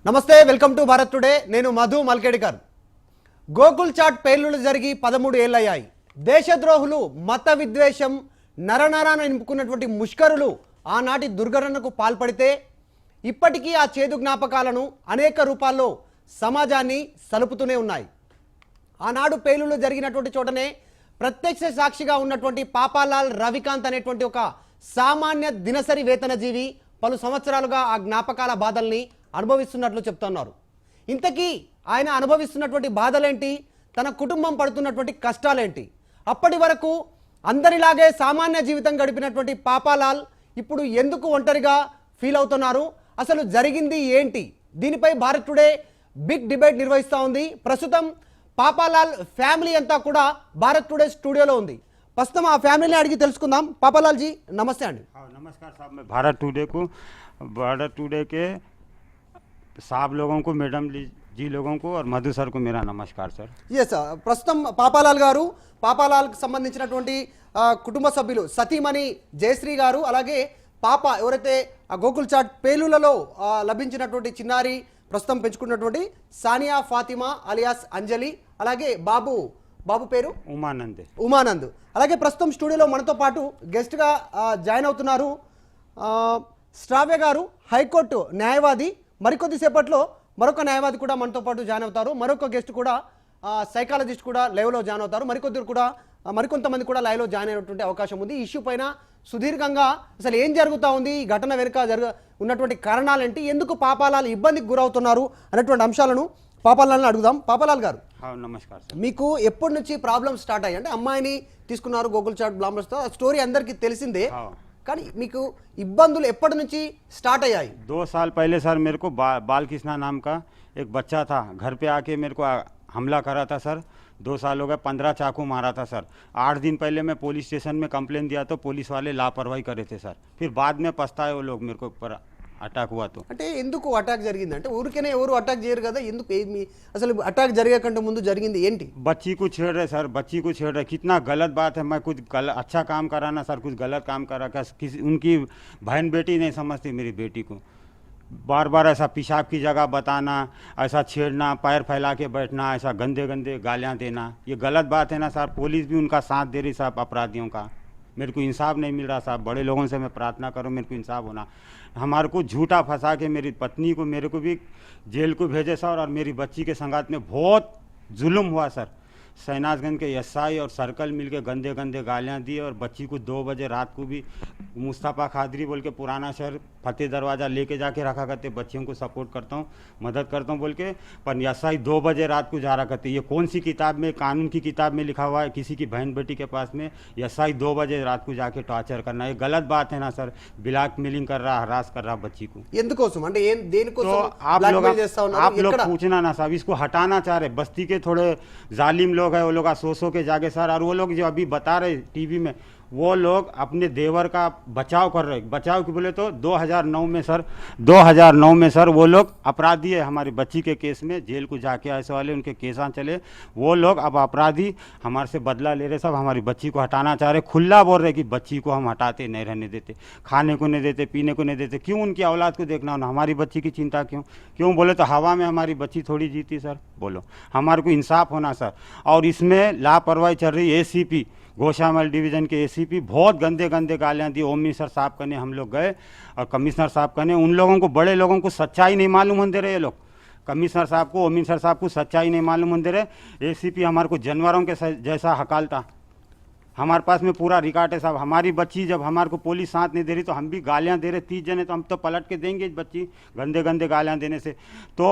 నమస్తే welcome to Bharat today నేను Madhu Malkedikar Gokul chat పేలుళ్లు జరిగి 13 ఏళ్లయ్యాయి దేశద్రోహులు మత విద్వేషం నరనరాన నింపుకున్నటువంటి ముష్కరులు ఆనాటి దుర్ఘటనకు పాల్పడితే ఇప్పటికీ ఆ చేదు జ్ఞాపకాలను అనేక రూపాల్లో సమాజాన్ని సలుపుతూనే ఉన్నాయి ఆనాడు పేలుళ్లు జరిగినటువంటి చోటనే ప్రత్యక్ష సాక్షిగా ఉన్నటువంటి పాపాలాల్ రవికాంత్ అనేటువంటి ఒక సామాన్య దినసరి వేతనజీవి పలు సంవత్సరాలుగా ఆ జ్ఞాపకాల బాధల్ని అనుభవిస్తున్నట్లు చెప్తున్నారు ఇంతకీ ఆయన అనుభవిస్తున్నటువంటి బాధలేంటి తన కుటుంబం పడుతున్నటువంటి కష్టాలేంటి అప్పటి వరకు అందరిలాగే సామాన్య జీవితం గడిపినటువంటి పాపాలాల్ ఇప్పుడు ఎందుకు ఒంటరిగా ఫీల్ అవుతున్నారు అసలు జరిగింది ఏంటి దీనిపై భారత్ టుడే బిగ్ డిబేట్ నిర్వహిస్తూ ఉంది ప్రస్తుతం పాపాలాల్ ఫ్యామిలీ అంతా కూడా భారత్ టుడే స్టూడియోలో ఉంది ప్రస్తుతం ఆ ఫ్యామిలీని అడిగి తెలుసుకుందాం పాపాలాల్ जी नमस्ते अंडी नमस्कार साहब मैं भारत टुडे के साहब लोगों को मैडम जी लोगों को और मधु सर को मेरा नमस्कार सर ఎస్ ప్రస్తుతం పాపాలాల్ గారు పాపాలాల్కి సంబంధించినటువంటి కుటుంబ సభ్యులు సతీమణి జయశ్రీ గారు అలాగే పాప ఎవరైతే ఆ గోకుల్ చాట్ పేలులలో లభించినటువంటి చిన్నారి ప్రస్తుతం పెంచుకున్నటువంటి సానియా ఫాతిమా అలియాస్ అంజలి అలాగే బాబు పేరు ఉమానంద్ అలాగే ప్రస్తుతం స్టూడియోలో మనతో పాటు గెస్ట్గా జాయిన్ అవుతున్నారు శ్రావ్య గారు హైకోర్టు న్యాయవాది మరికొద్దిసేపట్లో మరొక న్యాయవాది కూడా మనతో పాటు జాయిన్ అవుతారు మరొక గెస్ట్ కూడా సైకాలజిస్ట్ కూడా లైవ్లో జాయిన్ అవుతారు మరికొంతమంది కూడా లైవ్లో జాయిన్ అయినటువంటి అవకాశం ఉంది ఈ ఇష్యూ పైన సుదీర్ఘంగా అసలు ఏం జరుగుతూ ఉంది ఈ ఘటన వెనుక ఉన్నటువంటి కారణాలేంటి ఎందుకు పాపాలాల్ ఇబ్బందికి గురవుతున్నారు అనేటువంటి అంశాలను పాపాలాల్ని అడుగుదాం పాపాలాల్ గారు నమస్కారం మీకు ఎప్పటి నుంచి ప్రాబ్లమ్ స్టార్ట్ అయ్యాయి అంటే అమ్మాయిని తీసుకున్నారు గోకుల్ చాట్ బ్లాంబర్స్తో స్టోరీ అందరికీ తెలిసిందే కానీ మీకు ఇబ్బందులు ఎప్పటి నుంచి స్టార్ట్ అయ్యాయి 2 साल पहले सर मेरे को बाल कृष्णा नाम का एक बच्चा था घर पे आके मेरे को हमला करा था सर 2 साल हो गए 15 चाकू मारा था सर 8 दिन पहले मैं पुलिस स्टेशन में कंप्लेन दिया तो पुलिस वाले लापरवाही करे थे सर फिर बाद में पछताए वो लोग मेरे को ऊपर అటాక్ हुआ तो అంటే ఎందుకు అటాక్ జరిగింది అంటే ఊరికేనే ఎవరు అటాక్ చేయరు కదా ఎందుకు అసలు అటాక్ జరగకంటే ముందు జరిగింది ఏంటి बच्ची को छेड़ रहे सर बच्ची को छेड़ रहे कितना गलत बात है मैं कुछ अच्छा काम कराना सर कुछ गलत काम करा किसी उनकी बहन बेटी नहीं समझती मेरी बेटी को बार बार ऐसा पेशाब की जगह बताना ऐसा छेड़ना पैर फैला के बैठना ऐसा गंदे गंदे गालियाँ देना ये गलत बात है ना सर पुलिस भी उनका साथ दे रही साहब अपराधियों का मेरे को इंसाफ नहीं मिल रहा साहब बड़े लोगों से मैं प्रार्थना करूं मेरे को इंसाफ होना हमारे को झूठा फंसा के मेरी पत्नी को मेरे को भी जेल को भेजे सर और मेरी बच्ची के संगात में बहुत जुल्म हुआ सर शहनाजगंज के एसआई और सर्कल मिलके गंदे गंदे गालियाँ दी और बच्ची को 2 बजे रात को भी मुस्तफ़ा खादरी बोल के पुराना शहर फतेह दरवाज़ा लेके जाके रखा करते बच्चियों को सपोर्ट करता हूँ मदद करता हूँ बोल के पर एसआई 2 बजे रात को जा रहा करते ये कौन सी किताब में कानून की किताब में लिखा हुआ है किसी की बहन बेटी के पास में एसआई 2 बजे रात को जाके टॉर्चर करना ये गलत बात है ना सर ब्लैक मेलिंग कर रहा हरास कर रहा बच्ची को तो आप लोग पूछना ना साहब इसको हटाना चाह रहे बस्ती के थोड़े जालिम लोग है वो लोग सो के जाके सर और वो लोग जो अभी बता रहे टीवी में वो लोग अपने देवर का बचाव कर रहे बचाव की बोले तो 2009 में सर वो लोग अपराधी है हमारी बच्ची के केस में जेल को जाके ऐसे वाले उनके केसा चले वो लोग अब अपराधी हमारे से बदला ले रहे सब हमारी बच्ची को हटाना चाह रहे खुला बोल रहे कि बच्ची को हम हटाते नहीं रहने देते खाने को नहीं देते पीने को नहीं देते क्यों उनकी औलाद को देखना होना हमारी बच्ची की चिंता क्यों बोले तो हवा में हमारी बच्ची थोड़ी जीती सर बोलो हमारे को इंसाफ होना सर और इसमें लापरवाही चल रही एसीपी गोशामल डिवीज़न के एसीपी बहुत गंदे गंदे गालियाँ दी ओम मिनिस्टर साहब कने हम लोग गए और कमिश्नर साहब कने उन लोगों को बड़े लोगों को सच्चाई नहीं मालूम होने दे रहे ये लोग कमिश्नर साहब को ओम मिनिस्टर साहब को सच्चाई नहीं मालूम होने दे रहे एसीपी हमारे को जानवरों के जैसा हकालता हमारे पास में पूरा रिकॉर्ड है साहब हमारी बच्ची जब हमारे को पुलिस साथ नहीं दे रही तो हम भी गालियाँ दे रहे 30 जने तो हम तो पलट के देंगे बच्ची गंदे गंदे गालियाँ देने से तो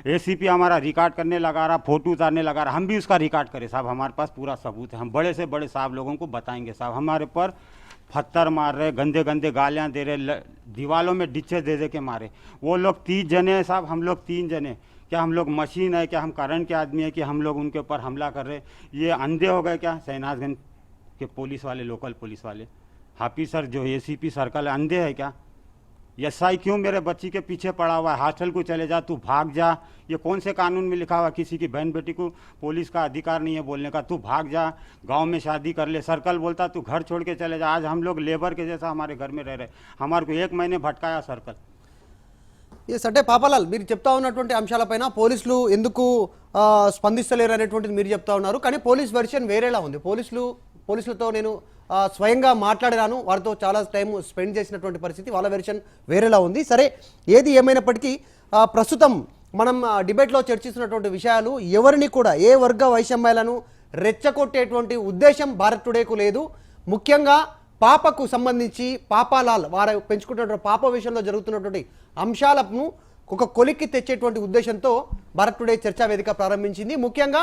एसीपी हमारा रिकॉर्ड करने लगा रहा फोटो उतारने लगा रहा हम भी उसका रिकॉर्ड करें साहब हमारे पास पूरा सबूत है हम बड़े से बड़े साहब लोगों को बताएंगे साहब हमारे पर पत्थर मार रहे गंदे गंदे गालियाँ दे रहे दीवालों में डिच्चे दे के मारे वो लोग 30 जने हैं साहब हम लोग 3 जने क्या हम लोग मशीन है क्या हम करंट के आदमी है कि हम लोग उनके ऊपर हमला कर रहे ये अंधे हो गए क्या शहनाजगंज के पुलिस वाले लोकल पुलिस वाले हाफिज सर जो एसीपी सर्कल है अंधे है क्या एसआई क्यों मेरे बच्ची के पीछे पड़ा हुआ है हॉस्टल को चले जा तू भाग जा ये कौन से कानून में लिखा हुआ किसी की बहन बेटी को पुलिस का अधिकार नहीं है बोलने का तू भाग जा गांव में शादी कर ले सर्कल बोलता तू घर छोड़ के चले जा आज हम लोग लेबर के जैसा हमारे घर में रह रहे हमारे को 1 महीने भटकाया सर्कल ఎస్ అంటే పాపాలాల్ మీరు చెప్తా ఉన్నటువంటి అంశాలపైన పోలీసులు ఎందుకు స్పందిస్తలేరు అనేటువంటిది మీరు చెప్తా ఉన్నారు. కానీ పోలీస్ వెర్షన్ వేరేలా ఉంది. పోలీసులతో నేను స్వయంగా మాట్లాడినాను, వారితో చాలా టైం స్పెండ్ చేసినటువంటి పరిస్థితి, వాళ్ళ వెర్షన్ వేరేలా ఉంది. సరే, ఏది ఏమైనప్పటికీ ప్రస్తుతం మనం డిబేట్లో చర్చిస్తున్నటువంటి విషయాలు ఎవరిని కూడా ఏ వర్గ వైషమ్యాలను రెచ్చగొట్టేటువంటి ఉద్దేశం భారత్ టుడేకు లేదు. ముఖ్యంగా పాపకు సంబంధించి పాపాలాల్ వారు పెంచుకుంటున్నటువంటి పాప విషయంలో జరుగుతున్నటువంటి అంశాలను ఒక కొలిక్కి తెచ్చేటువంటి ఉద్దేశంతో భారత్ టుడే చర్చా వేదిక ప్రారంభించింది. ముఖ్యంగా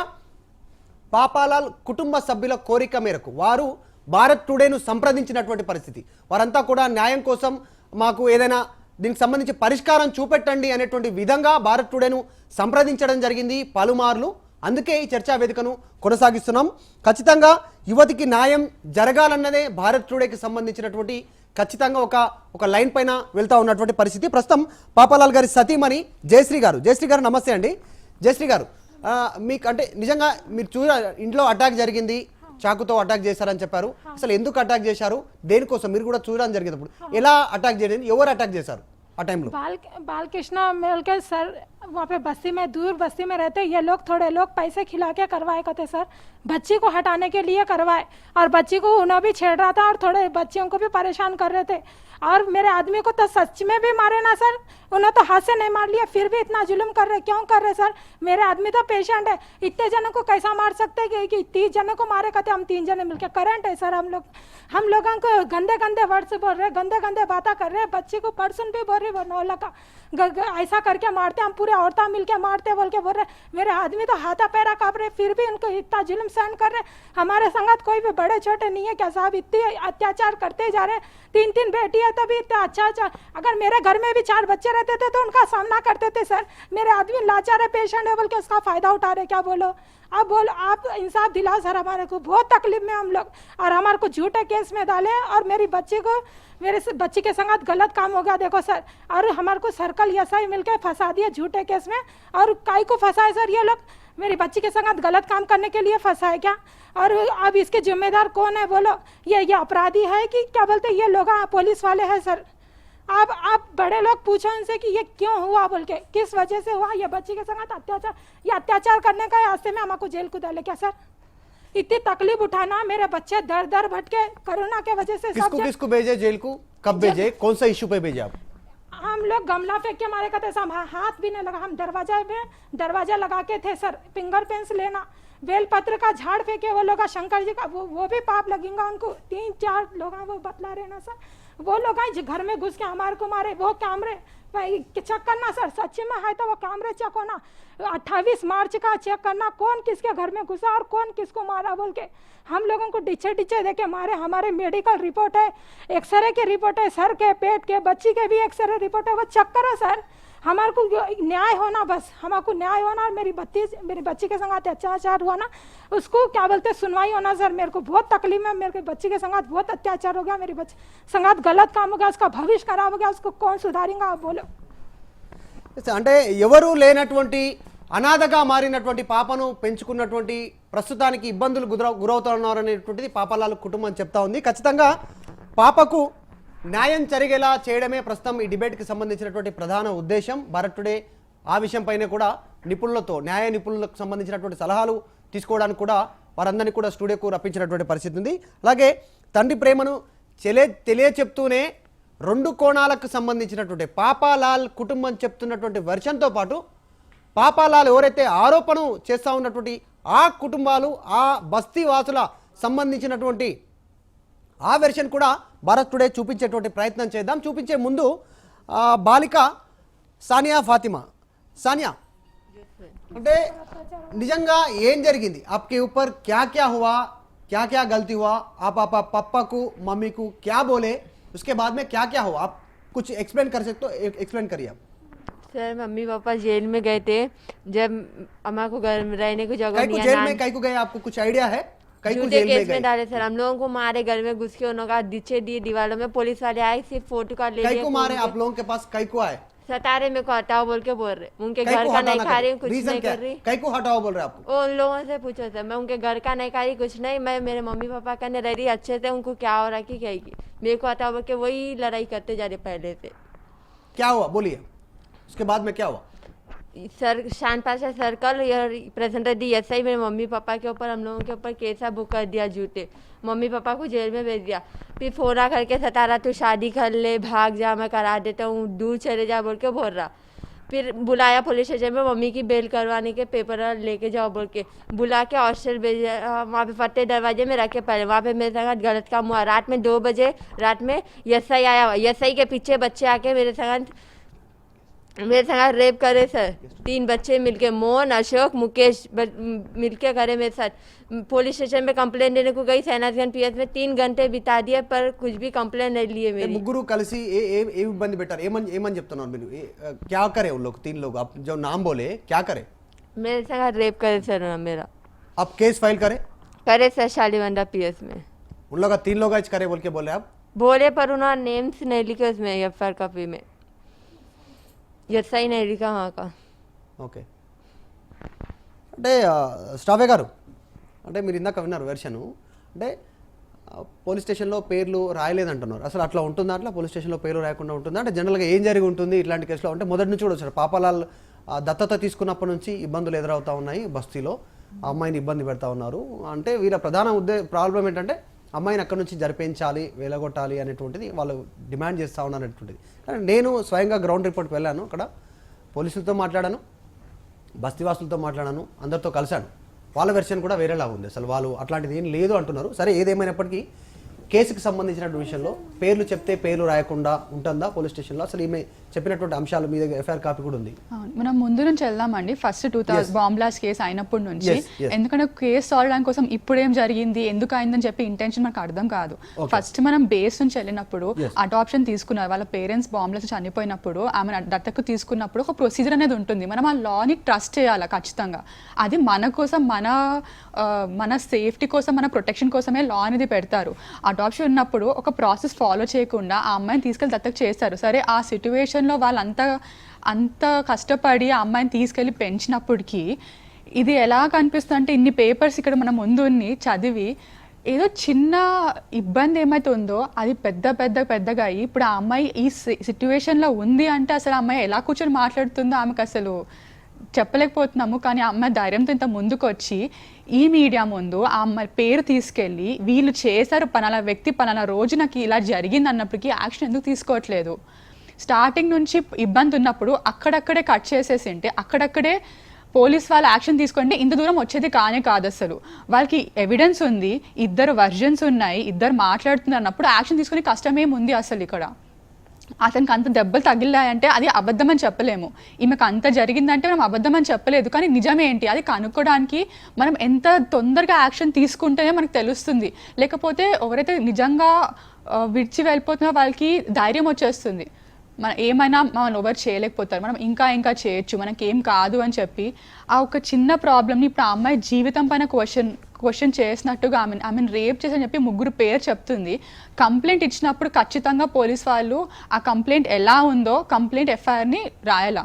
పాపాలాల్ కుటుంబ సభ్యుల కోరిక మేరకు వారు భారత్ టుడేను సంప్రదించినటువంటి పరిస్థితి. వారంతా కూడా న్యాయం కోసం మాకు ఏదైనా దీనికి సంబంధించి పరిష్కారం చూపెట్టండి అనేటువంటి విధంగా భారత్ టుడేను సంప్రదించడం జరిగింది పలుమార్లు. అందుకే ఈ చర్చా వేదికను కొనసాగిస్తున్నాం. ఖచ్చితంగా యువతికి న్యాయం జరగాలన్నదే భారత్ టుడేకి సంబంధించినటువంటి ఖచ్చితంగా ఒక లైన్ పైన వెళ్తా ఉన్నటువంటి పరిస్థితి. ప్రస్తుతం పాపాలాల్ గారి సతీమణి జయశ్రీ గారు నమస్తే అండి. జయశ్రీ గారు, మీకు అంటే నిజంగా మీరు ఇంట్లో అటాక్ జరిగింది, చాకుతో అటాక్ చేశారని చెప్పారు. అసలు ఎందుకు అటాక్ చేశారు, దేనికోసం మీరు కూడా చూడడం జరిగినప్పుడు ఎలా అటాక్ జరిగింది, ఎవరు అటాక్ చేశారు ఆ టైంలో? बालकृष्ण मिल के सर वहाँ पे बस्ती में दूर बस्ती में रहते, ये लोग थोड़े लोग पैसे खिला के करवाए करते सर, बच्ची को हटाने के लिए करवाए, और बच्ची को उन्हें भी छेड़ रहा था और थोड़े बच्चियों को भी परेशान कर रहे थे। और मेरे आदमी को तो सच में भी मारे ना सर, उन्हें तो हाथ से नहीं मार लिया, फिर भी इतना जुल्म कर रहे, क्यों कर रहे सर? मेरे आदमी तो पेशेंट है, इतने जनों को कैसा मार सकते कि 30 जनों को मारे कहते, हम 3 जने मिलकर करंट है सर। हम लोगों को गंदे गंदे वर्ड से बोल रहे, गंदे गंदे बातें कर रहे, बच्ची को पर्सन भी बोल रही वो नौला का ऐसा करके मारते, हम पूरे औरतें मिलके मारते बोल के बोल रहे। मेरे आदमी तो हाथा पैरा कांप रहे, फिर भी उनको इतना जुल्म सहन कर रहे। हमारे संगत कोई भी बड़े छोटे नहीं है क्या साहब, इतने अत्याचार करते जा रहे। 3 बेटी है तभी इतना अच्छा। अगर मेरे घर में भी 4 बच्चे रहते थे तो उनका सामना करते थे सर। मेरे आदमी लाचार है, पेशेंट है बोल के उसका फायदा उठा रहे, क्या बोलो? अब बोलो, आप इंसाफ दिलाओ सर, हमारे को बहुत तकलीफ में हम लोग, और हमारे को झूठे केस में डाले, और मेरी बच्ची को मेरे से बच्ची के संगत गलत काम हो गया देखो सर, और हमारे को सर्कल ऐसा ही मिलकर फंसा दिया झूठे केस में। और काई को फंसाए सर ये लोग, मेरी बच्ची के संगत गलत काम करने के लिए फंसाए क्या? और अब इसके जिम्मेदार कौन है बोलो? ये अपराधी है कि क्या बोलते ये लोग पुलिस वाले हैं सर? आप बड़े लोग पूछो इनसे कि ये क्यों हुआ बोल के, किस वजह से हुआ ये बच्ची के संगत अत्याचार? ये अत्याचार करने का रास्ते में हमको जेल को डाले क्या सर? इतनी तकलीफ उठाना, मेरे बच्चे दर भटके कोरोना के वजह से। किसको भेजे जेल को, कब भेजे, कौन सा इश्यू पे भेजे आप? हम लोग गमला फेंक के मारे कहते सब, हाथ भी नहीं लगा, हम दरवाजा लगा के थे सर, फिंगर प्रिंट्स लेना, बेलपत्र का झाड़ फेंके वो लोग, शंकर जी का वो भी पाप लगेगा उनको। 3-4 लोग वो बतला रहे ना सर, वो लोग घर में घुस के हमारे को मारे। वो कैमरे चेक करना सर, सच्ची में है तो वो कैमरे चेक होना। 28 मार्च का चेक करना, कौन किसके घर में घुसा और कौन किसको मारा बोल के। हम लोगों को डिचे देके मारे। हमारे मेडिकल रिपोर्ट है, एक्सरे की रिपोर्ट है, सर के पेट के बच्ची के भी एक्सरे रिपोर्ट है, वो चेक करो सर। हमारे को न्याय होना, बस हमको न्याय होना। और मेरी बच्ची के संग अत्याचार हुआ ना, उसको क्या बोलते सुनवाई होना सर। मेरे को बहुत तकलीफ है, मेरे बच्ची के संग बहुत अत्याचार हो गया, मेरी बच्ची संग गलत काम हो गया, उसका भविष्य खराब हो गया, उसको कौन सुधारेगा आप बोलो? అంటే ఎవరు లేనటువంటి అనాథగా మారినటువంటి పాపను పెంచుకున్నటువంటి ప్రస్తుతానికి ఇబ్బందులు గురవుతున్నారనేటువంటిది పాపాలాల్ కుటుంబం చెప్తా ఉంది. ఖచ్చితంగా పాపకు న్యాయం జరిగేలా చేయడమే ప్రస్తుతం ఈ డిబేట్కి సంబంధించినటువంటి ప్రధాన ఉద్దేశం. భారత్ టుడే ఆ విషయంపైనే కూడా న్యాయ నిపుణులకు సంబంధించినటువంటి సలహాలు తీసుకోవడానికి కూడా వారందరినీ కూడా స్టూడియోకు రప్పించినటువంటి పరిస్థితి ఉంది. అలాగే తండ్రి ప్రేమను తెలియచెప్తూనే 2 కోణాలకు సంబంధించినటువంటి పాపాలాల్ కుటుంబం చెప్తున్నటువంటి వెర్షన్తో పాటు పాపాలాల్ ఎవరైతే ఆరోపణ చేస్తూ ఉన్నటువంటి ఆ కుటుంబాలు, ఆ బస్తీ వాసుల సంబంధించినటువంటి ఆ వెర్షన్ కూడా భారత్ టుడే చూపించేటువంటి ప్రయత్నం చేద్దాం. చూపించే ముందు బాలిక సానియా ఫాతిమా, సానియా అంటే నిజంగా ఏం జరిగింది, आपके ऊपर क्या क्या हुआ, क्या क्या गलती हुआ, आप पापा को मम्मी को क्या बोले, उसके बाद में क्या क्या हुआ, आप कुछ एक्सप्लेन कर सकते हो? एक्सप्लेन करिए आप। सर मम्मी पापा जेल में गए थे, जब अम्मा को घर में रहने को जगह नहीं है। जेल में कई को गए, आपको कुछ आइडिया है? झूठे केस में डाले सर, हम लोगों को मारे, घर में घुस के उन्होंने दीचे दिए दीवारों में। पुलिस वाले आए, सिर्फ फोटो का ले कई को मारे आप लोगों के पास? कई को आए? सतारे में को हटाओ बोल के बोल रहे, उनके घर का नहीं खा रही, कुछ नहीं कर रही। कई को हटाओ बोल रहे आपको? उन लोगों से पूछो सर, मैं उनके घर का नहीं खा रही, कुछ नहीं, मैं मेरे मम्मी पापा करने रह रही अच्छे से, उनको क्या हो रहा कि कहेगी, मेरे को हटाओ बोल के वही लड़ाई करते जा रहे पहले से। क्या हुआ बोलिए? उसके बाद में क्या हुआ? सर शान पाशा सर्कल और प्रेजेंटर दी एसआई मेरे मम्मी पापा के ऊपर हम लोगों के ऊपर केसा बुक कर दिया झूठे, मम्मी पापा को जेल में भेज दिया। फिर फोन करके सता रहा तू शादी कर ले, भाग जा, मैं करा देता हूँ, दूर चले जा बोल के बोल रहा। फिर बुलाया पुलिस स्टेशन में, मम्मी की बेल करवाने के पेपर लेके जाओ बोल के बुला के हॉस्टल भेजा। वहाँ पे फतेह दरवाजे में रखे पहले, वहाँ पे मेरे संग गलत काम हुआ। रात में 2 बजे रात में एसआई आया, एसआई के पीछे बच्चे आके मेरे संग रेप करे सर। 3 बच्चे मिलके, मोहन, अशोक, मुकेश मिलके करे मेरे साथ। पुलिस स्टेशन में कंप्लेंट देने को गई सैनाजगंज पीएस में, 3 घंटे बिता दिए पर कुछ भी कंप्लेंट नहीं लिए मेरी। ముగ్గురు కలిసి ఏ ఇబ్బంది పెట్టారు? ఏమని చెప్తున్నారు మీరు? क्या करे उन लोग? 3 लोग आप जो नाम बोले, क्या करे? मेरे संग रेप करे सर मेरा। आप केस फाइल करे सर शालीबंदा पीएस में। उन लोग 3 लोग आज करे बोल के बोले आप? बोले पर उन्होंने नेम्स नहीं लिखे उसमें, एफआईआर कॉपी में सही नहीं लिखा वहाँ का। ఓకే. అంటే స్టాఫే గారు, అంటే మీరు ఇందాక విన్నారు వెర్షను, అంటే పోలీస్ స్టేషన్లో పేర్లు రాయలేదంటున్నారు. అసలు అట్లా ఉంటుందా? అట్లా పోలీస్ స్టేషన్లో పేర్లు రాయకుండా ఉంటుందా? అంటే జనరల్గా ఏం జరిగి ఉంటుంది ఇట్లాంటి కేసులో? అంటే మొదటి నుంచి కూడా వచ్చారు పాపాలాల్ దత్తత తీసుకున్నప్పటి నుంచి ఇబ్బందులు ఎదురవుతా ఉన్నాయి బస్తీలో, ఆ అమ్మాయిని ఇబ్బంది పెడతా ఉన్నారు. అంటే వీళ్ళ ప్రధాన ప్రాబ్లం ఏంటంటే అమ్మాయిని అక్కడి నుంచి జరిపించాలి, వెలగొట్టాలి అనేటువంటిది వాళ్ళు డిమాండ్ చేస్తూ ఉన్నారు అనేటువంటిది. కానీ నేను స్వయంగా గ్రౌండ్ రిపోర్ట్కి వెళ్ళాను, అక్కడ పోలీసులతో మాట్లాడాను, బస్తీవాసులతో మాట్లాడాను, అందరితో కలిశాను. వాళ్ళ వెర్షన్ కూడా వేరేలా ఉంది. అసలు వాళ్ళు అట్లాంటిది ఏం లేదు అంటున్నారు. సరే, ఏదేమైనప్పటికీ కేసుకి సంబంధించిన విషయంలో పేర్లు చెప్తే పేర్లు రాయకుండా ఉంటుందా పోలీస్ స్టేషన్లో? అసలు ఈమె చెప్పినటువంటి అంశాలు మీద ఎఫ్ఐఆర్ కాపీ కూడా ఉంది. మనం ముందు నుంచి వెళ్దామండి. ఫస్ట్ 2000 బాంబ్ బ్లాస్ట్ కేసు అయినప్పటి నుంచి, ఎందుకంటే కేసు సాల్వ్ అవడం కోసం ఇప్పుడు ఏం జరిగింది, ఎందుకు అయిందని చెప్పి ఇంటెన్షన్ మనకు అర్థం కాదు. ఫస్ట్ మనం బేస్ నుంచి వెళ్ళినప్పుడు అడాప్షన్ తీసుకున్నారు. వాళ్ళ పేరెంట్స్ బాంబ్ బ్లాస్ట్ చనిపోయినప్పుడు ఆమె దత్తకు తీసుకున్నప్పుడు ఒక ప్రొసీజర్ అనేది ఉంటుంది. మనం ఆ లాని ట్రస్ట్ చేయాలి ఖచ్చితంగా. అది మన కోసం, మన సేఫ్టీ కోసం, మన ప్రొటెక్షన్ కోసమే లా అనేది పెడతారు. అడాప్షన్ ఉన్నప్పుడు ఒక ప్రాసెస్ ఫాలో చేయకుండా ఆ అమ్మాయిని తీసుకెళ్ళి దత్తకు చేస్తారు. సరే, ఆ సిచ్యువేషన్లో అంత కష్టపడి ఆ అమ్మాయిని తీసుకెళ్ళి పెంచినప్పటికీ ఇది ఎలా కనిపిస్తుంది అంటే, ఇన్ని పేపర్స్ ఇక్కడ మన ముందు చదివి ఏదో చిన్న ఇబ్బంది ఏమైతుందో అది పెద్దగా అయ్యి ఇప్పుడు ఆ అమ్మాయి ఈ సిచ్యువేషన్లో ఉంది అంటే అసలు ఆ అమ్మాయి ఎలా కూర్చొని మాట్లాడుతుందో ఆమెకు అసలు చెప్పలేకపోతున్నాము. కానీ ఆ అమ్మాయి ధైర్యంతో ఇంత ముందుకు వచ్చి ఈ మీడియా ముందు ఆ అమ్మాయి పేరు తీసుకెళ్ళి వీళ్ళు చేశారు, పలానా వ్యక్తి పలానా రోజు నాకు ఇలా జరిగింది అన్నప్పటికీ యాక్షన్ ఎందుకు తీసుకోవట్లేదు? స్టార్టింగ్ నుంచి ఇబ్బంది ఉన్నప్పుడు అక్కడక్కడే కట్ చేసేసి ఉంటే, అక్కడక్కడే పోలీస్ వాళ్ళు యాక్షన్ తీసుకుంటే ఇంత దూరం వచ్చేది కాదు. అసలు వాళ్ళకి ఎవిడెన్స్ ఉంది, 2 వర్జన్స్ ఉన్నాయి, 2 మాట్లాడుతున్నారు అన్నప్పుడు యాక్షన్ తీసుకునే కష్టమేముంది అసలు? ఇక్కడ అతనికి అంత దెబ్బలు తగిలాయంటే అది అబద్ధం అని చెప్పలేము. ఈమెకు అంత జరిగిందంటే మనం అబద్ధం అని చెప్పలేదు. కానీ నిజమేంటి అది కనుక్కోవడానికి మనం ఎంత తొందరగా యాక్షన్ తీసుకుంటేనే మనకు తెలుస్తుంది. లేకపోతే ఎవరైతే నిజంగా విడిచి వెళ్ళిపోతున్నా వాళ్ళకి ధైర్యం వచ్చేస్తుంది, ఏమైనా మనం ఎవరు చేయలేకపోతారు, మనం ఇంకా చేయొచ్చు, మనకేం కాదు అని చెప్పి ఆ ఒక చిన్న ప్రాబ్లమ్ని ఇప్పుడు ఆ అమ్మాయి జీవితం పైన క్వశ్చన్ చేసినట్టుగా ఆమెను రేప్ చేసి అని చెప్పి 3 పేరు చెప్తుంది. కంప్లైంట్ ఇచ్చినప్పుడు ఖచ్చితంగా పోలీస్ వాళ్ళు ఆ కంప్లైంట్ ఎలా ఉందో కంప్లైంట్ ఎఫ్ఐఆర్ని రాయాల.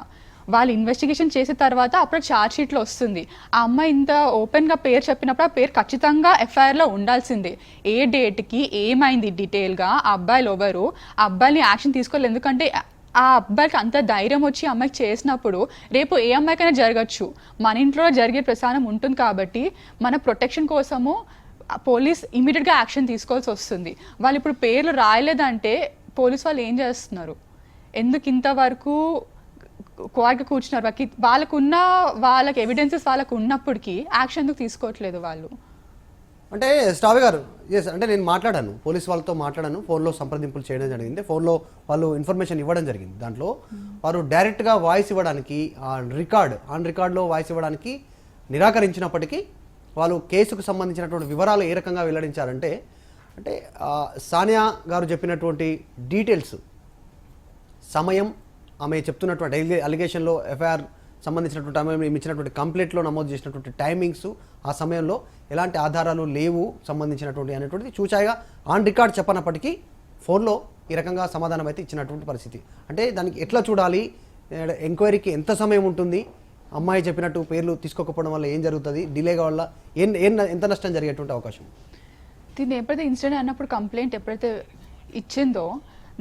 వాళ్ళు ఇన్వెస్టిగేషన్ చేసిన తర్వాత అప్పుడు ఛార్జ్ షీట్లో వస్తుంది. ఆ అమ్మాయి ఇంత ఓపెన్గా పేరు చెప్పినప్పుడు ఆ పేరు ఖచ్చితంగా ఎఫ్ఐఆర్లో ఉండాల్సిందే. ఏ డేట్కి ఏమైంది డీటెయిల్గా, ఆ అబ్బాయిలు ఎవరు, ఆ అబ్బాయిని యాక్షన్ తీసుకోలేదు. ఎందుకంటే ఆ అబ్బాయికి అంత ధైర్యం వచ్చి అమ్మాయికి చేసినప్పుడు రేపు ఏ అమ్మాయికైనా జరగచ్చు. మన ఇంట్లో జరిగే ప్రసారం ఉంటుంది కాబట్టి మన ప్రొటెక్షన్ కోసము పోలీస్ ఇమీడియట్గా యాక్షన్ తీసుకోవాల్సి వస్తుంది. వాళ్ళు ఇప్పుడు పేర్లు రాయలేదంటే పోలీస్ వాళ్ళు ఏం చేస్తున్నారు? ఎందుకు ఇంతవరకు కోర్టుకి కూర్చున్నారు? వాళ్ళకి ఎవిడెన్సెస్ వాళ్ళకు ఉన్నప్పటికీ యాక్షన్ ఎందుకు తీసుకోవట్లేదు వాళ్ళు? అంటే స్టావే గారు, ఎస్, అంటే నేను మాట్లాడాను, పోలీస్ వాళ్ళతో మాట్లాడాను, ఫోన్లో సంప్రదింపులు చేయడం జరిగింది, ఫోన్లో వాళ్ళు ఇన్ఫర్మేషన్ ఇవ్వడం జరిగింది. దాంట్లో వారు డైరెక్ట్గా వాయిస్ ఇవ్వడానికి ఆన్ రికార్డ్లో వాయిస్ ఇవ్వడానికి నిరాకరించినప్పటికీ వాళ్ళు కేసుకు సంబంధించినటువంటి వివరాలు ఏ రకంగా వెల్లడించారంటే, అంటే సానియా గారు చెప్పినటువంటి డీటెయిల్స్, సమయం, ఆమె చెప్తున్నటువంటి అలిగేషన్లో ఎఫ్ఐఆర్ సంబంధించినటువంటి ఆమె ఇచ్చినటువంటి కంప్లైంట్లో నమోదు చేసినటువంటి టైమింగ్స్, ఆ సమయంలో ఎలాంటి ఆధారాలు లేవు సంబంధించినటువంటి అనేటువంటిది చూచాయిగా ఆన్ రికార్డ్ చెప్పనప్పటికీ ఫోన్లో ఈ రకంగా సమాధానం అయితే ఇచ్చినటువంటి పరిస్థితి. అంటే దానికి ఎట్లా చూడాలి, ఎంక్వైరీకి ఎంత సమయం ఉంటుంది, అమ్మాయి చెప్పినట్టు పేర్లు తీసుకోకపోవడం వల్ల ఏం జరుగుతుంది, డిలేగా వల్ల ఎంత నష్టం జరిగేటువంటి అవకాశం? దీన్ని ఎప్పుడైతే ఇన్సిడెంట్ అన్నప్పుడు కంప్లైంట్ ఎప్పుడైతే ఇచ్చిందో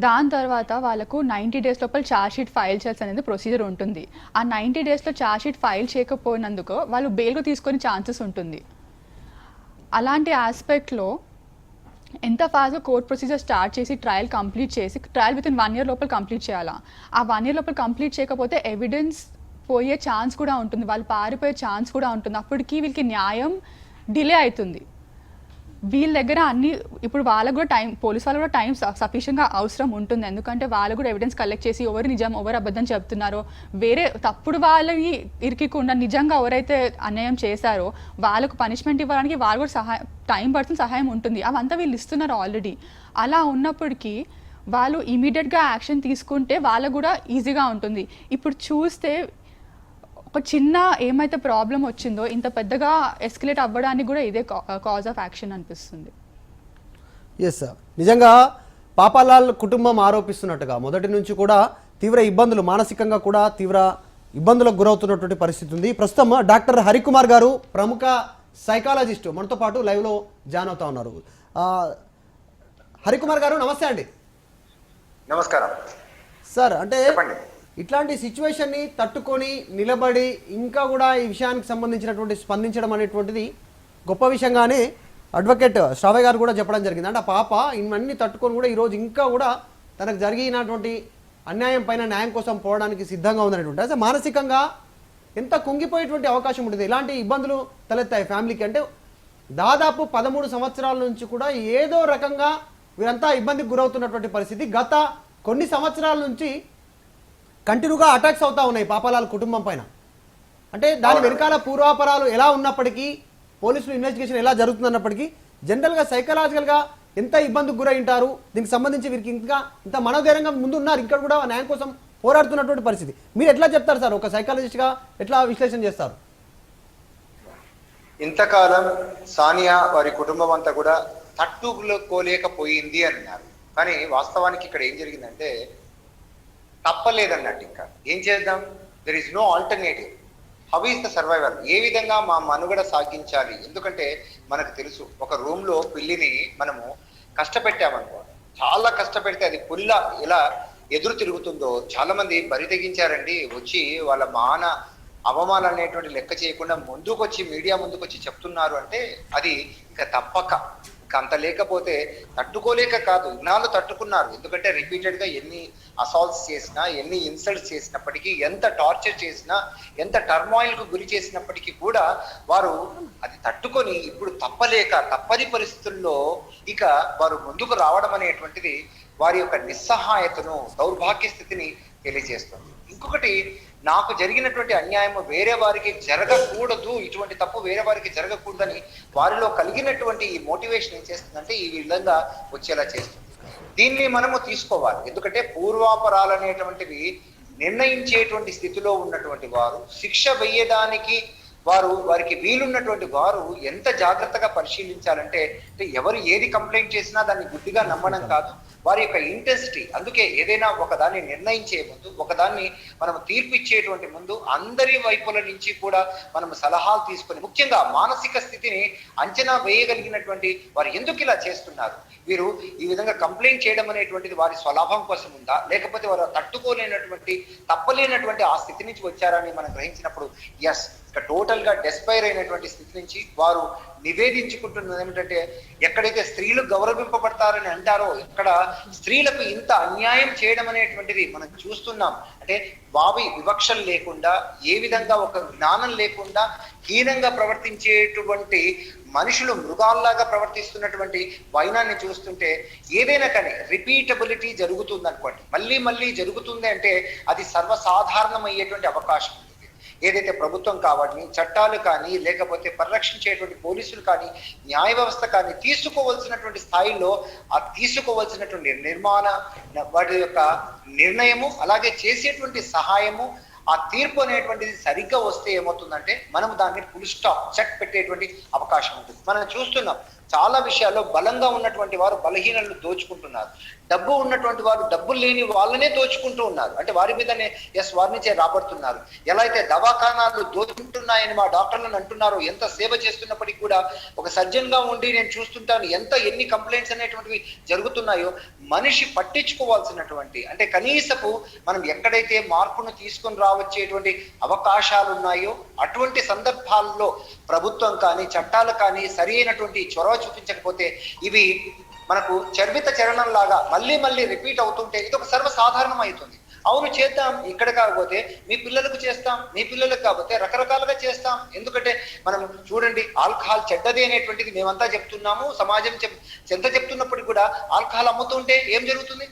దాని తర్వాత వాళ్ళకు 90 డేస్ లోపల ఛార్జ్ షీట్ ఫైల్ చేయాల్సి అనేది ప్రొసీజర్ ఉంటుంది. ఆ 90 డేస్లో ఛార్జ్ షీట్ ఫైల్ చేయకపోయినందుకు వాళ్ళు బెయిల్గా తీసుకునే ఛాన్సెస్ ఉంటుంది. అలాంటి ఆస్పెక్ట్లో ఎంత ఫాస్ట్గా కోర్ట్ ప్రొసీజర్ స్టార్ట్ చేసి ట్రయల్ కంప్లీట్ చేసి ట్రయల్ విత్ ఇన్ 1 year లోపల కంప్లీట్ చేయాలా. ఆ 1 year లోపల కంప్లీట్ చేయకపోతే ఎవిడెన్స్ పోయే ఛాన్స్ కూడా ఉంటుంది, వాళ్ళు పారిపోయే ఛాన్స్ కూడా ఉంటుంది. అప్పటికి వీళ్ళకి న్యాయం డిలే అవుతుంది. వీళ్ళ దగ్గర అన్ని ఇప్పుడు వాళ్ళకు కూడా టైం, పోలీస్ వాళ్ళు కూడా టైం సఫిషియెంట్గా అవసరం ఉంటుంది. ఎందుకంటే వాళ్ళు కూడా ఎవిడెన్స్ కలెక్ట్ చేసి ఎవరు నిజం ఎవరు అబద్ధం చెప్తున్నారో, వేరే తప్పుడు వాళ్ళని ఇరికికుండా నిజంగా ఎవరైతే అన్యాయం చేశారో వాళ్ళకు పనిష్మెంట్ ఇవ్వడానికి వాళ్ళు కూడా టైం పడుతుంది, సహాయం ఉంటుంది. అవంతా వీళ్ళు ఇస్తున్నారు ఆల్రెడీ. అలా ఉన్నప్పటికీ వాళ్ళు ఇమీడియట్గా యాక్షన్ తీసుకుంటే వాళ్ళకు కూడా ఈజీగా ఉంటుంది. ఇప్పుడు చూస్తే ఒక చిన్న ఏమైతే ప్రాబ్లం వచ్చిందో ఇంత పెద్దగా ఎస్కలేట్ అవ్వడానికి కూడా ఇదే కాజ్ ఆఫ్ యాక్షన్ అనిపిస్తుంది. ఎస్ సార్, నిజంగా పాపాలాల్ కుటుంబం ఆరోపిస్తున్నట్టుగా మొదటి నుంచి కూడా తీవ్ర ఇబ్బందులు, మానసికంగా కూడా తీవ్ర ఇబ్బందులకు గురవుతున్నటువంటి పరిస్థితి ఉంది. ప్రస్తుతం డాక్టర్ హరికుమార్ గారు ప్రముఖ సైకాలజిస్ట్ మనతో పాటు లైవ్లో జాయిన్ అవుతా ఉన్నారు. హరికుమార్ గారు నమస్తే అండి. నమస్కారం సార్, అంటే చెప్పండి. ఇట్లాంటి సిచ్యువేషన్ని తట్టుకొని నిలబడి ఇంకా కూడా ఈ విషయానికి సంబంధించినటువంటి స్పందించడం అనేటువంటిది గొప్ప విషయంగానే అడ్వకేట్ శ్రావయ్య గారు కూడా చెప్పడం జరిగింది. అంటే ఆ పాప ఇవన్నీ తట్టుకొని కూడా ఈరోజు ఇంకా కూడా తనకు జరిగినటువంటి అన్యాయం పైన న్యాయం కోసం పోవడానికి సిద్ధంగా ఉందనేటువంటి, అసలు మానసికంగా ఎంత కుంగిపోయేటువంటి అవకాశం ఉంటుంది. ఇలాంటి ఇబ్బందులు తలెత్తాయి ఫ్యామిలీకి. అంటే దాదాపు 13 సంవత్సరాల నుంచి కూడా ఏదో రకంగా వీరంతా ఇబ్బందికి గురవుతున్నటువంటి పరిస్థితి. గత కొన్ని సంవత్సరాల నుంచి కంటిన్యూగా అటాక్స్ అవుతా ఉన్నాయి పాపాలాల్ కుటుంబం పైన. అంటే దాని వెనకాల పూర్వాపరాలు ఎలా ఉన్నప్పటికీ, పోలీసులు ఇన్వెస్టిగేషన్ ఎలా జరుగుతుందన్నప్పటికీ జనరల్గా సైకలాజికల్గా ఎంత ఇబ్బందికి గురై ఉంటారు. దీనికి సంబంధించి వీరికి ఇంకా ఇంత మనోధైర్యంగా ముందు ఉన్నారు, ఇక్కడ కూడా న్యాయం కోసం పోరాడుతున్నటువంటి పరిస్థితి. మీరు ఎట్లా చెప్తారు సార్, ఒక సైకాలజిస్ట్గా ఎట్లా విశ్లేషణ చేస్తారు? ఇంతకాలం సానియా వారి కుటుంబం అంతా కూడా తట్టుకోలేకపోయింది అన్నారు. కానీ వాస్తవానికి ఇక్కడ ఏం జరిగిందంటే తప్పలేదన్నట్టు. ఇంకా ఏం చేద్దాం, there is no alternative. How is the survival? ఏ విధంగా మా మనుగడ సాగించాలి? ఎందుకంటే మనకు తెలుసు, ఒక రూమ్ లో పిల్లిని మనము కష్టపెట్టామనుకో, చాలా కష్టపెడితే అది పుల్ల ఎలా ఎదురు తిరుగుతుందో చాలా మంది బరి తెగించారండి. వచ్చి వాళ్ళ అవమానాలు అనేటువంటి లెక్క చేయకుండా ముందుకొచ్చి మీడియా ముందుకొచ్చి చెప్తున్నారు అంటే అది ఇంకా తప్పక. అంత లేకపోతే తట్టుకోలేక కాదు, ఇన్నాళ్ళు తట్టుకున్నారు. ఎందుకంటే రిపీటెడ్ గా ఎన్ని అసాల్ట్స్ చేసినా, ఎన్ని ఇన్సల్ట్స్ చేసినప్పటికీ, ఎంత టార్చర్ చేసినా, ఎంత టర్మాయిల్ కు గురి చేసినప్పటికీ కూడా వారు అది తట్టుకొని ఇప్పుడు తప్పని పరిస్థితుల్లో ఇక వారు ముందుకు రావడం అనేటువంటిది వారి యొక్క నిస్సహాయతను, దౌర్భాగ్య స్థితిని తెలియజేస్తుంది. ఇంకొకటి, నాకు జరిగినటువంటి అన్యాయం వేరే వారికి జరగకూడదు, ఇటువంటి తప్పు వేరే వారికి జరగకూడదని వారిలో కలిగినటువంటి ఈ మోటివేషన్ ఏం చేస్తుందంటే ఈ విధంగా వచ్చేలా చేస్తుంది. దీన్ని మనము తీసుకోవాలి. ఎందుకంటే పూర్వాపరాలు అనేటువంటివి నిర్ణయించేటువంటి స్థితిలో ఉన్నటువంటి వారు, శిక్ష వేయడానికి వారికి వీలున్నటువంటి వారు ఎంత జాగ్రత్తగా పరిశీలించాలంటే, ఎవరు ఏది కంప్లైంట్ చేసినా దాన్ని గుడ్డిగా నమ్మడం కాదు, వారి యొక్క ఇంటెన్సిటీ. అందుకే ఏదైనా ఒకదాన్ని నిర్ణయించే ముందు, ఒకదాన్ని మనం తీర్పు ఇచ్చేటువంటి ముందు అందరి వైపుల నుంచి కూడా మనం సలహాలు తీసుకొని, ముఖ్యంగా మానసిక స్థితిని అంచనా వేయగలిగినటువంటి వారు ఎందుకు ఇలా చేస్తున్నారు, వీరు ఈ విధంగా కంప్లైంట్ చేయడం అనేటువంటిది వారి స్వలాభం కోసం ఉందా, లేకపోతే వారు తట్టుకోలేనటువంటి తప్పలేనటువంటి ఆ స్థితి నుంచి వచ్చారని మనం గ్రహించినప్పుడు ఎస్, ఇక టోటల్ గా డెస్పైర్ అయినటువంటి స్థితి నుంచి వారు నివేదించుకుంటున్నది ఏమిటంటే, ఎక్కడైతే స్త్రీలు గౌరవింపబడతారని అంటారో ఇక్కడ స్త్రీలకు ఇంత అన్యాయం చేయడం అనేటువంటిది మనం చూస్తున్నాం. అంటే వివక్షలు లేకుండా, ఏ విధంగా ఒక జ్ఞానం లేకుండా హీనంగా ప్రవర్తించేటువంటి మనుషులు మృగాల్లాగా ప్రవర్తిస్తున్నటువంటి వైనాన్ని చూస్తుంటే ఏదైనా కానీ రిపీటబిలిటీ జరుగుతుంది అనుకోండి, మళ్ళీ జరుగుతుంది అంటే అది సర్వసాధారణమయ్యేటువంటి అవకాశం ఉంది. ఏదైతే ప్రభుత్వం కావని, చట్టాలు కానీ, లేకపోతే పరిరక్షించేటువంటి పోలీసులు కానీ, న్యాయ వ్యవస్థ కానీ తీసుకోవాల్సినటువంటి స్థాయిలో ఆ తీసుకోవాల్సినటువంటి వాటి యొక్క నిర్ణయము, అలాగే చేసేటువంటి సహాయము, ఆ తీర్పు అనేటువంటిది సరిగ్గా వస్తే ఏమవుతుందంటే మనం దాన్ని ఫుల్ స్టాప్ చెక్ పెట్టేటువంటి అవకాశం ఉంటుంది. మనం చూస్తున్నాం చాలా విషయాల్లో బలంగా ఉన్నటువంటి వారు బలహీనలను దోచుకుంటున్నారు. డబ్బు ఉన్నటువంటి వారు డబ్బు లేని వాళ్ళనే దోచుకుంటూ ఉన్నారు. అంటే వారి మీదనే వారి నుంచే రాబడుతున్నారు. ఎలా అయితే దవాఖానాలు దోచుకుంటున్నాయని మా డాక్టర్లను అంటున్నారు, ఎంత సేవ చేస్తున్నప్పటికీ కూడా ఒక సర్జన్ గా ఉండి నేను చూస్తుంటాను ఎన్ని కంప్లైంట్స్ అనేటువంటివి జరుగుతున్నాయో. మనిషి పట్టించుకోవాల్సినటువంటి అంటే కనీసపు మనం ఎక్కడైతే మార్పును తీసుకొని రావచ్చేటువంటి అవకాశాలు ఉన్నాయో అటువంటి సందర్భాల్లో ప్రభుత్వం కానీ చట్టాలు కానీ సరి అయినటువంటి చొరవ చూపించకపోతే ఇవి మనకు చర్విత చరణం లాగా మళ్ళీ మళ్ళీ రిపీట్ అవుతుంటే ఇది ఒక సర్వసాధారణం అవుతుంది. అవును చేద్దాం, ఇక్కడ కాకపోతే మీ పిల్లలకు చేస్తాం, మీ పిల్లలకు కాకపోతే రకరకాలుగా చేస్తాం. ఎందుకంటే మనం చూడండి, ఆల్కహాల్ చెడ్డది అనేటువంటిది మేమంతా చెప్తున్నాము, సమాజం ఎంత చెప్తున్నప్పటికీ కూడా ఆల్కహాల్ అమ్ముతుంటే ఏం జరుగుతుంది?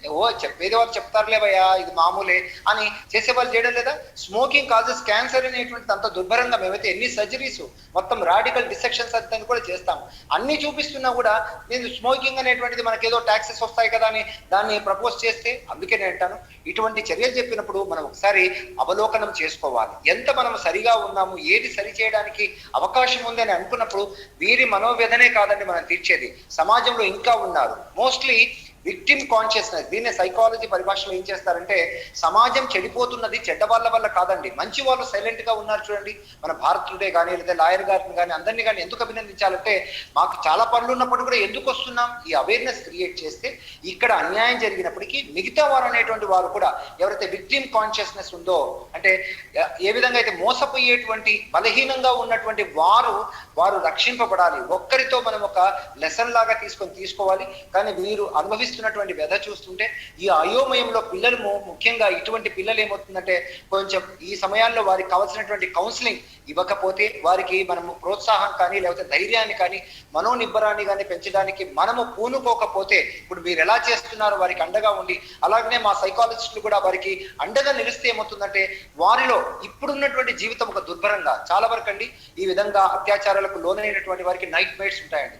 చెప్పేది వాళ్ళు చెప్తారులేవయ్యా ఇది మామూలే అని చేసేవాళ్ళు చేయడం లేదా? స్మోకింగ్ కాజెస్ క్యాన్సర్ అనేటువంటిది అంత దుర్భరంగా మేమైతే ఎన్ని సర్జరీస్ మొత్తం రాడికల్ డిసెక్షన్స్ అంతా కూడా చేస్తాము. అన్ని చూపిస్తున్నా కూడా నేను స్మోకింగ్ అనేటువంటిది మనకేదో ట్యాక్సెస్ వస్తాయి కదా అని దాన్ని ప్రపోజ్ చేస్తే, అందుకే నేను అంటాను ఇటువంటి చర్యలు చెప్పినప్పుడు మనం ఒకసారి అవలోకనం చేసుకోవాలి. ఎంత మనం సరిగా ఉన్నాము, ఏది సరి చేయడానికి అవకాశం ఉంది అని అనుకున్నప్పుడు వీరి మనోవేదనే కాదండి మనం తీర్చేది. సమాజంలో ఇంకా ఉన్నారు మోస్ట్లీ విక్టిమ్ కాన్షియస్నెస్. దీన్ని సైకాలజీ పరిభాషలో ఏం చేస్తారంటే సమాజం చెడిపోతున్నది చెడ్డ వాళ్ళ వల్ల కాదండి, మంచి వాళ్ళు సైలెంట్ గా ఉన్నారు చూడండి. మన భారతీయుడే కానీ లేదా లాయర్ గారిని కానీ అందరినీ కానీ ఎందుకు అభినందించాలంటే మాకు చాలా పనులు ఉన్నప్పుడు కూడా ఎందుకు వస్తున్నాం, ఈ అవేర్నెస్ క్రియేట్ చేస్తే ఇక్కడ అన్యాయం జరిగినప్పటికీ మిగతా వారు అనేటువంటి వారు కూడా ఎవరైతే విక్టిమ్ కాన్షియస్నెస్ ఉందో అంటే ఏ విధంగా అయితే మోసపోయేటువంటి బలహీనంగా ఉన్నటువంటి వారు రక్షింపబడాలి. ఒక్కరితో మనం ఒక లెసన్ లాగా తీసుకోవాలి. కానీ వీరు అనుభవిస్తున్నటువంటి వ్యధ చూస్తుంటే ఈ అయోమయంలో పిల్లలు ముఖ్యంగా ఇటువంటి పిల్లలు ఏమవుతుందంటే కొంచెం ఈ సమయాల్లో వారికి కావాల్సినటువంటి కౌన్సిలింగ్ ఇవ్వకపోతే వారికి మనము ప్రోత్సాహం కానీ లేకపోతే ధైర్యాన్ని కానీ మనోనిబ్బరాన్ని కానీ పెంచడానికి మనము పూనుకోకపోతే ఇప్పుడు మీరు ఎలా చేస్తున్నారో వారికి అండగా ఉండి అలాగనే మా సైకాలజిస్టులు కూడా వారికి అండగా నిలిస్తే ఏమవుతుందంటే వారిలో ఇప్పుడున్నటువంటి జీవితం ఒక దుర్భరంగా చాలా వరకు అండి ఈ విధంగా అత్యాచారాలకు లోనైనటువంటి వారికి నైట్ మైట్స్ ఉంటాయండి.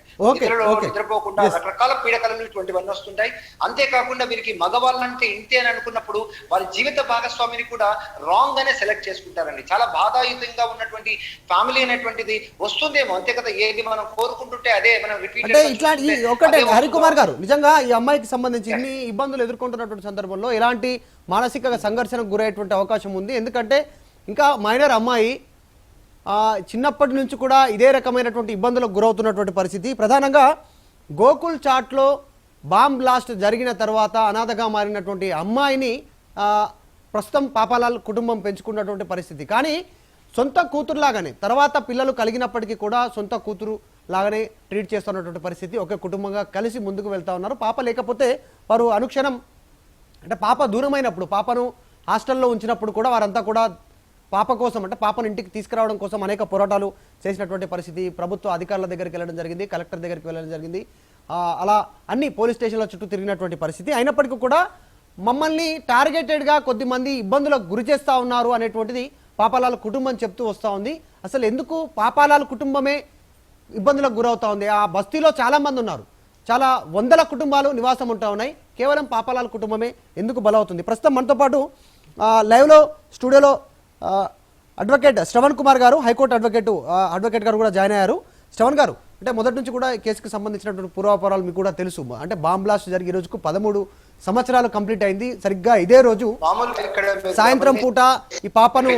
నిద్రపోకుండా రకరకాల పీడకలలు ఇటువంటివన్నీ వస్తుంటాయి. అంతేకాకుండా వీరికి మగవాళ్ళంటే ఇంతే అని అనుకున్నప్పుడు వారి జీవిత భాగస్వామిని కూడా రాంగ్ గానే సెలెక్ట్ చేసుకుంటారండి. చాలా బాధాయుతంగా ఉన్నటువంటి ఫ్యామిలీ అనేటువంటిది వస్తుందేమో, అంతే కదా. ఏది మనం కోరుకుంటుంటే అదే మనం రిపీట్. అంటే ఇట్లాంటి ఒకటే హరికుమార్ గారు, నిజంగా ఈ అమ్మాయికి సంబంధించి ఇన్ని ఇబ్బందులు ఎదుర్కొంటున్నటువంటి సందర్భంలో ఎలాంటి మానసిక సంఘర్షణకు గురయ్యేటువంటి అవకాశం ఉంది. ఎందుకంటే ఇంకా మైనర్ అమ్మాయి చిన్నప్పటి నుంచి కూడా ఇదే రకమైనటువంటి ఇబ్బందులకు గురవుతున్నటువంటి పరిస్థితి. ప్రధానంగా గోకుల్ చాట్లో బాంబ్ బ్లాస్ట్ జరిగిన తర్వాత అనాథగా మారినటువంటి అమ్మాయిని ప్రస్తుతం పాపాలాల్ కుటుంబం పెంచుకున్నటువంటి పరిస్థితి. కానీ సొంత కూతురులాగానే తర్వాత పిల్లలు కలిగినప్పటికీ కూడా సొంత కూతురు లాగానే ట్రీట్ చేస్తున్నటువంటి పరిస్థితి. ఒకే కుటుంబంగా కలిసి ముందుకు వెళ్తా ఉన్నారు. పాప లేకపోతే వారు అనుక్షణం అంటే పాప దూరమైనప్పుడు పాపను హాస్టల్లో ఉంచినప్పుడు కూడా వారంతా కూడా పాప కోసం అంటే పాపను ఇంటికి తీసుకురావడం కోసం అనేక పోరాటాలు చేసినటువంటి పరిస్థితి. ప్రభుత్వ అధికారుల దగ్గరికి వెళ్ళడం జరిగింది, కలెక్టర్ దగ్గరికి వెళ్ళడం జరిగింది, అలా అన్ని పోలీస్ స్టేషన్ల చుట్టూ తిరిగినటువంటి పరిస్థితి. అయినప్పటికీ కూడా మమ్మల్ని టార్గెటెడ్గా కొద్దిమంది ఇబ్బందులకు గురి చేస్తూ ఉన్నారు అనేటువంటిది పాపాలాల్ కుటుంబం చెప్తూ వస్తూ ఉంది. అసలు ఎందుకు పాపాలాల్ కుటుంబమే ఇబ్బందులకు గురవుతా ఉంది? ఆ బస్తీలో చాలామంది ఉన్నారు, చాలా వందల కుటుంబాలు నివాసం ఉంటా ఉన్నాయి. కేవలం పాపాలాల్ కుటుంబమే ఎందుకు బలవుతుంది? ప్రస్తుతం మనతో పాటు లైవ్లో స్టూడియోలో అడ్వకేట్ శ్రవణ్ కుమార్ గారు, హైకోర్టు అడ్వకేట్ గారు కూడా జాయిన్ అయ్యారు. శ్రవణ్ గారు, అంటే మొదటి నుంచి కూడా ఈ కేసుకు సంబంధించినటువంటి పూర్వాపరాలు మీకు కూడా తెలుసు. అంటే బాంబ్ బ్లాస్ట్ జరిగే రోజుకు 13 సంవత్సరాలు కంప్లీట్ అయింది. సరిగ్గా ఇదే రోజు సాయంత్రం పూట ఈ పాపను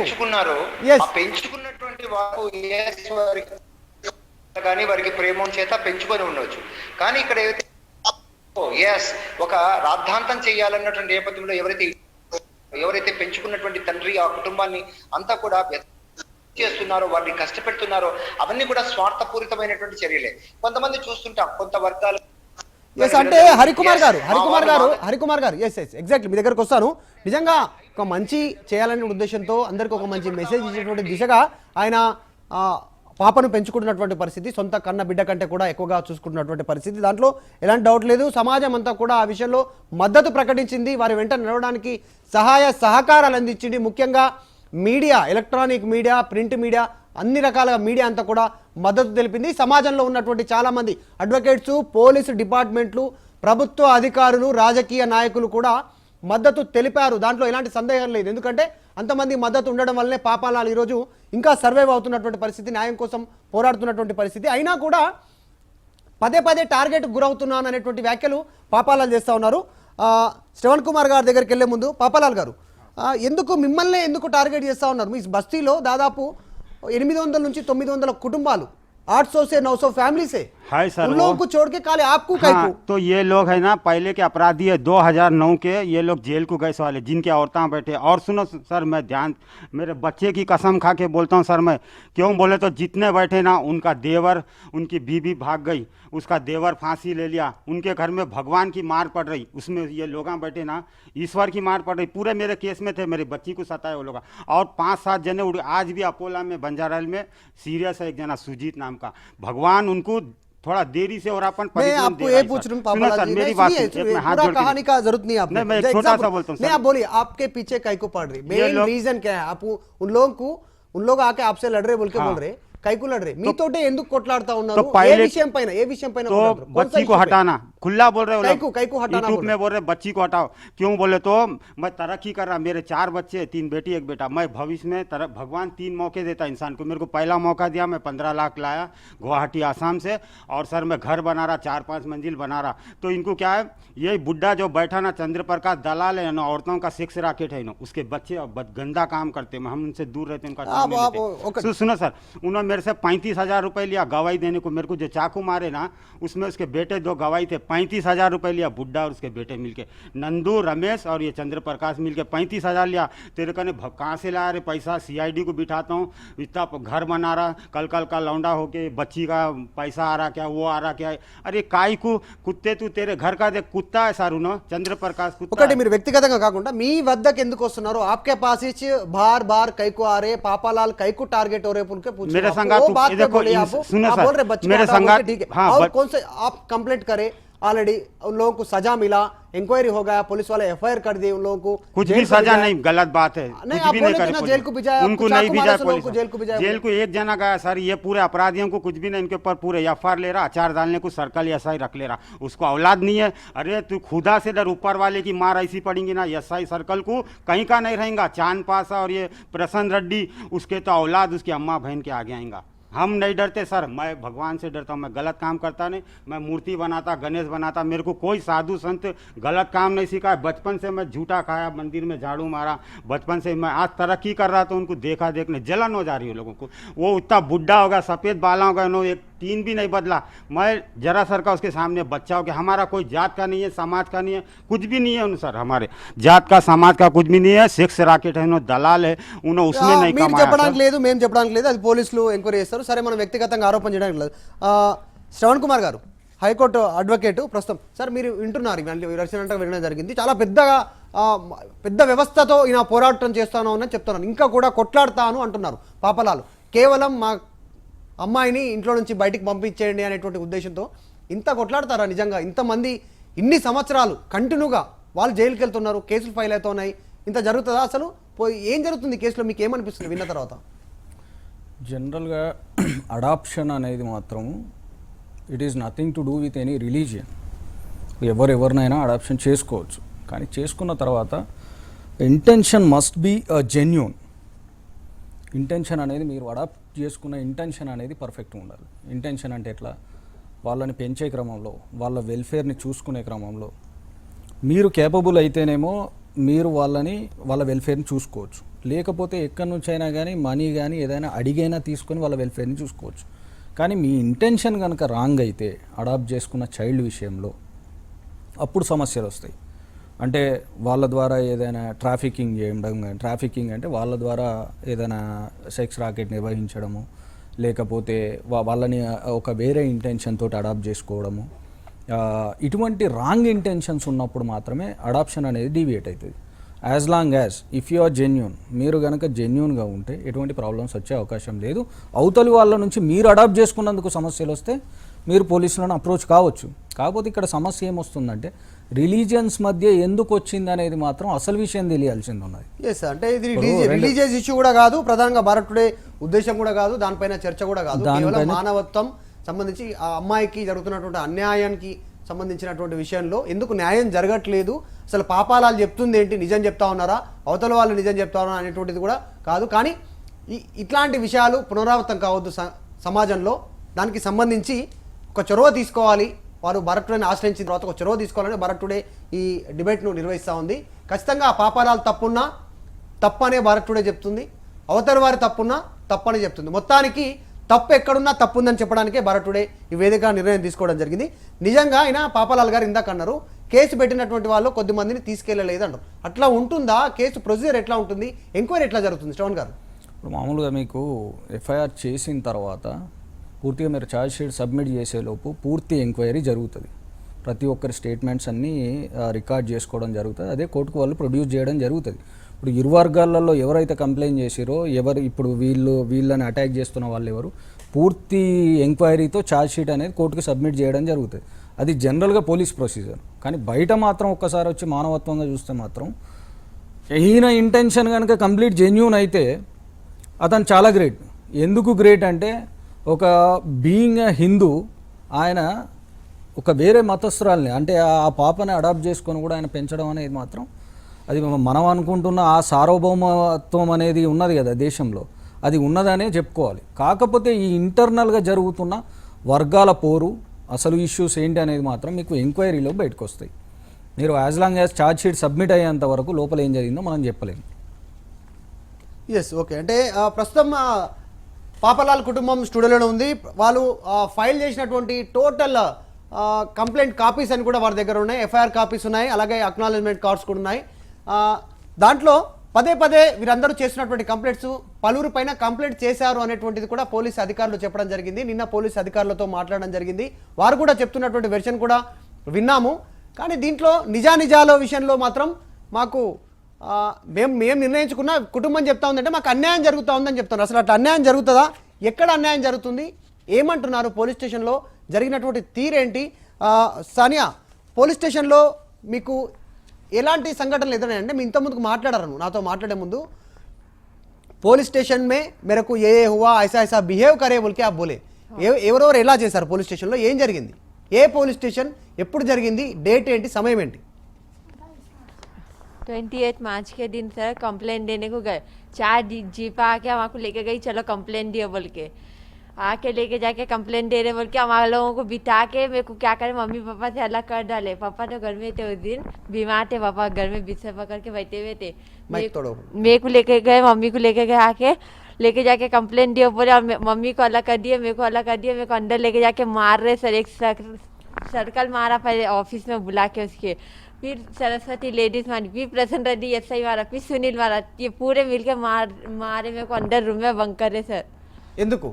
పెంచుకున్నటువంటి వారికి ప్రేమ చేత పెంచుకొని ఉండవచ్చు. కానీ ఇక్కడ ఏదైతే ఒక రాద్ధాంతం చేయాలన్నటువంటి నేపథ్యంలో ఎవరైతే పెంచుకున్నటువంటి తండ్రి ఆ కుటుంబాన్ని అంతా కూడా చేస్తున్నారో వారిని కష్టపెడుతున్నారో అవన్నీ కూడా స్వార్థపూరితమైనటువంటి చర్యలే. కొంతమంది చూస్తుంటాం కొంత వర్గాలు. అంటే హరికుమార్ గారు ఎగ్జాక్ట్లీ మీ దగ్గరకు వస్తాను. నిజంగా ఒక మంచి చేయాలనే ఉద్దేశంతో అందరికి ఒక మంచి మెసేజ్ ఇచ్చేటువంటి దిశగా ఆయన పాపను పెంచుకుంటున్నటువంటి పరిస్థితి, సొంత కన్న బిడ్డ కంటే కూడా ఎక్కువగా చూసుకుంటున్నటువంటి పరిస్థితి. దాంట్లో ఎలాంటి డౌట్ లేదు. సమాజం అంతా కూడా ఆ విషయంలో మద్దతు ప్రకటించింది, వారి వెంట నడవడానికి సహాయ సహకారాలు అందించింది. ముఖ్యంగా media, electronic media, print media, అన్ని రకాల మీడియా అంతా కూడా మద్దతు తెలిపింది. సమాజంలో ఉన్నటువంటి చాలామంది అడ్వకేట్స్, పోలీసు డిపార్ట్మెంట్లు, ప్రభుత్వ అధికారులు, రాజకీయ నాయకులు కూడా మద్దతు తెలిపారు. దాంట్లో ఎలాంటి సందేహం లేదు. ఎందుకంటే అంతమంది మద్దతు ఉండడం వల్లనే పాపాలాల్ ఈరోజు ఇంకా సర్వైవ్ అవుతున్నటువంటి పరిస్థితి, న్యాయం కోసం పోరాడుతున్నటువంటి పరిస్థితి. అయినా కూడా పదే పదే టార్గెట్ గురవుతున్నాను అనేటువంటి వ్యాఖ్యలు పాపాలాల్ చేస్తూ ఉన్నారు. శ్రవణ్ కుమార్ గారి దగ్గరికి వెళ్లే ముందు పాపాలాల్ గారు, ఎందుకు మిమ్మల్ని ఎందుకు టార్గెట్ చేస్తూ ఉన్నారు? మీ బస్తీలో దాదాపు 800 నుంచి 900 కుటుంబాలు, 800 से 900 फैमिलीज है हाय सर, उन लोगों को छोड़ के खाली आपको काहे हाँ, को? तो ये लोग है ना पहले के अपराधी है 2009 के, ये लोग जेल को गए वाले जिनके औरतें बैठे। और सुनो सर, मैं ध्यान मेरे बच्चे की कसम खा के बोलता हूँ सर, मैं क्यों बोले तो जितने बैठे ना उनका देवर, उनकी बीवी भाग गई, उसका देवर फांसी ले लिया, उनके घर में भगवान की मार पड़ रही, उसमें ये लोग बैठे ना ईश्वर की मार पड़ रही। पूरे मेरे केस में थे, मेरी बच्ची को सताए वो लोग। और 5-7 जने उड़, आज भी अपोला में बंजाराइल में सीरियस है एक जना सुजीत नाम का। भगवान उनको थोड़ा देरी से और अपन मैं आपको ये पूछ रहा हूँ पापालाल जी, मेरी बात सुनिए, हाथ पूरा जोड़ के- कहानी का जरूरत नहीं है आपने। नहीं, मैं एक छोटा सा बोलता हूँ नहीं, सर। आप बोलिए आपके पीछे काहे को पड़ रही, मेन लोग- रीजन क्या है? आप उन लोग आके आपसे लड़ रहे बोल के बोल रहे काहे को लड़ रहे? మీతోటే ఎందుకు కొట్లాడుతా ఉన్నారు? तो पहले- ఏ విషయం పైన तो కొట్లాడుతారు? कौन सा बच्ची को issue पे? हटाना खुला बोल रहे हो काहे को हटाना यूट्यूब बोल में बोल रहे बच्ची को हटाओ। क्यों बोले तो मैं तरक्की कर रहा, मेरे 4 बच्चे, 3 बेटी 1 बेटा। मैं भविष्य में भगवान 3 मौके देता इंसान को। मेरे को पहला मौका दिया, मैं 15 लाख लाया गुवाहाटी आसाम से, और सर मैं घर बना रहा, 4-5 मंजिल बना रहा। तो इनको क्या है, ये बुड्ढा जो बैठा ना चंद्र प्रकाश दलाल है ना, औरतों का सेक्स रैकेट है ना, उसके बच्चे गंदा काम करते हैं, हम उनसे दूर रहते हैं, उनका काम नहीं लेते। सुनो सर, उन्होंने मेरे से 35,000 रुपए लिया गवाही देने को। मेरे को जो चाकू मारे ना उसमें उसके बेटे 2 गवाही थे, 35,000 रुपए लिया बुड्ढा और उसके बेटे मिलके, नंदू, रमेश और ये चंद्र प्रकाश मिलके 35,000 लिया। तेरे कने कहाँ से लाया रे पैसा? सीआईडी को बिठाता हूँ, इतना घर बना रहा, कल का लौंडा होके बच्ची का पैसा आ रहा क्या, वो आ रहा क्या? अरे काई को कुत्ते, तू तेरे घर का देख कुत्ता है सारू ना, चंद्र प्रकाश कुत्ता ఒకటి है। మీరు వ్యక్తిగతంగా కాకుండా మీ వద్దకు ఎందుకు వస్తున్నారు? आपके पास इच बार बार कई को आ रहे, पापालाल कई को टारगेट हो रहे उनके पूछ मेरे आपको, संगात वो को- बात ये पे देखो, बोलिए इन- आप सुनो आप सर, बोल रहे बच्चे मेरे को हटाओ, संगात- ठीक है। हाँ, और कौन से आप कंप्लेंट करे ऑलरेडी, उन लोगों को सजा मिला, इंक्वायरी हो गया, पुलिस वाले एफआईआर कर दिए, उन लोगों को कुछ जेल भी को सजा भिजाया। नहीं, गलत बात है। नहीं, कुछ आप भी बोले नहीं थे करे ना, पुलिस। जेल को भिजाया, उनको कुछ नहीं चाकू भिजाया मारे से लोगों पुलिस। को जेल को भिजाया जेल को एक जना गया सर, ये पूरे अपराधियों को कुछ भी नहीं, इनके ऊपर पूरे एफआईआर ले रहा, अचार डालने को सर्कल एसआई रख ले रहा। उसको औलाद नहीं है। अरे तू खुदा से डर, ऊपर वाले की मार ऐसी पड़ेगी ना, एसआई सर्कल को कहीं का नहीं रहेगा। चांद पासा और ये प्रसन्न रेड्डी, उसके तो औलाद उसकी अम्मा बहन के आगे आएगा। हम नहीं डरते सर, मैं भगवान से डरता हूँ। मैं गलत काम करता नहीं, मैं मूर्ति बनाता, गणेश बनाता, मेरे को कोई साधु संत गलत काम नहीं सिखाया। बचपन से मैं झूठा खाया, मंदिर में झाड़ू मारा, बचपन से मैं आज तरक्की कर रहा तो उनको देखा देखने जलन हो जा रही है लोगों को। वो इतना बुढ़ा होगा, सफ़ेद बाला होगा, नो एक टीन भी नहीं बदला। मैं जरा सर का उसके सामने बच्चा हो गया। हमारा कोई जात का नहीं है, समाज का नहीं है, कुछ भी नहीं है उन सर, हमारे जात का समाज का कुछ भी नहीं है। सेक्स राकेट है, उन्होंने दलाल है, उन्होंने उसमें नहीं మీరు कमाया చెప్పడానికి सर। లేదు, మేము చెప్పడానికి లేదు, అది పోలీసులు ఎంక్వైరీ చేస్తారు. సరే, మనం వ్యక్తిగతంగా ఆరోపణ చేయడానికి లేదు. శ్రవణ్ కుమార్ గారు, హైకోర్టు అడ్వకేట్ ప్రస్తుతం. సార్, మీరు వింటున్నారు, ఇవన్నీ రచన వినడం జరిగింది. చాలా పెద్ద వ్యవస్థతో ఈయన పోరాటం చేస్తాను అని చెప్తున్నాను, ఇంకా కూడా కొట్లాడతాను అంటున్నారు పాపలాలు. కేవలం మా అమ్మాయిని ఇంట్లో నుంచి బయటికి పంపించేయండి అనేటువంటి ఉద్దేశంతో ఇంత కొట్లాడతారా నిజంగా? ఇంతమంది ఇన్ని సంవత్సరాలు కంటిన్యూగా వాళ్ళు జైలుకి వెళ్తున్నారు, కేసులు ఫైల్ అవుతున్నాయి, ఇంత జరుగుతుందా? అసలు ఏం జరుగుతుంది కేసులో? మీకు ఏమనిపిస్తుంది విన్న తర్వాత? జనరల్గా అడాప్షన్ అనేది మాత్రం it is nothing to do with any religion. ఎవరినైనా అడాప్షన్ చేసుకోవచ్చు, కానీ చేసుకున్న తర్వాత intention must be genuine. Intention అనేది, మీరు అడాప్ట్ చేసుకున్న ఇంటెన్షన్ అనేది పర్ఫెక్ట్గా ఉండాలి. ఇంటెన్షన్ అంటే ఎట్లా? వాళ్ళని పెంచే క్రమంలో, వాళ్ళ వెల్ఫేర్ని చూసుకునే క్రమంలో మీరు కేపబుల్ అయితేనేమో మీరు వాళ్ళ వెల్ఫేర్ని చూసుకోవచ్చు. లేకపోతే ఎక్కడి నుంచి అయినా కానీ మనీ కానీ ఏదైనా అడిగైనా తీసుకొని వాళ్ళ వెల్ఫేర్ని చూసుకోవచ్చు. కానీ మీ ఇంటెన్షన్ కనుక రాంగ్ అయితే అడాప్ట్ చేసుకున్న చైల్డ్ విషయంలో అప్పుడు సమస్యలు వస్తాయి. అంటే వాళ్ళ ద్వారా ఏదైనా ట్రాఫికింగ్ చేయడం కానీ, ట్రాఫికింగ్ అంటే వాళ్ళ ద్వారా ఏదైనా సెక్స్ రాకెట్ నిర్వహించడము, లేకపోతే వాళ్ళని ఒక వేరే ఇంటెన్షన్ తోటి అడాప్ట్ చేసుకోవడము, ఇటువంటి రాంగ్ ఇంటెన్షన్స్ ఉన్నప్పుడు మాత్రమే అడాప్షన్ అనేది డీవియేట్ అవుతుంది. As long as if you are genuine, మీరు కనుక జెన్యూన్గా ఉంటే ఎటువంటి ప్రాబ్లమ్స్ వచ్చే అవకాశం లేదు. అవతలి వాళ్ళ నుంచి మీరు అడాప్ట్ చేసుకున్నందుకు సమస్యలు వస్తే మీరు పోలీసులను అప్రోచ్ కావచ్చు. కాకపోతే ఇక్కడ సమస్య ఏమొస్తుందంటే రిలీజియన్స్ మధ్య ఎందుకు వచ్చింది అనేది మాత్రం అసలు విషయం తెలియాల్సింది ఉన్నది. ఎస్, అంటే ఇది రిలీజియస్ ఇష్యూ కూడా కాదు, ప్రధానంగా భారత్ టుడే ఉద్దేశం కూడా కాదు, దానిపైన చర్చ కూడా కాదు, కేవలం మానవత్వం సంబంధించి ఆ అమ్మాయికి జరుగుతున్నటువంటి అన్యాయానికి సంబంధించినటువంటి విషయంలో ఎందుకు న్యాయం జరగట్లేదు, అసలు పాపాలాలు చెప్తుంది ఏంటి, నిజం చెప్తా ఉన్నారా, అవతల వాళ్ళు నిజం చెప్తా ఉన్నారా అనేటువంటిది కూడా కాదు. కానీ ఇట్లాంటి విషయాలు పునరావృతం కావద్దు సమాజంలో. దానికి సంబంధించి ఒక చొరవ తీసుకోవాలి, వారు భారత్ టుడేని ఆశ్రయించిన తర్వాత ఒక చొరవ తీసుకోవాలని భారత్ టుడే ఈ డిబేట్ను నిర్వహిస్తూ ఉంది. ఖచ్చితంగా ఆ పాపాలాలు తప్పున్నా తప్పనే భారత్ టుడే చెప్తుంది, అవతల వారి తప్పున్నా తప్పని చెప్తుంది. మొత్తానికి తప్పు ఎక్కడున్నా తప్పు ఉందని చెప్పడానికే భారత్ టుడే ఈ వేదిక నిర్ణయం తీసుకోవడం జరిగింది. నిజంగా ఆయన పాపాలాల్ గారు ఇందాక అన్నారు, కేసు పెట్టినటువంటి వాళ్ళు కొద్ది మందిని తీసుకెళ్ళలేదు అంటారు. అట్లా ఉంటుందా? కేసు ప్రొసీజర్ ఎట్లా ఉంటుంది? ఎంక్వైరీ ఎట్లా జరుగుతుంది శ్రవణ్ గారు? ఇప్పుడు మామూలుగా మీకు ఎఫ్ఐఆర్ చేసిన తర్వాత పూర్తిగా మీరు ఛార్జ్ షీట్ సబ్మిట్ చేసేలోపు పూర్తి ఎంక్వైరీ జరుగుతుంది. ప్రతి ఒక్కరి స్టేట్మెంట్స్ అన్నీ రికార్డ్ చేసుకోవడం జరుగుతుంది. అదే కోర్టుకు వాళ్ళు ప్రొడ్యూస్ చేయడం జరుగుతుంది. ఇప్పుడు ఇరు వర్గాలలో ఎవరైతే కంప్లైంట్ చేసిరో, ఎవరు ఇప్పుడు వీళ్ళని అటాక్ చేస్తున్న వాళ్ళు ఎవరు, పూర్తి ఎంక్వైరీతో ఛార్జ్ షీట్ అనేది కోర్టుకు సబ్మిట్ చేయడం జరుగుతుంది. అది జనరల్గా పోలీస్ ప్రొసీజర్. కానీ బయట మాత్రం ఒక్కసారి వచ్చి మానవత్వంగా చూస్తే మాత్రం ఈయన ఇంటెన్షన్ కనుక కంప్లీట్ జెన్యూన్ అయితే అతను చాలా గ్రేట్. ఎందుకు గ్రేట్ అంటే, ఒక బీయింగ్ హిందూ ఆయన ఒక వేరే మతస్థురాల్ని అంటే ఆ పాపని అడాప్ట్ చేసుకొని కూడా ఆయన పెంచడం అనేది మాత్రం అది మనం అనుకుంటున్న ఆ సార్వభౌమత్వం అనేది ఉన్నది కదా దేశంలో, అది ఉన్నదనే చెప్పుకోవాలి. కాకపోతే ఈ ఇంటర్నల్గా జరుగుతున్న వర్గాల పోరు, అసలు ఇష్యూస్ ఏంటి అనేది మాత్రం మీకు ఎంక్వైరీలో బయటకు వస్తాయి. మీరు as long as charge sheet submit అయ్యేంత వరకు లోపల ఏం జరిగిందో మనం చెప్పలేము. Yes, okay. అంటే ప్రస్తుతం పాపలాల్ కుటుంబం స్టూడియోలో ఉంది. వాళ్ళు ఫైల్ చేసినటువంటి టోటల్ కంప్లైంట్ కాపీస్ అని కూడా వారి దగ్గర ఉన్నాయి, ఎఫ్ఐఆర్ కాపీస్ ఉన్నాయి, అలాగే అక్నాలెడ్జ్మెంట్ కార్డ్స్ కూడా ఉన్నాయి. దాంట్లో పదే పదే వీరందరూ చేసినటువంటి కంప్లైంట్స్ పలువురు పైన కంప్లైంట్ చేశారు అనేటువంటిది కూడా పోలీసు అధికారులు చెప్పడం జరిగింది. నిన్న పోలీసు అధికారులతో మాట్లాడడం జరిగింది. వారు కూడా చెప్తున్నటువంటి వెర్షన్ కూడా విన్నాము. కానీ దీంట్లో నిజానిజాల విషయంలో మాత్రం మాకు మేము నిర్ణయించుకున్న కుటుంబం చెప్తా ఉందంటే మాకు అన్యాయం జరుగుతూ ఉందని చెప్తున్నారు. అసలు అట్లా అన్యాయం జరుగుతుందా? ఎక్కడ అన్యాయం జరుగుతుంది? ఏమంటున్నారు? పోలీస్ స్టేషన్లో జరిగినటువంటి తీరేంటి? సానియా, పోలీస్ స్టేషన్లో మీకు ఎలాంటి సంఘటనలు ఎదురైనాయంటే, మీ ఇంతకుముందుకు మాట్లాడారు నాతో మాట్లాడే ముందు, పోలీస్ స్టేషన్ మే మేరకు ఏ హువా ఐసా ఐసా బిహేవ్ కరే బోల్కే आप बोले. ఎవరెవరు ఎలా చేశారు పోలీస్ స్టేషన్లో? ఏం జరిగింది? ఏ పోలీస్ స్టేషన్, ఎప్పుడు జరిగింది, డేట్ ఏంటి, సమయం ఏంటి? 28 मार्च के दिन सर कंप्लेंट देने को गए, 4 जीपा आके हमारे को लेके गई, चलो कंप्लेंट दिया बोल के आके लेके जाके कंप्लेंट दे रहे बोल के हमारे लोगों को बिठा के मेरे को क्या करे, मम्मी पापा से अलग कर डाले. पापा तो घर में थे उस दिन, बीमार थे पापा, घर में बिस्तर पकड़ के बैठे हुए थे. मेरे को लेके गए, मम्मी को लेके गए, आके लेके जाके कंप्लेंट दिया बोले, और मम्मी को अलग कर दिया, मेरे को अलग कर दिया. मेरे को अंदर लेके जाके मार रहे सर, एक सर्कल मारा पहले ऑफिस में बुला के उसके, फिर सरस्वती लेडीज मारी, फिर प्रसन्न रेड्डी एसआई मारा, फिर सुनील मारा. ये पूरे मिलके मारे मेरे को अंदर रूम में बंद कर रहे सर. ఎందుకు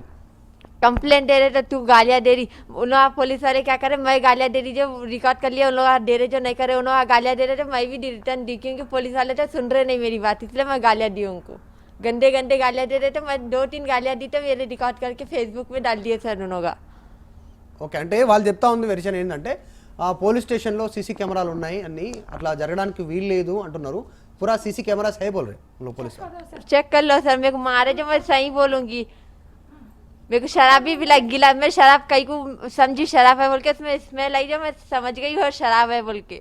कंप्लेंट दे रहे तो तू गालियाँ दे रही, उन लोग पुलिस वाले क्या करे, मैं गालियाँ दे रही, जो रिकॉर्ड कर लिया उन लोग दे रहे, जो नहीं करे उन लोग गालियाँ दे रहे थे, मैं भी रिटर्न दी, क्योंकि पुलिस वाले तो सुन रहे नहीं मेरी बात, इसलिए मैं गालियाँ दी उनको. गंदे गंदे गालियाँ दे रहे थे, मैं 2-3 गालियाँ दी तो मेरे रिकॉर्ड करके फेसबुक में डाल दिए सर उन्होंने. ఓకే. అంటే వాళ్ళు చెప్తా ఉంది వెర్షన్ ఏంటంటే, పోలీస్ స్టేషన్లో సీసీ కెమెరాలు ఉన్నాయి అన్ని, అట్లా జరగడానికి వీలు లేదు అంటున్నారు. పూరా సీసీ కెమెరాస్ है बोल रहे पुलिस. चेक कर लो सर, मेरे को मारे जो मैं सही बोलूंगी. मेरे को शराब भी लग गिला, मैं शराब कहीं को समझी शराब है बोल के, उसमें स्मेल आई जो मैं समझ गई और शराब है बोल के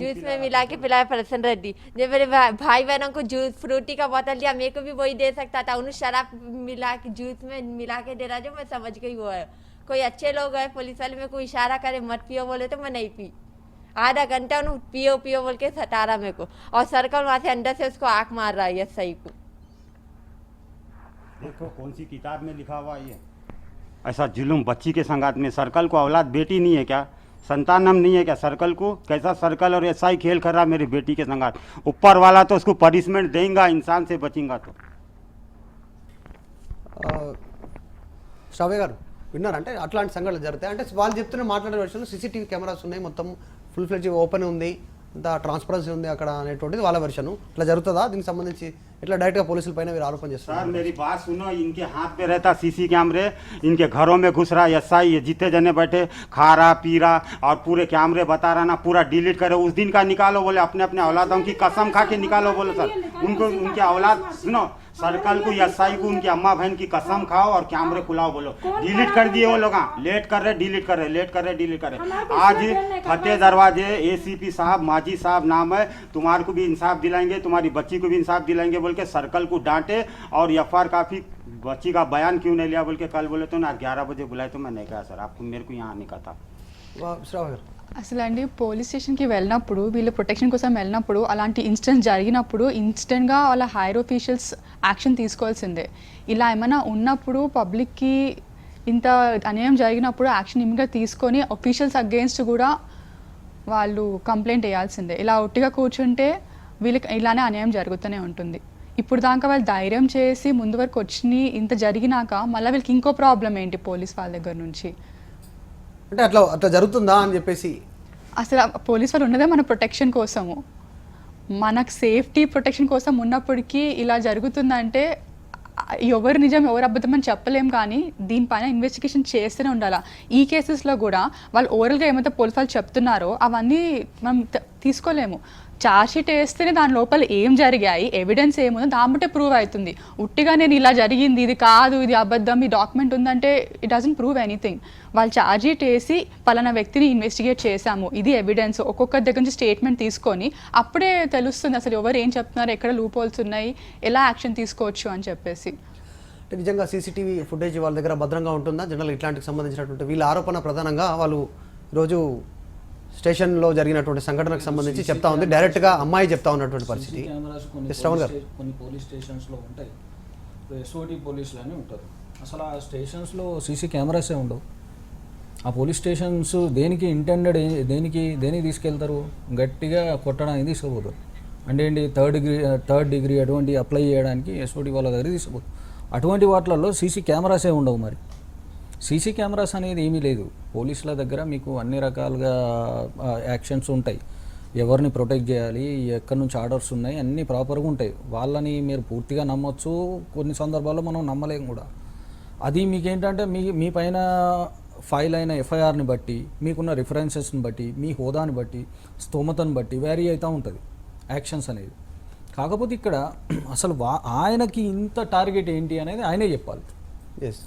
जूस में मिला के पिलाया प्रसन्न रेड्डी. जब मेरे भाई बहनों को जूस फ्रूटी का बोतल दिया, मेरे को भी वही दे सकता था, उन्हें शराब मिला के जूस में मिला के दे रहा, जो मैं समझ गई वो है. कोई अच्छे लोग है पुलिस वाले, में कोई इशारा करे मत पियो बोले तो मैं नहीं पी. आधा घंटा उन्हें पियो पियो बोल के सता रहा मेरे को, और सर्कल वहाँ से अंदर से उसको आँख मार रहा है सही को. देखो कौन सी किताब में लिखा हुआ ये ऐसा जुलूम बच्ची के संगात में. सर्कल को औलाद बेटी नहीं है क्या, संतानम नहीं है क्या सर्कल को? कैसा सर्कल और ऐसा ही खेल कर रहा मेरी बेटी के संगात. ऊपर वाला तो उसको पनिशमेंट देगा, इंसान से बचेगा तो. శ్రావ్య గారు విన్నారంటే అట్లాంటి సంఘటనలు జరుగుతాయి అంటే వాళ్ళు చెప్తున్న మాట్లాడే విషయంలో సీసీటీవీ కెమెరాస్ ఉన్నాయి, మొత్తం ఫుల్ ఫ్లెడ్జ్ ఓపెన్ ఉంది, అంత ట్రాన్స్పరెన్సీ ఉంది అక్కడ అనేటువంటిది వాళ్ళ వెర్షన్. ఇట్లా జరుగుతుందా? దీనికి సంబంధించి ఇట్లా డైరెక్ట్గా పోలీసుల పైన మీరు ఆరోపణ చేస్తారు? सर मेरी बात सुनो, इनके हाथ पे रहता सीसी कैमरे, इनके घरों में घुस रहा एसआई, ये जितने जने बैठे खा रहा पी रहा और पूरे कैमरे बता रहा ना, पूरा डिलीट करे. उस दिन का निकालो बोले, अपने अपने औलादों की कसम खा के निकालो बोले सर. उनको उनके औलाद सुनो, सर्कल को एसआई को उनकी अम्मा बहन की कसम खाओ और कैमरे खुलाओ, बोलो डिलीट कर दिए वो लोग, लेट कर रहे डिलीट कर रहे, लेट कर रहे डिलीट कर रहे। आज फतेह दरवाजे एसीपी साहब माजी साहब नाम है, तुम्हारे को भी इंसाफ दिलाएंगे, तुम्हारी बच्ची को भी इंसाफ दिलाएंगे बोल के सर्कल को डांटे और एफआईआर काफी बच्ची का बयान क्यों नहीं लिया बोल के कल बोले तो ना 11 बजे बुलाए तो मैं नहीं कहा सर, आपको मेरे को यहाँ आने का था। శ్రావణ్ గారు అసలు అండి పోలీస్ స్టేషన్కి వెళ్ళినప్పుడు వీళ్ళు ప్రొటెక్షన్ కోసం వెళ్ళినప్పుడు అలాంటి ఇన్సిడెంట్స్ జరిగినప్పుడు ఇన్స్టెంట్గా వాళ్ళ హైర్ ఆఫీషియల్స్ యాక్షన్ తీసుకోవాల్సిందే. ఇలా ఏమైనా ఉన్నప్పుడు పబ్లిక్కి ఇంత అన్యాయం జరిగినప్పుడు యాక్షన్ ఇమ్మీడియట్గా తీసుకొని అఫీషియల్స్ అగేన్స్ట్ కూడా వాళ్ళు కంప్లైంట్ వేయాల్సిందే. ఇలా ఒట్టిగా కూర్చుంటే వీళ్ళకి ఇలానే అన్యాయం జరుగుతూనే ఉంటుంది. ఇప్పుడు దాకా వాళ్ళు ధైర్యం చేసి ముందు వరకు వచ్చి ఇంత జరిగినాక మళ్ళీ వీళ్ళకి ఇంకో ప్రాబ్లం ఏంటి పోలీస్ వాళ్ళ దగ్గర నుంచి? అంటే అట్లా అట్లా జరుగుతుందా అని చెప్పేసి అసలు పోలీస్ వాళ్ళు ఉన్నదే మన ప్రొటెక్షన్ కోసము, మనకు సేఫ్టీ ప్రొటెక్షన్ కోసం ఉన్నప్పటికీ ఇలా జరుగుతుందంటే ఎవరు నిజం ఎవరు అబద్ధం అని చెప్పలేం, కానీ దీనిపైన ఇన్వెస్టిగేషన్ చేస్తూనే ఉండాలి. ఈ కేసెస్లో కూడా వాళ్ళు ఓవరాల్గా ఏమైతే పోలీస్ వాళ్ళు చెప్తున్నారో అవన్నీ మనం తీసుకోలేము. ఛార్జ్ షీట్ వేస్తేనే దాని లోపల ఏం జరిగాయి, ఎవిడెన్స్ ఏముందో దాని బట్టే ప్రూవ్ అవుతుంది. ఉట్టిగా నేను ఇలా జరిగింది, ఇది కాదు, ఇది అబద్ధం, ఈ డాక్యుమెంట్ ఉందంటే ఇట్ డజంట్ ప్రూవ్ ఎనీథింగ్. వాళ్ళు ఛార్జ్ షీట్ వేసి పలానా వ్యక్తిని ఇన్వెస్టిగేట్ చేశాము, ఇది ఎవిడెన్స్, ఒక్కొక్కరి దగ్గర నుంచి స్టేట్మెంట్ తీసుకొని అప్పుడే తెలుస్తుంది అసలు ఎవరు ఏం చెప్తున్నారు, ఎక్కడ లూప్ హోల్స్ ఉన్నాయి, ఎలా యాక్షన్ తీసుకోవచ్చు అని చెప్పేసి. అంటే నిజంగా సీసీటీవీ ఫుటేజ్ వాళ్ళ దగ్గర భద్రంగా ఉంటుందా? జనరల్ ఇట్లాంటికి సంబంధించినటువంటి వీళ్ళ ఆరోపణ ప్రధానంగా వాళ్ళు ఈరోజు స్టేషన్లో జరిగినటువంటి సంఘటనకు సంబంధించి చెప్తా ఉంది, డైరెక్ట్గా అమ్మాయి చెప్తా ఉన్నటువంటి పరిస్థితి. శ్రవణ్ గారు కొన్ని పోలీస్ స్టేషన్స్లో ఉంటాయి, ఎస్ఓటీ పోలీసులు అని ఉంటారు. అసలు ఆ స్టేషన్స్లో సీసీ కెమెరాసే ఉండవు. ఆ పోలీస్ స్టేషన్స్ దేనికి ఇంటెండెడ్, దేనికి తీసుకెళ్తారు, గట్టిగా కొట్టడానికి తీసుకుపోతారు. అంటే ఏంటి థర్డ్ డిగ్రీ అటువంటి అప్లై చేయడానికి ఎస్ఓటీ వాళ్ళ దగ్గర తీసుకుపోతారు. అటువంటి వాటిలలో సీసీ కెమెరాసే ఉండవు. మరి సీసీ కెమెరాస్ అనేది ఏమీ లేదు. పోలీసుల దగ్గర మీకు అన్ని రకాలుగా యాక్షన్స్ ఉంటాయి, ఎవరిని ప్రొటెక్ట్ చేయాలి, ఎక్కడి నుంచి ఆర్డర్స్ ఉన్నాయి, అన్నీ ప్రాపర్గా ఉంటాయి. వాళ్ళని మీరు పూర్తిగా నమ్మొచ్చు, కొన్ని సందర్భాల్లో మనం నమ్మలేము కూడా. అది మీకేంటంటే మీ పైన ఫైల్ అయిన ఎఫ్ఐఆర్ని బట్టి, మీకున్న రిఫరెన్సెస్ని బట్టి, మీ హోదాని బట్టి, స్తోమతను బట్టి వేరీ అవుతూ ఉంటుంది యాక్షన్స్ అనేది. కాకపోతే ఇక్కడ అసలు ఆయనకి ఇంత టార్గెట్ ఏంటి అనేది ఆయనే చెప్పాలి. ఎస్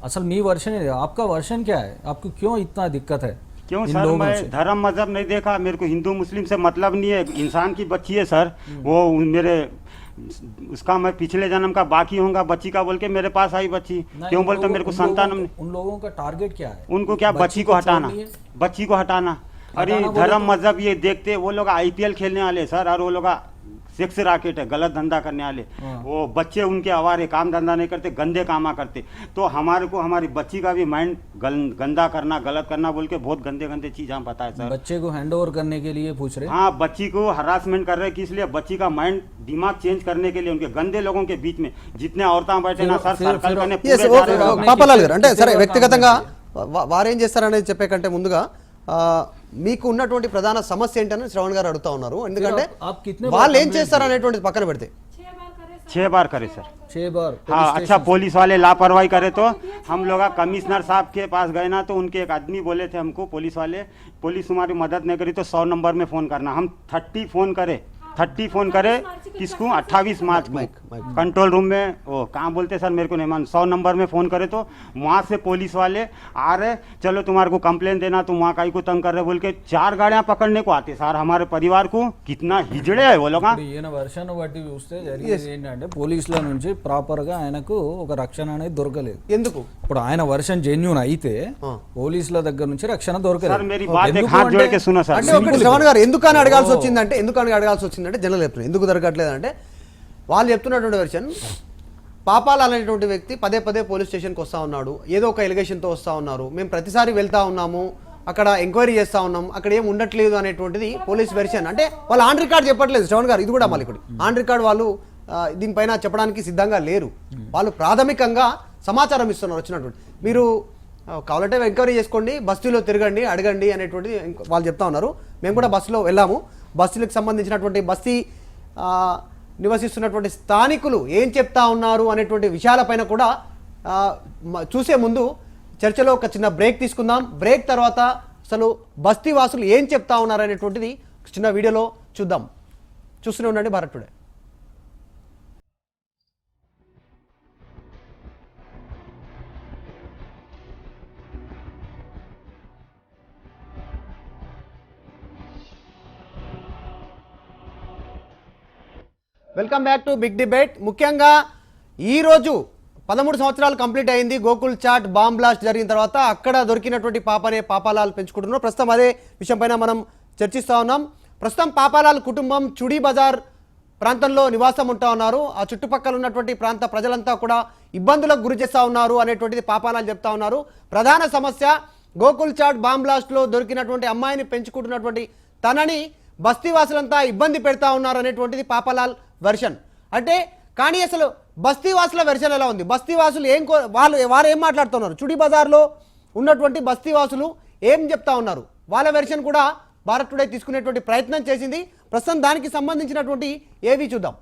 असल मी वर्षन है, आपका वर्षन क्या है, आपको क्यों इतना दिक्कत है? क्यों सर, मैं धर्म मजहब नहीं देखा, मेरे को हिंदू मुस्लिम से मतलब नहीं है, इंसान की बच्ची है सर, वो मेरे उसका मैं पिछले जन्म का बाकी होऊंगा बच्ची का बोल के मेरे पास आई बच्ची, क्यों बोलते मेरे को संतान। उन लोगों का टारगेट क्या है? उनको क्या बच्ची को हटाना, बच्ची को हटाना। अरे धर्म मजहब ये देखते, वो लोग आईपीएल खेलने वाले सर, और वो लोग सेक्स राकेट है, गलत धंधा करने वाले, वो बच्चे उनके आवारे, काम धंधा नहीं करते, गंदे कामा करते। तो हमारे को हमारी बच्ची का भी माइंड गंदा करना, गलत करना बोल के बहुत गंदे गंदे चीज हम बताए सर। बच्चे को हैंड ओवर करने के लिए पूछ रहे? हाँ, बच्ची को हरासमेंट कर रहे, किस लिए? बच्ची का माइंड दिमाग चेंज करने के लिए, उनके गंदे लोगों के बीच में जितने औरतें बैठे ना सर, सर्कल करने పాపలాల్ గారు, అంటే సరే వ్యక్తిగతంగా వారేం చేస్తారనేది చెప్పే కంటే ముందుగా మీకు ఉన్నటువంటి ప్రధాన సమస్య ఏంటని శ్రవణ్ గారు అడుగుతా ఉన్నారు. ఎందుకంటే వాళ్ళు ఏం చేస్తారు అనేటువంటిది పక్కన పెడితే 6 बार करे सर, 6 बार। हाँ, अच्छा पुलिस वाले लापरवाही करे तो हम लोग कमिश्नर साहब के पास गए ना, तो उनके एक आदमी बोले थे हमको, पुलिस वाले, पुलिस तुम्हारी मदद नहीं करी तो 100 नंबर में फ़ोन करना। हम 30 फ़ोन करे किसको? 28 मार्च को कंट्रोल रूम में, वो कहाँ बोलते सर मेरे को नहीं मान, 100 नंबर में फ़ोन करे तो वहाँ से पुलिस वाले आ रहे, चलो तुम्हारे को कंप्लेन देना, तुम वहाँ कहीं को तंग कर रहे बोल के 4 गाड़ियाँ पकड़ने को आते सर। हमारे परिवार को कितना हिजड़े है वो लोग। ఈయన వర్షన్ బట్టి చూస్తే జరిగేది ఏంటంటే పోలీసుల నుంచి ప్రాపర్గా ఆయనకు ఒక రక్షణ అనేది దొరకలేదు. ఎందుకు? ఇప్పుడు ఆయన వర్షన్ జెన్యూన్ అయితే పోలీసుల దగ్గర నుంచి రక్షణ सर దొరకలేదు. मेरी बात एक हाथ जोड़ के सुनो सर, అంటే ఒకటి శ్రవణ్ గారు ఎందుకని అడగాల్సి వచ్చిందంటే జనరల్ చెప్తున్నారు ఎందుకు దొరకట్లేదంటే వాళ్ళు చెప్తున్నటువంటి వెర్షన్, పాపాల అనేటువంటి వ్యక్తి పదే పదే పోలీస్ స్టేషన్కి వస్తూ ఉన్నాడు, ఏదో ఒక ఎలిగేషన్తో వస్తూ ఉన్నారు, మేము ప్రతిసారి వెళ్తా ఉన్నాము, అక్కడ ఎంక్వైరీ చేస్తూ ఉన్నాం, అక్కడ ఏం ఉండట్లేదు అనేటువంటిది పోలీస్ వెర్షన్. అంటే వాళ్ళు ఆన్ రికార్డ్ చెప్పట్లేదు శ్రవణ్ గారు, ఇది కూడా మళ్ళీ ఇక్కడ ఆన్ రికార్డ్ వాళ్ళు దీనిపైన చెప్పడానికి సిద్ధంగా లేరు. వాళ్ళు ప్రాథమికంగా సమాచారం ఇస్తున్నారు వచ్చినటువంటి. మీరు కావాలంటే ఎంక్వైరీ చేసుకోండి, బస్తీలో తిరగండి, అడగండి అనేటువంటిది వాళ్ళు చెప్తా ఉన్నారు. మేము కూడా బస్సులో వెళ్ళాము, బస్తీలకు సంబంధించినటువంటి బస్తీ నివసిస్తున్నటువంటి స్థానికులు ఏం చెప్తా ఉన్నారు అనేటువంటి విషయాలపైన కూడా చూసే ముందు చర్చలో ఒక చిన్న బ్రేక్ తీసుకుందాం. బ్రేక్ తర్వాత అసలు బస్తీ వాసులు ఏం చెప్తా ఉన్నారు అనేటువంటిది చిన్న వీడియోలో చూద్దాం. చూస్తూనే ఉండండి Bharat today. Welcome back to big debate. ముఖ్యంగా ఈరోజు 13 సంవత్సరాలు కంప్లీట్ అయింది గోకుల్ చాట్ బాంబ్ బ్లాస్ట్ జరిగిన తర్వాత. అక్కడ దొరికినటువంటి పాపనే పాపాలాల్ పెంచుకుంటున్నారు. ప్రస్తుతం అదే విషయంపైన మనం చర్చిస్తూ ఉన్నాం. ప్రస్తుతం పాపాలాల్ కుటుంబం చుడీ బజార్ ప్రాంతంలో నివాసం ఉంటా ఉన్నారు. ఆ చుట్టుపక్కల ఉన్నటువంటి ప్రాంత ప్రజలంతా కూడా ఇబ్బందులకు గురి చేస్తూ ఉన్నారు అనేటువంటిది పాపాలాల్ చెప్తా ఉన్నారు. ప్రధాన సమస్య గోకుల్ చాట్ బాంబ్ బ్లాస్ట్లో దొరికినటువంటి అమ్మాయిని పెంచుకుంటున్నటువంటి తనని బస్తీవాసులంతా ఇబ్బంది పెడతా ఉన్నారు అనేటువంటిది పాపాలాల్ వెర్షన్. అంటే కానీ అసలు బస్తీవాసుల వెర్షన్ ఎలా ఉంది? బస్తీవాసులు వారు ఏం మాట్లాడుతున్నారు? చుడీ బజార్లో ఉన్నటువంటి బస్తీవాసులు ఏం చెప్తా ఉన్నారు? వాళ్ళ వెర్షన్ కూడా భారత్ టుడే తీసుకునేటువంటి ప్రయత్నం చేసింది. ప్రస్తుతం దానికి సంబంధించినటువంటి ఏవి చూద్దాం.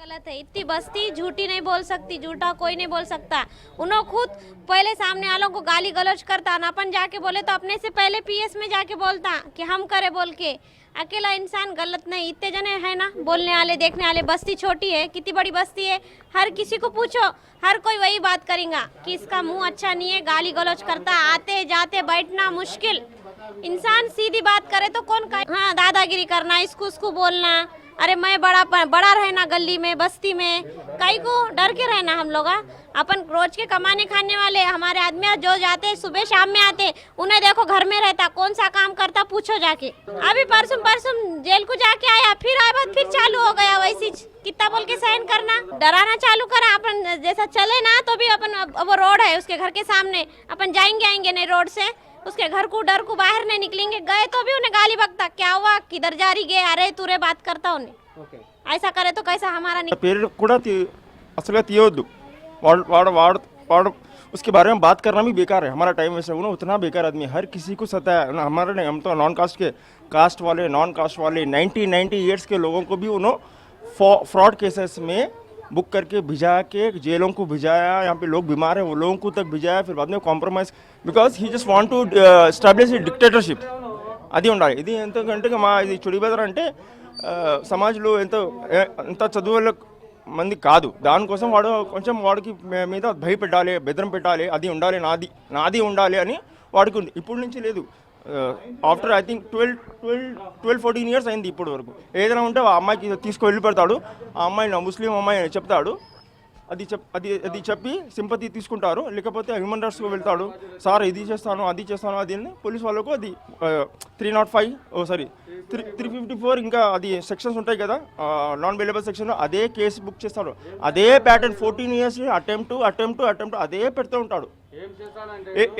गलत है। इतनी बस्ती झूठी नहीं बोल सकती, झूठा कोई नहीं बोल सकता। उन्होंने खुद पहले सामने वालों को गाली गलौज करता ना, अपन जाके बोले तो अपने से पहले पीएस में जाके बोलता कि हम करे बोल के। अकेला इंसान गलत नहीं, इतने जने है ना बोलने वाले देखने वाले। बस्ती छोटी है, कितनी बड़ी बस्ती है, हर किसी को पूछो हर कोई वही बात करेगा कि इसका मुंह अच्छा नहीं है, गाली गलौज करता, आते जाते बैठना मुश्किल। इंसान सीधी बात करे तो कौन का, हाँ दादागिरी करना, इसको उसको बोलना, अरे मैं बड़ा रहना गली में बस्ती में, कई को डर के रहना। हम लोग अपन रोज के कमाने खाने वाले हमारे आदमी जो जाते सुबह शाम में आते, उन्हें देखो घर में रहता कौन सा काम करता पूछो जाके। अभी परसों जेल को जाके आया, फिर आए बाद फिर चालू हो गया वैसी कितना बोल के सहन करना, डराना चालू करा। अपन जैसा चले ना तो भी अपन वो रोड है उसके घर के सामने, अपन जाएंगे आएंगे नहीं रोड से, उसके घर को डर को बाहर नहीं निकलेंगे। गए तो भी उन्हें गाली बकता, क्या हुआ किधर जा रही गए, अरे तुरे बात करता उन्हें। ऐसा करे तो कैसा हमारा పేరు కూడా అసలు తీయొద్దు వాడు उसके बारे में बात करना भी बेकार है, हमारा टाइम वैसे ना उतना बेकार आदमी हर किसी को सताया ना। हमारे नहीं, हम तो नॉन कास्ट के कास्ट वाले 90 ईयर्स के लोगों को भी उन्होंने फ्रॉड केसेस में बुक करके भिजा के जेलों को भिजाया। यहाँ पे लोग बीमार हैं वो लोगों को तक भिजाया, फिर बाद में compromise because he just want to establish dictatorship అది ఉండాలి। ఇది ఎంతకంటే మా ఇది చుడీ బజార్ అంటే సమాజంలో ఎంత చదువుల మంది కాదు, దానికోసం వాడు కొంచెం వాడికి మీద భయపెట్టాలి, బెదరం పెట్టాలి, అది ఉండాలి నాది ఉండాలి అని వాడికి ఉంది. ఇప్పటి నుంచి లేదు, ఆఫ్టర్ ఐ థింక్ 12-14 ఇయర్స్ అయింది ఇప్పటి వరకు. ఏదైనా ఉంటే ఆ అమ్మాయికి తీసుకు వెళ్ళి పెడతాడు, ఆ అమ్మాయిని ముస్లిం అమ్మాయి చెప్తాడు, అది చెప్పి సింపతి తీసుకుంటారు. లేకపోతే హ్యూమన్ రైట్స్కి వెళ్తాడు, సార్ ఇది చేస్తాను అది చేస్తాను అది అని పోలీస్ వాళ్ళకు అది 354 ఇంకా అది సెక్షన్స్ ఉంటాయి కదా నాన్ అవైలబుల్ సెక్షన్, అదే కేసు బుక్ చేస్తాడు. అదే ప్యాటర్న్ 14 ఇయర్స్ అటెంప్ట్ అదే పెడుతూ ఉంటాడు.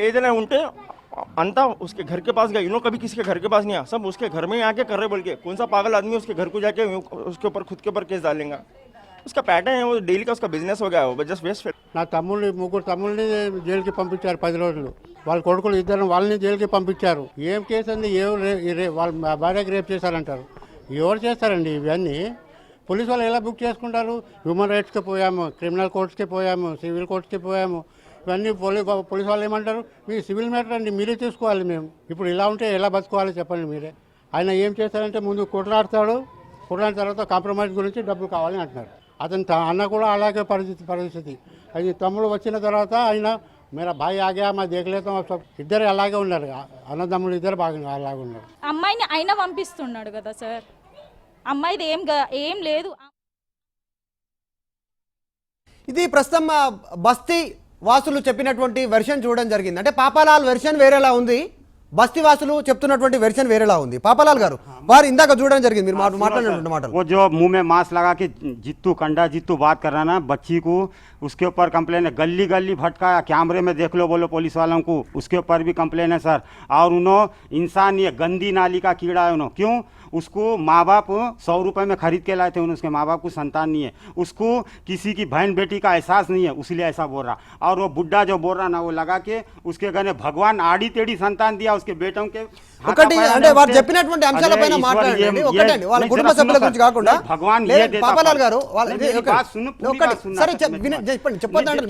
ఏదైనా ఉంటే अंता उसके घर के पास गया, इन्हों कभी किसी के घर के पास नहीं आया, सब उसके घर में ही आके कर रहे बोल के। कौन सा पागल आदमी उसके घर को जाके उसके ऊपर खुद के ऊपर केस डालेगा? उसका पैटर्न है, वो डेली का उसका बिजनेस हो गया, वो जस्ट वेस्ट। నా ముగ్గురు తమ్ముళ్ళని జైలుకి పంపించారు 10 రోజులు, వాళ్ళ కొడుకులు ఇద్దరు వాళ్ళని జైలుకి పంపించారు. ఏం కేసు అండి? వాళ్ళ భార్యకి రేపు చేశారంటారు. ఎవరు చేస్తారండి ఇవన్నీ? పోలీసు వాళ్ళు ఎలా బుక్ చేసుకుంటారు? హ్యూమన్ రైట్స్కి పోయాము, క్రిమినల్ కోర్ట్స్కి పోయాము, సివిల్ కోర్ట్స్కి పోయాము. ఇవన్నీ పోలీసు వాళ్ళు ఏమంటారు? మీ సివిల్ మ్యాటర్ అండి, మీరే చూసుకోవాలి. మేము ఇప్పుడు ఇలా ఉంటే ఎలా బతుకోవాలి చెప్పండి మీరే. ఆయన ఏం చేస్తారంటే ముందు కొట్లాడిన తర్వాత కాంప్రమైజ్ గురించి డబ్బులు కావాలని అంటున్నారు. అతని అన్న కూడా అలాగే పరిస్థితి. అది తమ్ముడు వచ్చిన తర్వాత ఆయన మేరా భాయ్ ఆగా మా దేఖలేతాం, ఇద్దరు అలాగే ఉన్నారు, అన్నదమ్ముడు ఇద్దరు బాగా అలాగే ఉన్నారు. అమ్మాయిని అయినా పంపిస్తున్నాడు కదా సార్, అమ్మాయిది ఏం లేదు. ఇది ప్రస్తుతం బస్తీ వాసులు చెప్పినటువంటి వెర్షన్ చూడడం జరిగింది. అంటే పాపాలాల్ వెర్షన్ వేరేలా ఉంది, బస్తీ వాసులు చెప్తున్నటువంటి వెర్షన్ వేరేలా ఉంది. పాపాలాల్ గారు వారు ఇందాక చూడడం జరిగింది, మీరు మాట్లాడినటువంటి మాటలు. वो जो मुंह में मास्क लगा के जित्तू बात कर रहा ना बच्ची को, उसके ऊपर कंप्लेन है। गली गली भटकाया, कैमरे में देख लो बोलो पुलिस वालों को, उसके ऊपर भी कंप्लेन है सर। और उन्होंने इंसान ये गंदी नाली का कीड़ा है उन्होंने, क्यों? उसको माँ बाप 100 रुपये में खरीद के लाए थे, उन्हें उसके माँ बाप को संतान नहीं है, उसको किसी की बहन बेटी का एहसास नहीं है, इसलिए ऐसा बोल रहा। और वो बुढ़ा जो बोल रहा ना वो लगा के उसके गने भगवान आड़ी टेढ़ी संतान दिया उसके बेटों के। ఒకటి అంటే వారు చెప్పినటువంటి అంశాలపైన మాట్లాడండి. ఒకటండి వాళ్ళ కుటుంబ సభ్యుల గురించి కాకుండా పాపాలాల్ గారు సరే చెప్పండి,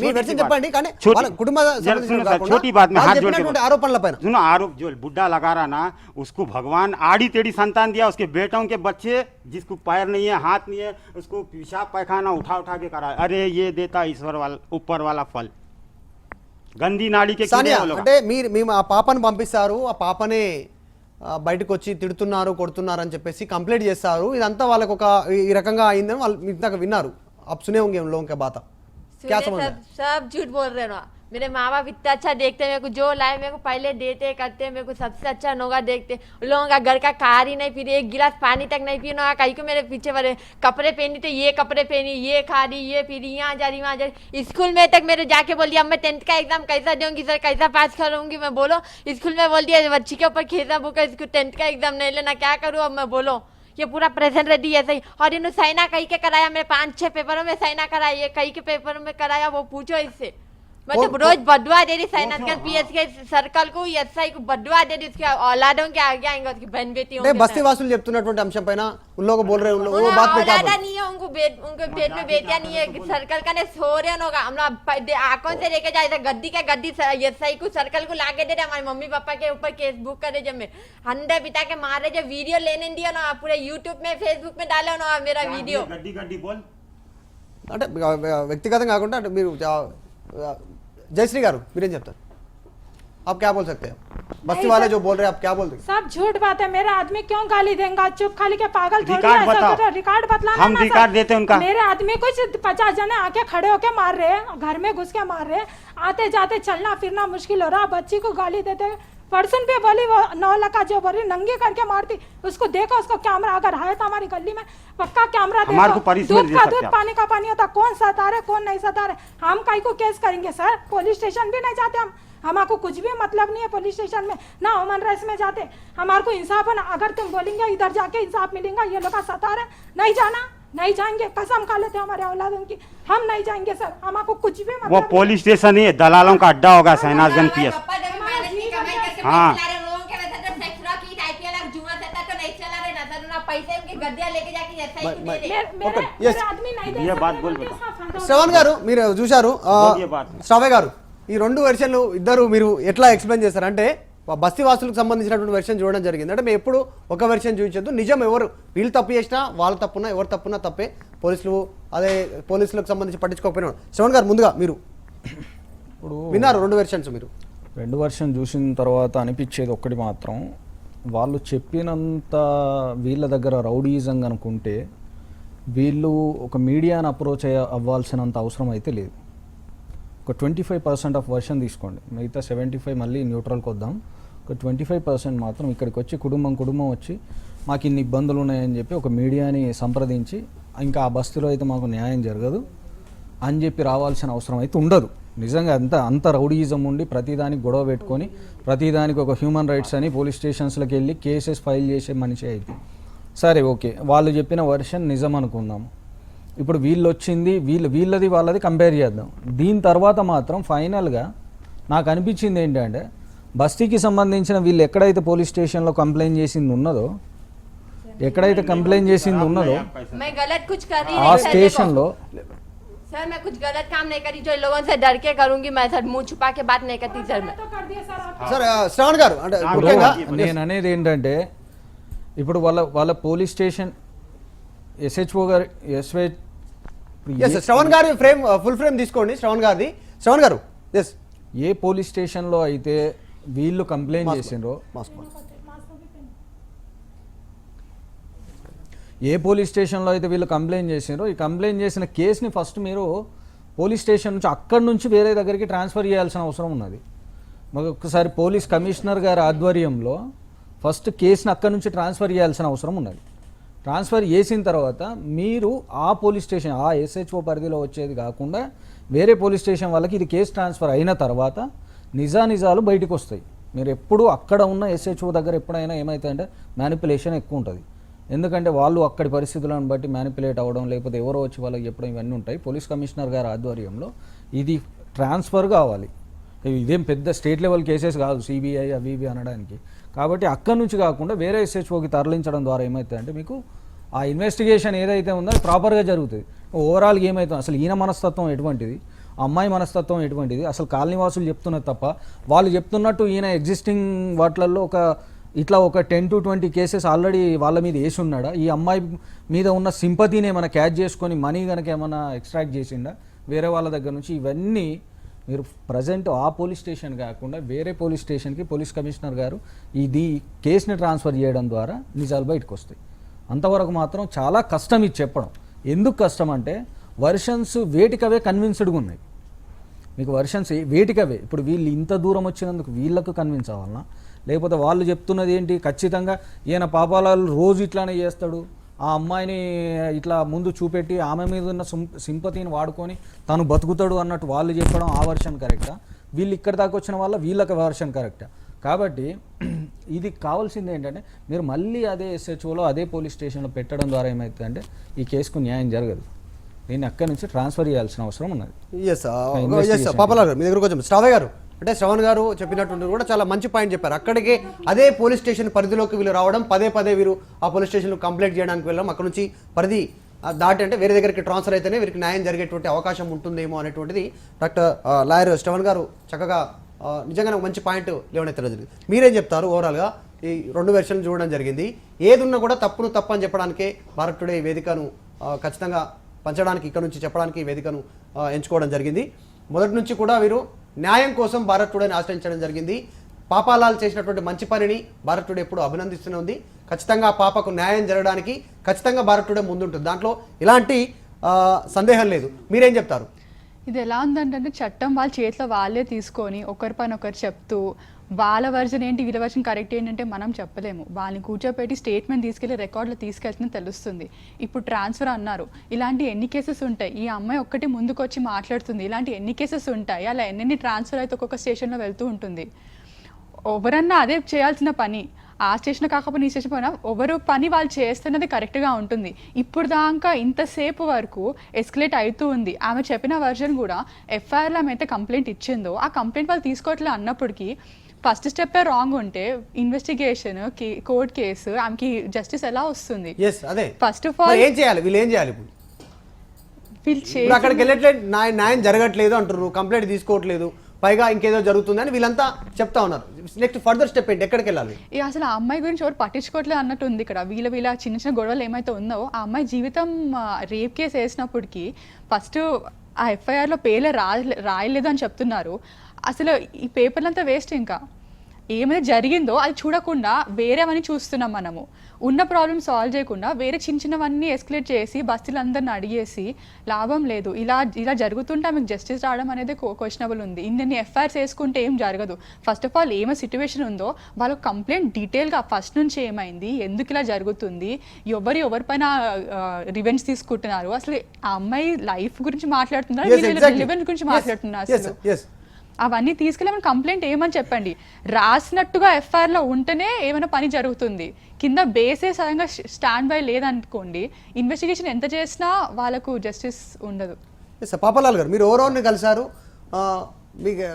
మీ వెర్షన్ చెప్పండి, కానీ వాళ్ళ కుటుంబ చెప్పినటువంటి ఆరోపణలపైన आरोप जो बुढ़ा लगा रहा ना उसको भगवान आड़ी टेढ़ी संतान दिया, उसके बेटों के बच्चे जिसको पैर नहीं है हाथ नहीं है उसको पेशाब पैखाना उठा के करा। अरे ये देता ईश्वर वाला ऊपर वाला फल, गंदी नाली के అంటే మీరు ఆ పాపను పంపిస్తారు, ఆ పాపనే బయటకు వచ్చి తిడుతున్నారు కొడుతున్నారు అని చెప్పేసి కంప్లైంట్ చేస్తారు. ఇదంతా వాళ్ళకు ఒక ఈ రకంగా అయిందని వాళ్ళు ఇందాక విన్నారు. आप सुने होंगे उन लोगों की बात, क्या समझ रहे हैं? सब झूठ बोल रहे हो। मेरे माँ बाप इतना अच्छा देखते, मेरे को जो लाए मेरे को पहले देते करते, मेरे को सबसे अच्छा नोगा देखते। उन लोगों का घर का कार ही नहीं पी रही, एक गिलास पानी तक नहीं पी ना, कहीं को मेरे पीछे भरे कपड़े पहनी तो ये कपड़े पहनी, ये खा रही, ये पी रही, यहाँ जा रही, वहाँ जा रही। स्कूल में तक मेरे जाके बोल दिया अब मैं 10th का एग्जाम कैसा दूंगी सर, कैसा पास करूंगी मैं, बोलो। स्कूल में बोल दिया बच्ची के ऊपर खेसा बुक है, इसको 10th का एग्जाम नहीं लेना, क्या करूँ अब मैं, बोलो। ये पूरा प्रेजेंट रेडी ऐसा ही। और इन्होंने साइना कहीं के कराया, मेरे 5-6 पेपरों में साइना कराया, ये कहीं के पेपर में कराया, वो पूछो इससे। मतलब रोज बदुआ दे रही साइना के पीएस के सर्कल को, एसआई को बदुआ दे रही, उसके औलादों के आगे आएंगे, उसकी बहन बेटी అంటే బస్తీ వాసులు చెప్తున్నటువంటి అంశం పైన उन लोग बोल रहे हैं, वो बात पे क्या औलादा नहीं है, उनको पेट में बेटियां नहीं है, सर्कल का ने सो रहे होगा। हम लोग आंखों से लेके जाए गद्दी का गद्दी एसआई को सर्कल को लाके दे रहे, हमारे मम्मी पापा के ऊपर केस बुक करे, जब में अंडे पिता के मारे, जो वीडियो लेने दिया ना पूरे यूट्यूब में फेसबुक में डाले ना मेरा वीडियो। गड्डी गड्डी बोल అంటే వ్యక్తిగతం కాకుండా అంటే మీరు జయశ్రీ గారు మీరేం చెప్తారు? आप क्या बोल सकते हैं? बस्ती वाले जो बोल रहे हैं आप क्या बोल रहे हैं? सब झूठ बात है। मेरा आदमी क्यों गाली देगा? चुप खाली के पागल थोड़ी रिकॉर्ड है, बताओ। तो रिकॉर्ड बतलाना हम ना सर। रिकॉर्ड देते हैं उनका। मेरे आदमी कुछ 50 जने आके खड़े होके मार रहे हैं, घर में घुस के मार रहे हैं, आते जाते चलना फिरना मुश्किल हो रहा। बच्ची को गाली देते, पर्सन पे बोली वो 9 लाख जो बोली नंगी करके मारती, उसको देखो, उसको कैमरा अगर है तो हमारी गली में पक्का कैमरा हमारे को देखो। punishment दूध दे का सकते दूध आप। पानी का पानी होता, कौन सता रहे कौन नहीं सता रहे। हम कहीं को केस करेंगे सर, पुलिस स्टेशन भी नहीं जाते हम, हमारे कुछ भी मतलब नहीं है पुलिस स्टेशन में, ना ह्यूमन राइट्स में जाते। हमारे को इंसाफ है ना, अगर तुम बोलेंगे इधर जाके इंसाफ मिलेगा, ये लोग सता रहे, नहीं जाना, नहीं जाएंगे, कसम खा लेते हमारे औलादों की, हम नहीं जाएंगे सर, हमारे को कुछ भी वो मतलब पुलिस स्टेशन नहीं है, दलालों का अड्डा होगा शहनाजगंज पीएस। हाँ Yes. ये बात बोल बेटा। శ్రవణ్ గారు మీరు చూశారు, बोलिए बात। శ్రవణ్ గారు ఈ రెండు వెర్షన్లు ఇద్దరు మీరు ఎట్లా ఎక్స్ప్లెయిన్ చేస్తారు? అంటే బస్తీ వాసులకు సంబంధించినటువంటి వెర్షన్ చూడడం జరిగింది. అంటే మేము ఎప్పుడు ఒక వెర్షన్ చూపించద్దు, నిజం ఎవరు వీళ్ళు తప్పు చేసినా వాళ్ళ తప్పున ఎవరు తప్పున తప్పే, పోలీసులు అదే పోలీసులకు సంబంధించి పట్టించుకోకపోయినా. శ్రవణ్ గారు ముందుగా మీరు ఇప్పుడు విన్నారు రెండు వెర్షన్స్, మీరు రెండు వర్షన్ చూసిన తర్వాత అనిపించేది ఒక్కటి మాత్రం, వాళ్ళు చెప్పినంత వీళ్ళ దగ్గర రౌడీజం అనుకుంటే వీళ్ళు ఒక మీడియాను అప్రోచ్ అవ్వాల్సినంత అవసరం అయితే లేదు. ఒక 25% ఆఫ్ వర్షన్ తీసుకోండి, మిగతా 75 మళ్ళీ న్యూట్రల్కి వద్దాం. ఒక 25% మాత్రం ఇక్కడికి వచ్చి కుటుంబం వచ్చి మాకు ఇన్ని ఇబ్బందులు ఉన్నాయని చెప్పి ఒక మీడియాని సంప్రదించి ఇంకా ఆ బస్తీలో అయితే మాకు న్యాయం జరగదు అని చెప్పి రావాల్సిన అవసరం అయితే ఉండదు. నిజంగా అంత రౌడీయిజం ఉండి ప్రతిదానికి గొడవ పెట్టుకొని ప్రతిదానికి ఒక హ్యూమన్ రైట్స్ అని పోలీస్ స్టేషన్స్లోకి వెళ్ళి కేసెస్ ఫైల్ చేసే మనిషి అయితే సరే ఓకే, వాళ్ళు చెప్పిన వర్షన్ నిజం అనుకుందాం. ఇప్పుడు వీళ్ళు వచ్చింది వీళ్ళది వాళ్ళది కంపేర్ చేద్దాం. దీని తర్వాత మాత్రం ఫైనల్గా నాకు అనిపించింది ఏంటంటే బస్తీకి సంబంధించిన వీళ్ళు ఎక్కడైతే పోలీస్ స్టేషన్లో కంప్లైంట్ చేసింది ఉన్నదో मैं गलत कुछ कर रही ఆ नहीं सर, స్టేషన్లో सर मैं कुछ गलत काम नहीं करी, जो इन लोगों से डर के करूंगी मैं सर, मुंह छुपा के बात नहीं करती सर मैं। तो कर दिए सर आप। సార్ శ్రవణ్ గారు అంటే ముఖ్యంగా నేను అనేది ఏంటంటే ఇప్పుడు వాళ్ళ పోలీస్ స్టేషన్ ఎస్హెచ్ఓ గారు ఎస్ శ్రవణ్ గారి ఫ్రేమ్ ఫుల్ ఫ్రేమ్ తీసుకోండి. శ్రవణ్ గారు ఎస్ ఏ పోలీస్ స్టేషన్లో అయితే వీళ్ళు కంప్లైంట్ చేసిండ్రో ఏ పోలీస్ స్టేషన్లో అయితే వీళ్ళు కంప్లైంట్ చేసిండ్రో ఈ కంప్లైంట్ చేసిన కేసుని ఫస్ట్ మీరు పోలీస్ స్టేషన్ నుంచి అక్కడి నుంచి వేరే దగ్గరికి ట్రాన్స్ఫర్ చేయాల్సిన అవసరం ఉన్నది. మాకు ఒక్కసారి పోలీస్ కమిషనర్ గారి ఆధ్వర్యంలో ఫస్ట్ కేసుని అక్కడి నుంచి ట్రాన్స్ఫర్ చేయాల్సిన అవసరం ఉన్నది. ట్రాన్స్ఫర్ చేసిన తర్వాత మీరు ఆ పోలీస్ స్టేషన్ ఆ ఎస్హెచ్ఓ పరిధిలో వచ్చేది కాకుండా వేరే పోలీస్ స్టేషన్ వాళ్ళకి ఇది కేసు ట్రాన్స్ఫర్ అయిన తర్వాత నిజాలు బయటకు వస్తాయి. మీరు ఎప్పుడు అక్కడ ఉన్న ఎస్హెచ్ఓ దగ్గర ఎప్పుడైనా ఏమవుతుందంటే మ్యానిపులేషన్ ఎక్కువ ఉంటుంది. ఎందుకంటే వాళ్ళు అక్కడి పరిస్థితులను బట్టి మ్యానిపులేట్ అవ్వడం లేకపోతే ఎవరో వచ్చి వాళ్ళకి చెప్పడం ఇవన్నీ ఉంటాయి. పోలీస్ కమిషనర్ గారి ఆధ్వర్యంలో ఇది ట్రాన్స్ఫర్ కావాలి. ఇదేం పెద్ద స్టేట్ లెవెల్ కేసెస్ కాదు సిబిఐ అవి ఇవి అనడానికి. కాబట్టి అక్కడి నుంచి కాకుండా వేరే ఎస్హెచ్ఓకి తరలించడం ద్వారా ఏమవుతుందంటే మీకు ఆ ఇన్వెస్టిగేషన్ ఏదైతే ఉందో అది ప్రాపర్గా జరుగుతుంది. ఓవరాల్గా ఏమవుతుంది, అసలు ఈయన మనస్తత్వం ఎటువంటిది, అమ్మాయి మనస్తత్వం ఎటువంటిది, అసలు కాలనీవాసులు చెప్తున్నది తప్ప వాళ్ళు చెప్తున్నట్టు ఈయన ఎగ్జిస్టింగ్ వాటిలలో ఒక 10 to 20 కేసెస్ ఆల్రెడీ వాళ్ళ మీద వేసి ఉన్నాడా, ఈ అమ్మాయి మీద ఉన్న సింపతిని ఏమైనా క్యాచ్ చేసుకొని మనీ కనుక ఏమైనా ఎక్స్ట్రాక్ట్ చేసిండా వేరే వాళ్ళ దగ్గర నుంచి, ఇవన్నీ మీరు ప్రజెంట్ ఆ పోలీస్ స్టేషన్ కాకుండా వేరే పోలీస్ స్టేషన్కి పోలీస్ కమిషనర్ గారు ఇది కేసుని ట్రాన్స్ఫర్ చేయడం ద్వారా నిజాలు బయటకు వస్తాయి. అంతవరకు మాత్రం చాలా కష్టం ఇది చెప్పడం. ఎందుకు కష్టం అంటే వర్షన్స్ వేటికవే కన్విన్స్డ్గా ఉన్నాయి. మీకు వర్షన్స్ వేటికవే ఇప్పుడు వీళ్ళు ఇంత దూరం వచ్చినందుకు వీళ్ళకు కన్విన్స్ అవ్వాలన్నా, లేకపోతే వాళ్ళు చెప్తున్నది ఏంటి ఖచ్చితంగా ఈయన పాపాలాలు రోజు ఇట్లానే చేస్తాడు, ఆ అమ్మాయిని ఇట్లా ముందు చూపెట్టి ఆమె మీద ఉన్న సింపతిని వాడుకొని తను బతుకుతాడు అన్నట్టు వాళ్ళు చెప్పడం ఆ వర్షన్ కరెక్టా, వీళ్ళు ఇక్కడ దాకా వచ్చిన వల్ల వీళ్ళకి వర్షన్ కరెక్టా? కాబట్టి ఇది కావాల్సింది ఏంటంటే మీరు మళ్ళీ అదే SHOలో అదే పోలీస్ స్టేషన్లో పెట్టడం ద్వారా ఏమవుతుందంటే ఈ కేసుకు న్యాయం జరగదు. దీన్ని అక్కడి నుంచి ట్రాన్స్ఫర్ చేయాల్సిన అవసరం ఉన్నది. పాపలాల్ గారు మీ దగ్గర కొంచెం శ్రావణ్ గారు అంటే శ్రవణ్ గారు చెప్పినట్టు కూడా చాలా మంచి పాయింట్ చెప్పారు. అక్కడికి అదే పోలీస్ స్టేషన్ పరిధిలోకి వీళ్ళు రావడం, పదే పదే వీరు ఆ పోలీస్ స్టేషన్లో కంప్లైంట్ చేయడానికి వెళ్ళడం, అక్కడ నుంచి పరిధి దాటి అంటే వేరే దగ్గరికి ట్రాన్స్ఫర్ అయితేనే వీరికి న్యాయం జరిగేటువంటి అవకాశం ఉంటుందేమో అనేటువంటిది డాక్టర్ లాయర్ శ్రవణ్ గారు చక్కగా నిజంగా మంచి పాయింట్ లేవనెత్తడం జరిగింది. మీరేం చెప్తారు? ఓవరాల్గా ఈ రెండు వెర్షన్లు చూడడం జరిగింది. ఏదున్నా కూడా తప్పును తప్పు అని చెప్పడానికే భారత్ టుడే ఈ వేదికను ఖచ్చితంగా పంచడానికి, ఇక్కడ నుంచి చెప్పడానికి ఈ వేదికను ఎంచుకోవడం జరిగింది. మొదటి నుంచి కూడా వీరు న్యాయం కోసం భారత్ టుడేని ఆశ్రయించడం జరిగింది. పాపాలాల్ చేసినటువంటి మంచి పనిని భారత్ టుడే ఎప్పుడు అభినందిస్తూనే ఉంది. ఖచ్చితంగా ఆ పాపకు న్యాయం జరగడానికి ఖచ్చితంగా భారత్ టుడే ముందుంటుంది, దాంట్లో ఎలాంటి సందేహం లేదు. మీరేం చెప్తారు? ఇది ఎలా ఉందంటే చట్టం వాళ్ళ చేతిలో వాళ్ళే తీసుకొని ఒకరి పని ఒకరు చెప్తూ వాళ్ళ వర్జన్ ఏంటి వీళ్ళ వర్జన్ కరెక్ట్ ఏంటంటే మనం చెప్పలేము. వాళ్ళని కూర్చోపెట్టి స్టేట్మెంట్ తీసుకెళ్ళి రికార్డులో తీసుకెళ్తే తెలుస్తుంది. ఇప్పుడు ట్రాన్స్ఫర్ అన్నారు, ఇలాంటి ఎన్ని కేసెస్ ఉంటాయి? ఈ అమ్మాయి ఒక్కటి ముందుకు వచ్చి మాట్లాడుతుంది, ఇలాంటి ఎన్ని కేసెస్ ఉంటాయి? అలా ఎన్ని ట్రాన్స్ఫర్ అయితే ఒక్కొక్క స్టేషన్లో వెళ్తూ ఉంటుంది. ఎవరన్నా అదే చేయాల్సిన పని, ఆ స్టేషన్ కాకపోతే ఈ స్టేషన్ పోయినా ఎవరు పని వాళ్ళు చేస్తున్నది కరెక్ట్గా ఉంటుంది. ఇప్పుడు దాకా ఇంతసేపు వరకు ఎస్కలేట్ అవుతూ ఉంది. ఆమె చెప్పిన వర్జన్ కూడా FIRలో ఆమె అయితే కంప్లైంట్ ఇచ్చిందో ఆ కంప్లైంట్ వాళ్ళు తీసుకోవట్లే అన్నప్పటికీ ఫస్ట్ స్టెప్ రాంగ్ ఉంటే ఇన్వెస్టిగేషన్ కోర్ట్ కేసు ఆమెకి జస్టిస్ ఎలా వస్తుంది? ఫస్ట్ ఆఫ్ ఆల్ ఏం చేయాలి? వీళ్ళు ఏం చేయాలి? ఇప్పుడు అక్కడికి వెళ్ళట్లేదు, న్యాయం జరగట్లేదు అంటారు, కంప్లైంట్ తీసుకోవట్లేదు, పైగా ఇంకేదో జరుగుతుందని వీళ్ళంతా చెప్తా ఉన్నారు. నెక్స్ట్ ఫర్దర్ స్టెప్ ఏంటి? ఎక్కడికి వెళ్ళాలి? అసలు ఆ అమ్మాయి గురించి ఎవరు పట్టించుకోవట్లేదు అన్నట్టు ఉంది ఇక్కడ. వీళ్ళ చిన్న చిన్న గొడవలు ఏమైతే ఉందో ఆ అమ్మాయి జీవితం రేప్ కేసు వేసినప్పటికీ ఫస్ట్ ఆ FIRలో పేర్లే రాయలేదు అని చెప్తున్నారు. అసలు ఈ పేపర్లంతా వేస్ట్. ఇంకా ఏమైనా జరిగిందో అది చూడకుండా వేరేవన్నీ చూస్తున్నాం మనము. ఉన్న ప్రాబ్లమ్ సాల్వ్ చేయకుండా వేరే చిన్న చిన్నవన్నీ ఎస్కలేట్ చేసి బస్తీలందరిని అడిగేసి లాభం లేదు. ఇలా జరుగుతుంటే మీకు జస్టిస్ రావడం అనేది క్వశ్చనబుల్ ఉంది. ఇన్ని FIRs వేసుకుంటే ఏం జరగదు. ఫస్ట్ ఆఫ్ ఆల్ ఏమైనా సిచ్యువేషన్ ఉందో వాళ్ళ కంప్లైంట్ డీటెయిల్గా ఫస్ట్ నుంచి ఏమైంది, ఎందుకు ఇలా జరుగుతుంది, ఎవరిపైన రివెంజ్ తీసుకుంటున్నారు, అసలు ఆ అమ్మాయి లైఫ్ గురించి మాట్లాడుతున్నారు, రివెంజ్ గురించి మాట్లాడుతున్నారు, అసలు అవన్నీ తీసుకెళ్ళి కంప్లైంట్ ఏమని చెప్పండి. రాసినట్టుగా FIRలో ఉంటేనే ఏమైనా పని జరుగుతుంది. కింద బేసే సడన్గా స్టాండ్ బై లేదనుకోండి, ఇన్వెస్టిగేషన్ ఎంత చేసినా వాళ్ళకు జస్టిస్ ఉండదు. పాపాలాల్ గారు మీరు ఓవరాల్ని కలిసారు, మీకు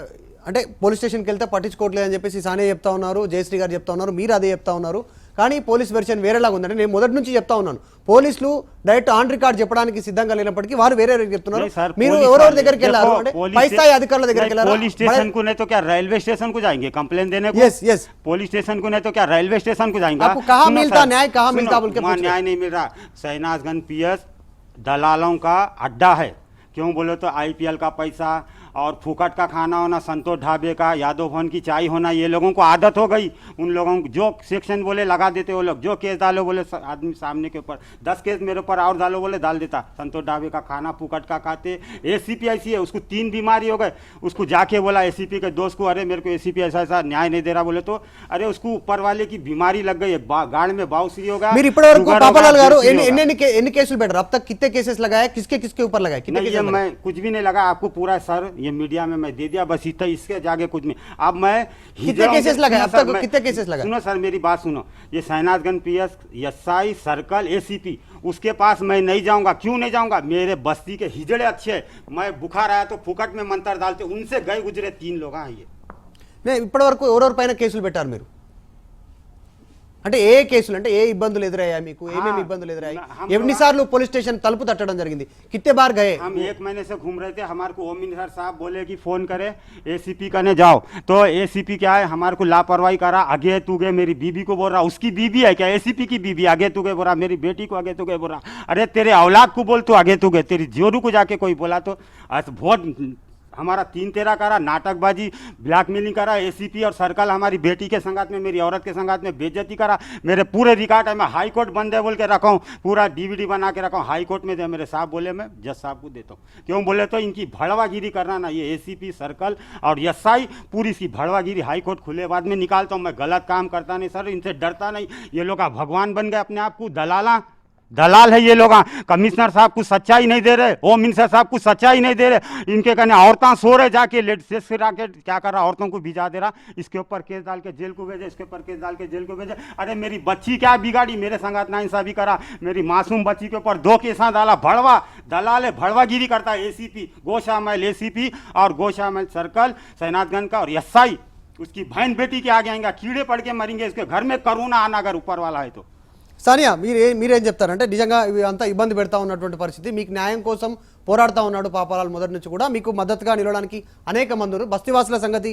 అంటే పోలీస్ స్టేషన్కి వెళ్తే పట్టించుకోవట్లేదు అని చెప్పేసి సానే చెప్తా ఉన్నారు, జయశ్రీ గారు చెప్తా ఉన్నారు, మీరు అదే చెప్తా ఉన్నారు. కానీ పోలీస్ వెర్షన్ వేరేలాగా ఉందంటే నేను మొదటి నుంచి చెప్తా ఉన్నాను, పోలీసులు డైరెక్ట్ ఆన్ రికార్డ్ చెప్పడానికి సిద్ధంగా లేనప్పటికీ వారు వేరే చెప్తున్నారు. మీరు ఎవరెవరి దగ్గరికి వెళ్ళారు? అంటే పై స్థాయి అధికారుల దగ్గరికి వెళ్ళారు. पुलिस स्टेशन को नहीं तो क्या रेलवे स्टेशन को जाएंगे कंप्लेन देने को? यस पुलिस स्टेशन को नहीं तो क्या रेलवे स्टेशन को जाएंगे? आपको कहाँ मिलता न्याय, कहाँ मिलता बोल के पूछ न्याय नहीं मिल रहा। शहनाजगंज PS दलालों का अड्डा है। क्यों बोले तो IPL का पैसा और फुकट का खाना होना, संतोष ढाबे का, यादव भवन की चाय होना, ये लोगों को आदत हो गई। उन लोगों को जो सेक्शन बोले लगा देते वो लोग, जो केस डालो बोले आदमी सामने के ऊपर 10 केस मेरे ऊपर और डालो बोले डाल देता। संतोष ढाबे का खाना फुकट का खाते। ACP ऐसी है, उसको 3 बीमारी हो गए, उसको जाके बोला ACP के दोस्त को, अरे मेरे को ACP ऐसा ऐसा न्याय नहीं दे रहा बोले तो अरे उसको ऊपर वाले की बीमारी लग गई है, गाड़ में बाउसी हो गया। पापालाल गारू ఎన్ని కేసులు పెట్టారు? अब तक कितने केसेस लगाए, किसके किसके ऊपर लगाए? कितने केसेस? मैं कुछ भी नहीं लगा आपको पूरा सर, ये मीडिया में मैं दे दिया बस इतना, इसके जाके कुछ नहीं। अब मैं कितने केसेस लगाए? अब तक कितने केसेस लगाए? सुनो सर मेरी बात सुनो, ये शहनाजगंज PS SI सर्कल ACP उसके पास मैं नहीं जाऊंगा। क्यों नहीं जाऊंगा? मेरे बस्ती के हिजड़े अच्छे, मैं बुखार आया तो फुकट में मंत्र डालते, उनसे गए गुजरे 3 लोग हैं। ये ఇప్పటి వరకు ఎవరెవరి పైన కేసులు పెట్టారు మీరు? అంటే ఏ కేసులు, అంటే ఏ ఇబ్బందులు ఎదురయ్యాయి మీకు, ఏమేమి ఇబ్బందులు ఎదురయ్యాయి, ఎన్నిసార్లు పోలీస్ స్టేషన్ తలుపు తట్టడం జరిగింది, कितने बार गए? हम 1 महीने से घूम रहे थे, हमारे को होम मिनिस्टर साहब बोले कि फोन करे ACP करने जाओ, तो ACP क्या है हमारे को लापरवाही करा, आगे तू गए, मेरी बीबी को बोल रहा, उसकी बीबी है क्या ACP की बीबी, आगे तू गए बोल रहा, मेरी बेटी को आगे तू गए बोल रहा, अरे तेरे औलाद को बोल तू आगे तू गए, तेरी जोरू को जाके कोई बोला तो बहुत हमारा 3-13 करा, नाटकबाजी, ब्लैकमेलिंग करा, एसीपी और सर्कल हमारी बेटी के संगात में, मेरी औरत के संगात में बेइज्जती करा। मेरे पूरे रिकॉर्ड है, मैं हाई कोर्ट बंद है बोल के रखा हूँ, पूरा डीवीडी बना के रखा हूँ, हाई कोर्ट में दे। मेरे साहब बोले मैं जज साहब को देता हूँ। क्यों बोले तो इनकी भड़वागिरी करना ना, ये एसीपी सर्कल और एसआई पूरी इसकी भड़वागिरी हाई कोर्ट खुले बाद में निकालता हूँ। मैं गलत काम करता नहीं सर, इनसे डरता नहीं। ये लोग भगवान बन गए अपने आप को, दलाल है ये लोग। कमिश्नर साहब को सच्चाई नहीं दे रहे, होम मिनिस्टर साहब को सच्चाई नहीं दे रहे। इनके कहने औरतें सो रहे जाके लेट से आके क्या कर रहा, औरतों को भिजा दे रहा, इसके ऊपर केस डाल के जेल को भेजे, इसके ऊपर केस डाल के जेल को भेजे। अरे मेरी बच्ची क्या बिगाड़ी, मेरे संगात नाइंसाफी करा, मेरी मासूम बच्ची के ऊपर 2 केसा डाला। भड़वा दलाल है, भड़वागिरी करता है। एसीपी गोशामहल एसीपी और गोशामहल सर्कल सहनाथगंज का और एसआई उसकी बहन बेटी के आगे आएंगे, कीड़े पड़ के मरेंगे। इसके घर में करोना आना अगर ऊपर वाला है तो। సానియా మీరేం చెప్తారంటే నిజంగా ఇవి అంతా ఇబ్బంది పెడతా ఉన్నటువంటి పరిస్థితి, మీకు న్యాయం కోసం పోరాడుతూ ఉన్నాడు పాపాలాల్ మొదటి నుంచి కూడా, మీకు మద్దతుగా నిలవడానికి అనేక మంది ఉన్నారు. బస్తీవాసుల సంగతి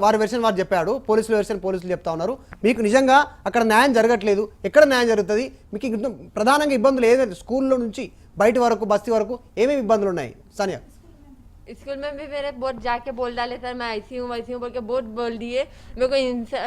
వారి వెర్షన్ వారు చెప్పాడు, పోలీసుల వెర్షన్ పోలీసులు చెప్తా ఉన్నారు. మీకు నిజంగా అక్కడ న్యాయం జరగట్లేదు, ఎక్కడ న్యాయం జరుగుతుంది? మీకు ప్రధానంగా ఇబ్బందులు ఏదైతే స్కూల్లో నుంచి బయట వరకు బస్తీ వరకు ఏమేమి ఇబ్బందులు ఉన్నాయి సానియా? स्कूल में भी मेरे बहुत जाके बोल डाले सर, मैं ऐसी हूँ वैसी हूँ बोल के बहुत बोल दिए। मेरे को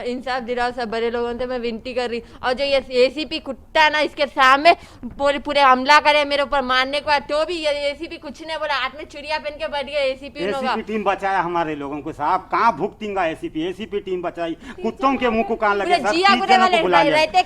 इंसाफ दिलाओ सब बड़े लोगों से मैं विनती कर रही। और जो ये एसीपी कुत्ता ना, इसके सामने पूरे हमला करे मेरे ऊपर मारने को, तो भी ये एसीपी कुछ नहीं बोला, हाथ में चुड़िया पहन के बैठ गया। एसीपी टीम बचाया हमारे लोगों को साहब, कहाँ भुगतेंगा एसीपी टीम बचाई। कुत्तों के मुंह को कहाँ लगे, जिया गुड़े बुला रहते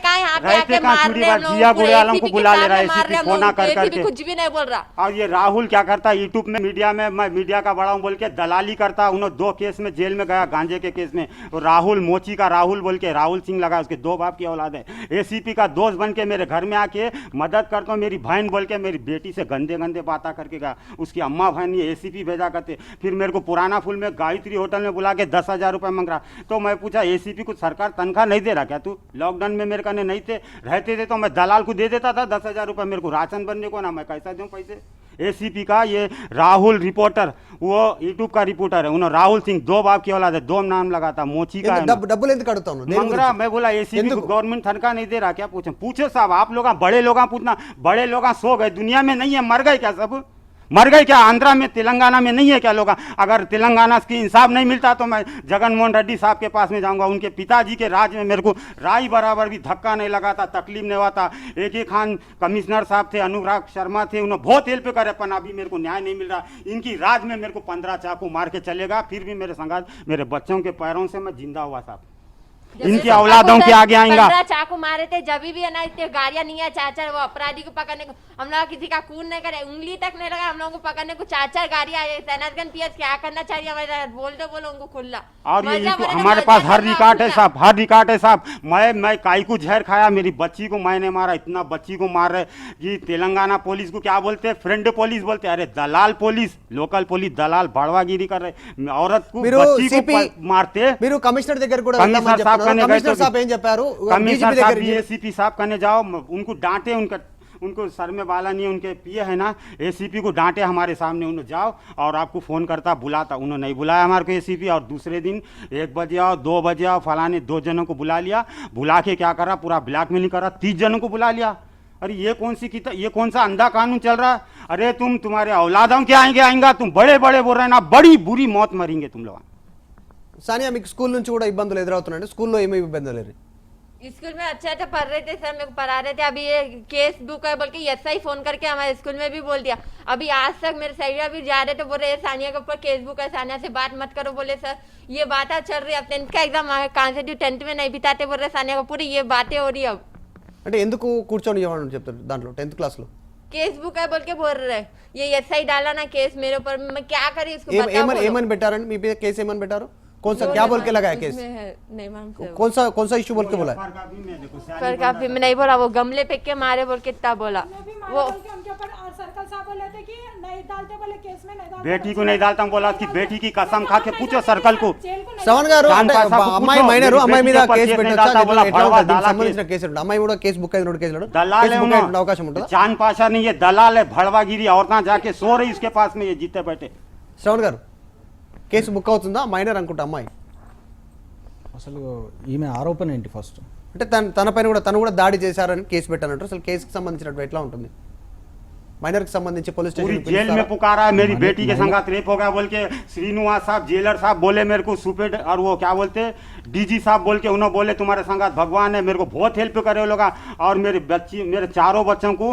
जिया गुड़े वालों को बुला ले रहा है एसीपी फोना करके, कुछ भी नहीं बोल रहा। और ये राहुल क्या करता है यूट्यूब में, मीडिया में, मैं मीडिया का बड़ा हूं बोल के दलाली करता। उन्होंने 2 केस में जेल में गया, गांजे के केस में। राहुल मोची का राहुल बोल के राहुल सिंह लगा, उसके 2 बाप की औलाद है। एसीपी का दोस्त बन के मेरे घर में आके मदद करता हूँ, मेरी बहन बोल के मेरी बेटी से गंदे गंदे बातें करके गया। उसकी अम्मा बहन ये एसीपी भेजा करते। फिर मेरे को पुराना फूल में गायत्री होटल में बुला के 10,000 रुपये मांग रहा। तो मैं पूछा एसीपी को सरकार तनख्वाह नहीं दे रहा क्या? तू लॉकडाउन में मेरे कहने नहीं थे, रहते थे तो मैं दलाल को दे देता था 10,000 रुपये, मेरे को राशन बनने को ना, मैं कैसा दूँ पैसे? एसीपी का ये राहुल रिपोर्टर, वो यूट्यूब का रिपोर्टर है, उन्होंने राहुल सिंह 2 बाप की औलाद है, 2 नाम लगाता, मोची का డబ్బులు ఎందుకు అడుగుతాను मंगरा। मैं बोला एसीपी को गवर्नमेंट तनख्वाह नहीं दे रहा क्या? पूछो साहब, आप लोग बड़े लोग पूछना, बड़े लोग सो गए, दुनिया में नहीं है, मर गए क्या सब? मर गए क्या? आंध्रा में तेलंगाना में नहीं है क्या लोग? अगर तेलंगाना की इंसाफ नहीं मिलता तो मैं जगनमोहन रेड्डी साहब के पास में जाऊंगा। उनके पिताजी के राज में मेरे को राई बराबर भी धक्का नहीं लगा था, तकलीफ नहीं हुआ था। AK खान कमिश्नर साहब थे, अनुराग शर्मा थे, उन्होंने बहुत हेल्प करे, पर अभी मेरे को न्याय नहीं मिल रहा। इनकी राज में मेरे को 15 चाकू मार के चलेगा, फिर भी मेरे संगात मेरे बच्चों के पैरों से मैं जिंदा हुआ साहब। इनकी औलादों के आगे आएगा। 15 चाकू मारे थे, जब भी है ना, इतने गाड़ियां नहीं है, 4-4 वो अपराधी को पकड़ने को, हम लोग किसी का खून नहीं करे, उंगली तक नहीं लगा, हम लोगों को पकड़ने को 4-4 गाड़ियां आई। सहनाथगंज पीएस क्या करना चाहिए हमारे, बोलो उनको खुला। और ये हमारे पास हर रिकॉर्ड है साहब, हर रिकॉर्ड है साहब। मैं काई को जहर खाया, मेरी बच्ची को मैंने मारा, इतना बच्ची को मार रहे कि तेलंगाना पुलिस को क्या बोलते हैं, फ्रेंड पुलिस बोलते हैं। अरे दलाल पुलिस, लोकल पुलिस दलाल भड़वागिरी कर रहे, औरत को बच्ची को मारते। कमिश्नर దగ్గర కూడా వెళ్ళమని చెప్తున్నారు, కమిషనర్ సాబ్ ఏం చెప్పారు? कमिश्नर साहब एसीपी साहब कहने जाओ, उनको डांटे, उनको सर में बाला नहीं, उनके पिए है ना, एसीपी को डांटे हमारे सामने, उन्होंने जाओ और आपको फ़ोन करता बुलाता, उन्होंने नहीं बुलाया हमारे को एसीपी। और दूसरे दिन 1 बजे आओ, 2 बजे आओ, फलाने 2 जनों को बुला लिया, बुला के क्या करा, पूरा ब्लैकमेलिंग करा, 30 जनों को बुला लिया। अरे ये कौन सा अंधा कानून चल रहा है? अरे तुम्हारे औलादों के आएंगा, तुम बड़े बड़े बोल रहे ना, बड़ी बुरी मौत मरेंगे तुम लोग। సానియా, మీకు స్కూల్ నుంచి కూడా ఇబ్బందులు ఎదురవుతున్నాయండి, స్కూల్లో ఏమేమి ఇబ్బందులు లేరు? स्कूल में अच्छा अच्छा पढ़ रहे थे सर, मेरे को पढ़ा रहे थे। अभी ये केस बुक है बोल के एसआई फोन करके हमारे स्कूल में भी बोल दिया। अभी आज तक मेरे सैया भी जा रहे थे, बोल रहे सानिया के ऊपर केस बुक है, सानिया से बात मत करो। बोले सर ये बात चल रही है, अब 10th का एग्जाम कॉन्सेप्टिव 10th में नहीं बिताते, बोल रहे सानिया को, पूरी ये बातें हो रही है। अब అంటే ఎందుకు కూర్చొని ఇవ్వమని చెప్తారు దాంట్లో 10th క్లాస్లో? केस बुक है बोल के बोल रहे, ये एसआई डाला ना केस मेरे ऊपर, मैं क्या करी इसको ఏమని పెట్టారండి మీ మీద? కేసు ఏమని పెట్టారు? कौन सा क्या बोल के लगाया केस? नहीं मैम, कौन सा इशू बोल के बोला? पर काफी में नहीं बोला, वो गमले फेंक के मारे बोल के इतना बोला। वो उनके ऊपर सर्कल साहब बोले थे कि नहीं डालते, बोले केस में नहीं डालते, बेटी को नहीं डालता हूं बोला, कि बेटी की कसम खा के पूछो सर्कल को। శ్రవణ్ గారు, అమ్మాయి మైనర్, అమ్మాయి మీద కేసు పెట్టొచ్చా? సంబంధించిన కేసు ఉంటుంది, అమ్మాయి కూడా కేసు బుక్ అయిన కేసు दलाल है, అవకాశం ఉంటుంది? जान पाशा नहीं, ये दलाल है, भड़वागिरी, औरतें जाके सो रही उसके पास में, ये जीते बैठे। శ్రవణ్ గారు, కేసు బుక్ అవుతుందా? మైనర్ అనుకుంటా అమ్మాయి. అసలు ఈమె ఆరోపణ ఏంటి ఫస్ట్? అంటే తన పైన కూడా తను కూడా దాడి చేశారని కేసు పెట్టానంటారు. అసలు కేసుకి సంబంధించినట్టు ఎట్లా ఉంటుంది? మైనర్ కి సంబంధించి పోలీస్ पूरी స్టేషన్ जेल में पुकारा, मेरी बेटी के संगात रेप हो गया बोल के श्रीनिवास साहब जेलर साहब बोले मेरे को सुपेट और वो क्या बोलते डीजी साहब बोल के उन्होंने बोले तुम्हारे संगात भगवान है, मेरे को बहुत हेल्प करे वो लोग, और मेरे चारों बच्चों को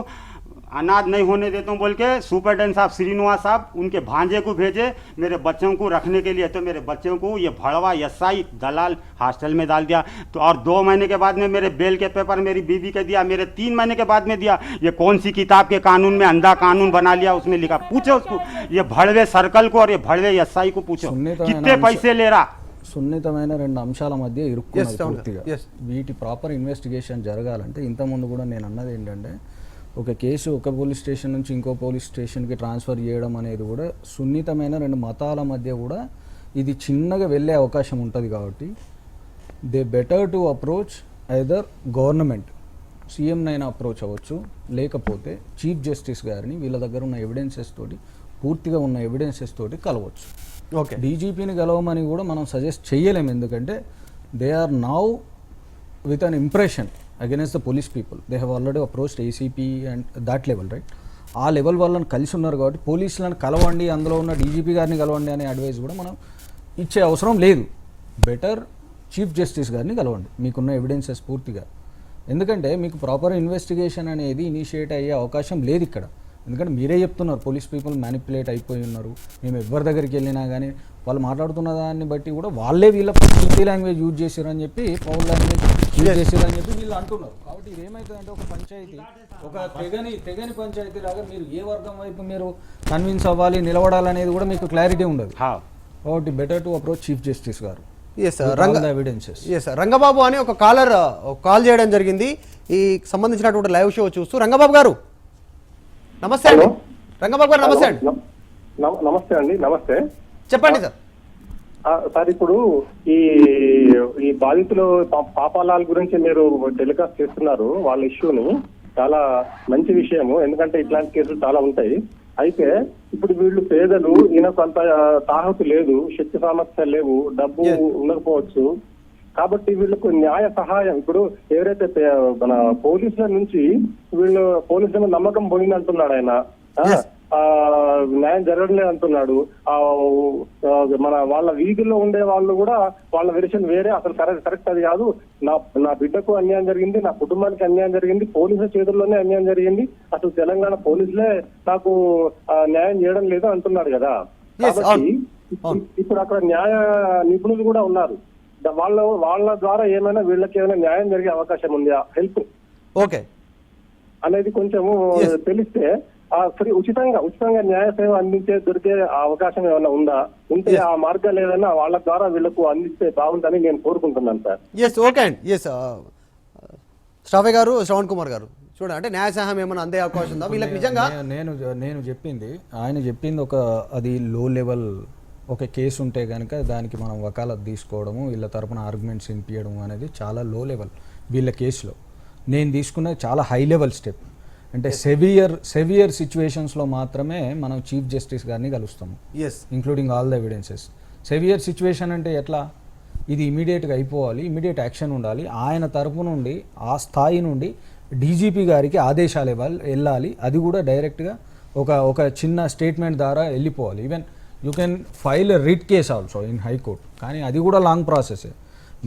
अनाथ नहीं होने देता हूँ बोल के सुपरटेंडेंट साहब श्रीनिवास साहब उनके भांजे को भेजे मेरे बच्चों को रखने के लिए। तो मेरे बच्चों को ये भड़वा एसआई दलाल हॉस्टल में डाल दिया। तो और 2 महीने के बाद में मेरे बेल के पेपर मेरी बीवी के दिया, मेरे 3 महीने के बाद में दिया। ये कौन सी किताब के कानून में अंधा कानून बना लिया, उसमें लिखा पूछो उसको, ये भड़वे सर्कल को और ये भड़वे एसआई को पूछो कितने पैसे ले रहा। సున్నితమైన 2 అంశాల మధ్య ఇరుక్కున్నది అవును. పూర్తిగా. Yes. వీటి ప్రాపర్ ఇన్వెస్టిగేషన్ జరగాలంటే ఇంతకుముందు కూడా నేను అన్నది ఏంటంటే ఒక కేసు ఒక పోలీస్ స్టేషన్ నుంచి ఇంకో పోలీస్ స్టేషన్కి ట్రాన్స్ఫర్ చేయడం అనేది కూడా సున్నితమైన 2 మతాల మధ్య కూడా ఇది చిన్నగా వెళ్ళే అవకాశం ఉంటుంది. కాబట్టి they better to approach either government సీఎంనైనా అప్రోచ్ అవ్వచ్చు, లేకపోతే చీఫ్ జస్టిస్ గారిని వీళ్ళ దగ్గర ఉన్న ఎవిడెన్సెస్ తోటి పూర్తిగా ఉన్న ఎవిడెన్సెస్ తోటి కలవచ్చు. ఓకే డీజీపీని గెలవమని కూడా మనం సజెస్ట్ చేయలేము, ఎందుకంటే they are now with an impression against the police people. They have already approached ACP and that level, right? ఆ లెవెల్ వాళ్ళని కలిసి ఉన్నారు కాబట్టి పోలీసులను కలవండి, అందులో ఉన్న డీజీపీ గారిని కలవండి అనే అడ్వైస్ కూడా మనం ఇచ్చే అవసరం లేదు. బెటర్ చీఫ్ జస్టిస్ గారిని కలవండి మీకున్న ఎవిడెన్సెస్ పూర్తిగా. ఎందుకంటే మీకు ప్రాపర్ ఇన్వెస్టిగేషన్ అనేది ఇనిషియేట్ అయ్యే అవకాశం లేదు ఇక్కడ. ఎందుకంటే మీరే చెప్తున్నారు పోలీస్ పీపుల్ మ్యానిపులేట్ అయిపోయి ఉన్నారు, మేము ఎవరి దగ్గరికి వెళ్ళినా కానీ వాళ్ళు మాట్లాడుతున్న దాన్ని బట్టి కూడా వాళ్ళే వీళ్ళ హిందీ లాంగ్వేజ్ యూజ్ చేశారని చెప్పి, పౌర్ లాంగ్వేజ్ యూజ్ చేశారని చెప్పి వీళ్ళు అంటున్నారు. కాబట్టి ఇది ఏమవుతుందంటే ఒక పంచాయతీ, ఒక తెగని పంచాయతీ లాగా మీరు ఏ వర్గం వైపు మీరు కన్విన్స్ అవ్వాలి, నిలబడాలనేది కూడా మీకు క్లారిటీ ఉండదు. కాబట్టి better to approach chief justice గారు. ఎవిడెన్సెస్. రంగబాబు అని ఒక కాలర్ కాల్ చేయడం జరిగింది ఈ సంబంధించినటువంటి లైవ్ షో చూస్తూ. రంగబాబు గారు నమస్తే అండి. రంగబాబు గారు నమస్తే అండి. నమస్తే అండి. నమస్తే, చెప్పండి సార్. సార్ ఇప్పుడు ఈ బాధితులు పాపాలాల గురించి మీరు టెలికాస్ట్ చేస్తున్నారు, వాళ్ళ ఇష్యూని. చాలా మంచి విషయము, ఎందుకంటే ఇట్లాంటి కేసులు చాలా ఉంటాయి. అయితే ఇప్పుడు వీళ్ళు పేదలు, ఈయనకు అంత తాహతు లేదు, శక్తి సామర్థ్యాలు లేవు, డబ్బు ఉండకపోవచ్చు. కాబట్టి వీళ్ళకు న్యాయ సహాయం, ఇప్పుడు ఎవరైతే మన పోలీసుల నుంచి వీళ్ళు పోలీసుల నమ్మకం పోయిందంటున్నాడు ఆయన, న్యాయం జరగడం లేదు అంటున్నాడు. మన వాళ్ళ వీధుల్లో ఉండే వాళ్ళు కూడా వాళ్ళ వెర్షన్ వేరే, అసలు కరెక్ట్ అది కాదు, నా బిడ్డకు అన్యాయం జరిగింది, నా కుటుంబానికి అన్యాయం జరిగింది, పోలీసుల చేతుల్లోనే అన్యాయం జరిగింది, అసలు తెలంగాణ పోలీసులే నాకు న్యాయం చేయడం లేదు అంటున్నాడు కదా. కాబట్టి ఇప్పుడు అక్కడ న్యాయ నిపుణులు కూడా ఉన్నారు, వాళ్ళ ద్వారా ఏమైనా వీళ్ళకి ఏమైనా న్యాయం జరిగే అవకాశం ఉందా, హెల్ప్ ఓకే అనేది కొంచెము తెలిస్తే ఉచితంగా న్యాయ సేవ అందించే దొరికే అవకాశం ఏమైనా ఉందా, ఉంటే ఆ మార్గాలు ఏదైనా వాళ్ళ ద్వారా వీళ్ళకు అందిస్తే బాగుందని నేను కోరుకుంటున్నాను సార్. ఎస్ ఓకే అండి. ఎస్ స్టాఫే గారు, శ్రవణ్ కుమార్ గారు చూడండి, అంటే న్యాయ సహాయం ఏమైనా అందే అవకాశం ఉందా వీళ్ళకి నిజంగా? నేను చెప్పింది, ఆయన చెప్పింది ఒక అది లో లెవెల్ ఒక కేసు ఉంటే కనుక దానికి మనం వకాలత్ తీసుకోవడము, వీళ్ళ తరపున ఆర్గ్యుమెంట్స్ వినిపించడం అనేది చాలా లో లెవెల్. వీళ్ళ కేసులో నేను తీసుకున్నది చాలా హై లెవెల్ స్టెప్. అంటే సెవియర్ సిచ్యువేషన్స్లో మాత్రమే మనం చీఫ్ జస్టిస్ గారిని కలుస్తాము, including all the evidences. Severe situation అంటే ఎట్లా, ఇది ఇమీడియట్గా అయిపోవాలి, ఇమీడియట్ యాక్షన్ ఉండాలి, ఆయన తరపు నుండి ఆ స్థాయి నుండి డీజీపీ గారికి ఆదేశాలు వెళ్ళాలి, అది కూడా డైరెక్ట్గా ఒక చిన్న స్టేట్మెంట్ ద్వారా వెళ్ళిపోవాలి. Even you can file a writ case also in high court, కానీ అది కూడా లాంగ్ ప్రాసెస్.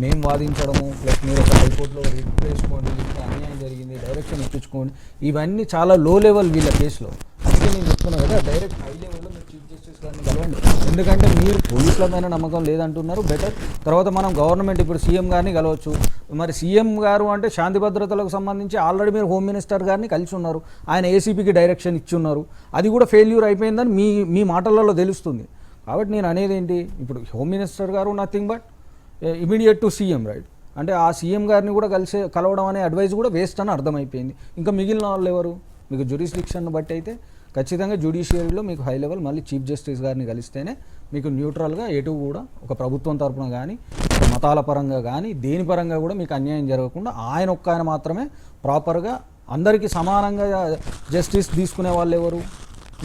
మేము వాదించడము ప్లస్ మీరు ఒక హైకోర్టులో రిట్ వేసుకోండి, అన్యాయం జరిగింది డైరెక్షన్ ఇప్పించుకోండి, ఇవన్నీ చాలా లో లెవెల్ వీళ్ళ కేసులో. అందుకే నేను చెప్తున్నాను కదా, డైరెక్ట్ హై లెవెల్లో మీరు చీఫ్ జస్టిస్ గారిని కలవండి. ఎందుకంటే మీరు పోలీసుల మీద నమ్మకం లేదంటున్నారు, బెటర్. తర్వాత మనం గవర్నమెంట్ ఇప్పుడు సీఎం గారిని కలవచ్చు. మరి సీఎం గారు అంటే శాంతి భద్రతలకు సంబంధించి ఆల్రెడీ మీరు హోమ్ మినిస్టర్ గారిని కలిసి ఉన్నారు, ఆయన ఏసీపీకి డైరెక్షన్ ఇచ్చున్నారు, అది కూడా ఫెయిల్యూర్ అయిపోయిందని మీ మాటలలో తెలుస్తుంది. కాబట్టి నేను అనేది ఏంటి, ఇప్పుడు హోమ్ మినిస్టర్ గారు nothing but immediate to CM, right? అంటే ఆ సీఎం గారిని కూడా కలవడం అనే అడ్వైస్ కూడా వేస్ట్ అని అర్థమైపోయింది. ఇంకా మిగిలిన వాళ్ళు ఎవరు? మీకు జ్యూరిస్డిక్షన్ బట్టి అయితే ఖచ్చితంగా జ్యుడిషియరీలో మీకు హై లెవెల్ మళ్ళీ చీఫ్ జస్టిస్ గారిని కలిస్తేనే మీకు న్యూట్రల్గా ఎటు కూడా ఒక ప్రభుత్వం తరపున కానీ ఒక మతాల పరంగా కానీ దేని పరంగా కూడా మీకు అన్యాయం జరగకుండా ఆయన మాత్రమే ప్రాపర్గా అందరికీ సమానంగా జస్టిస్ తీసుకునే వాళ్ళు ఎవరు?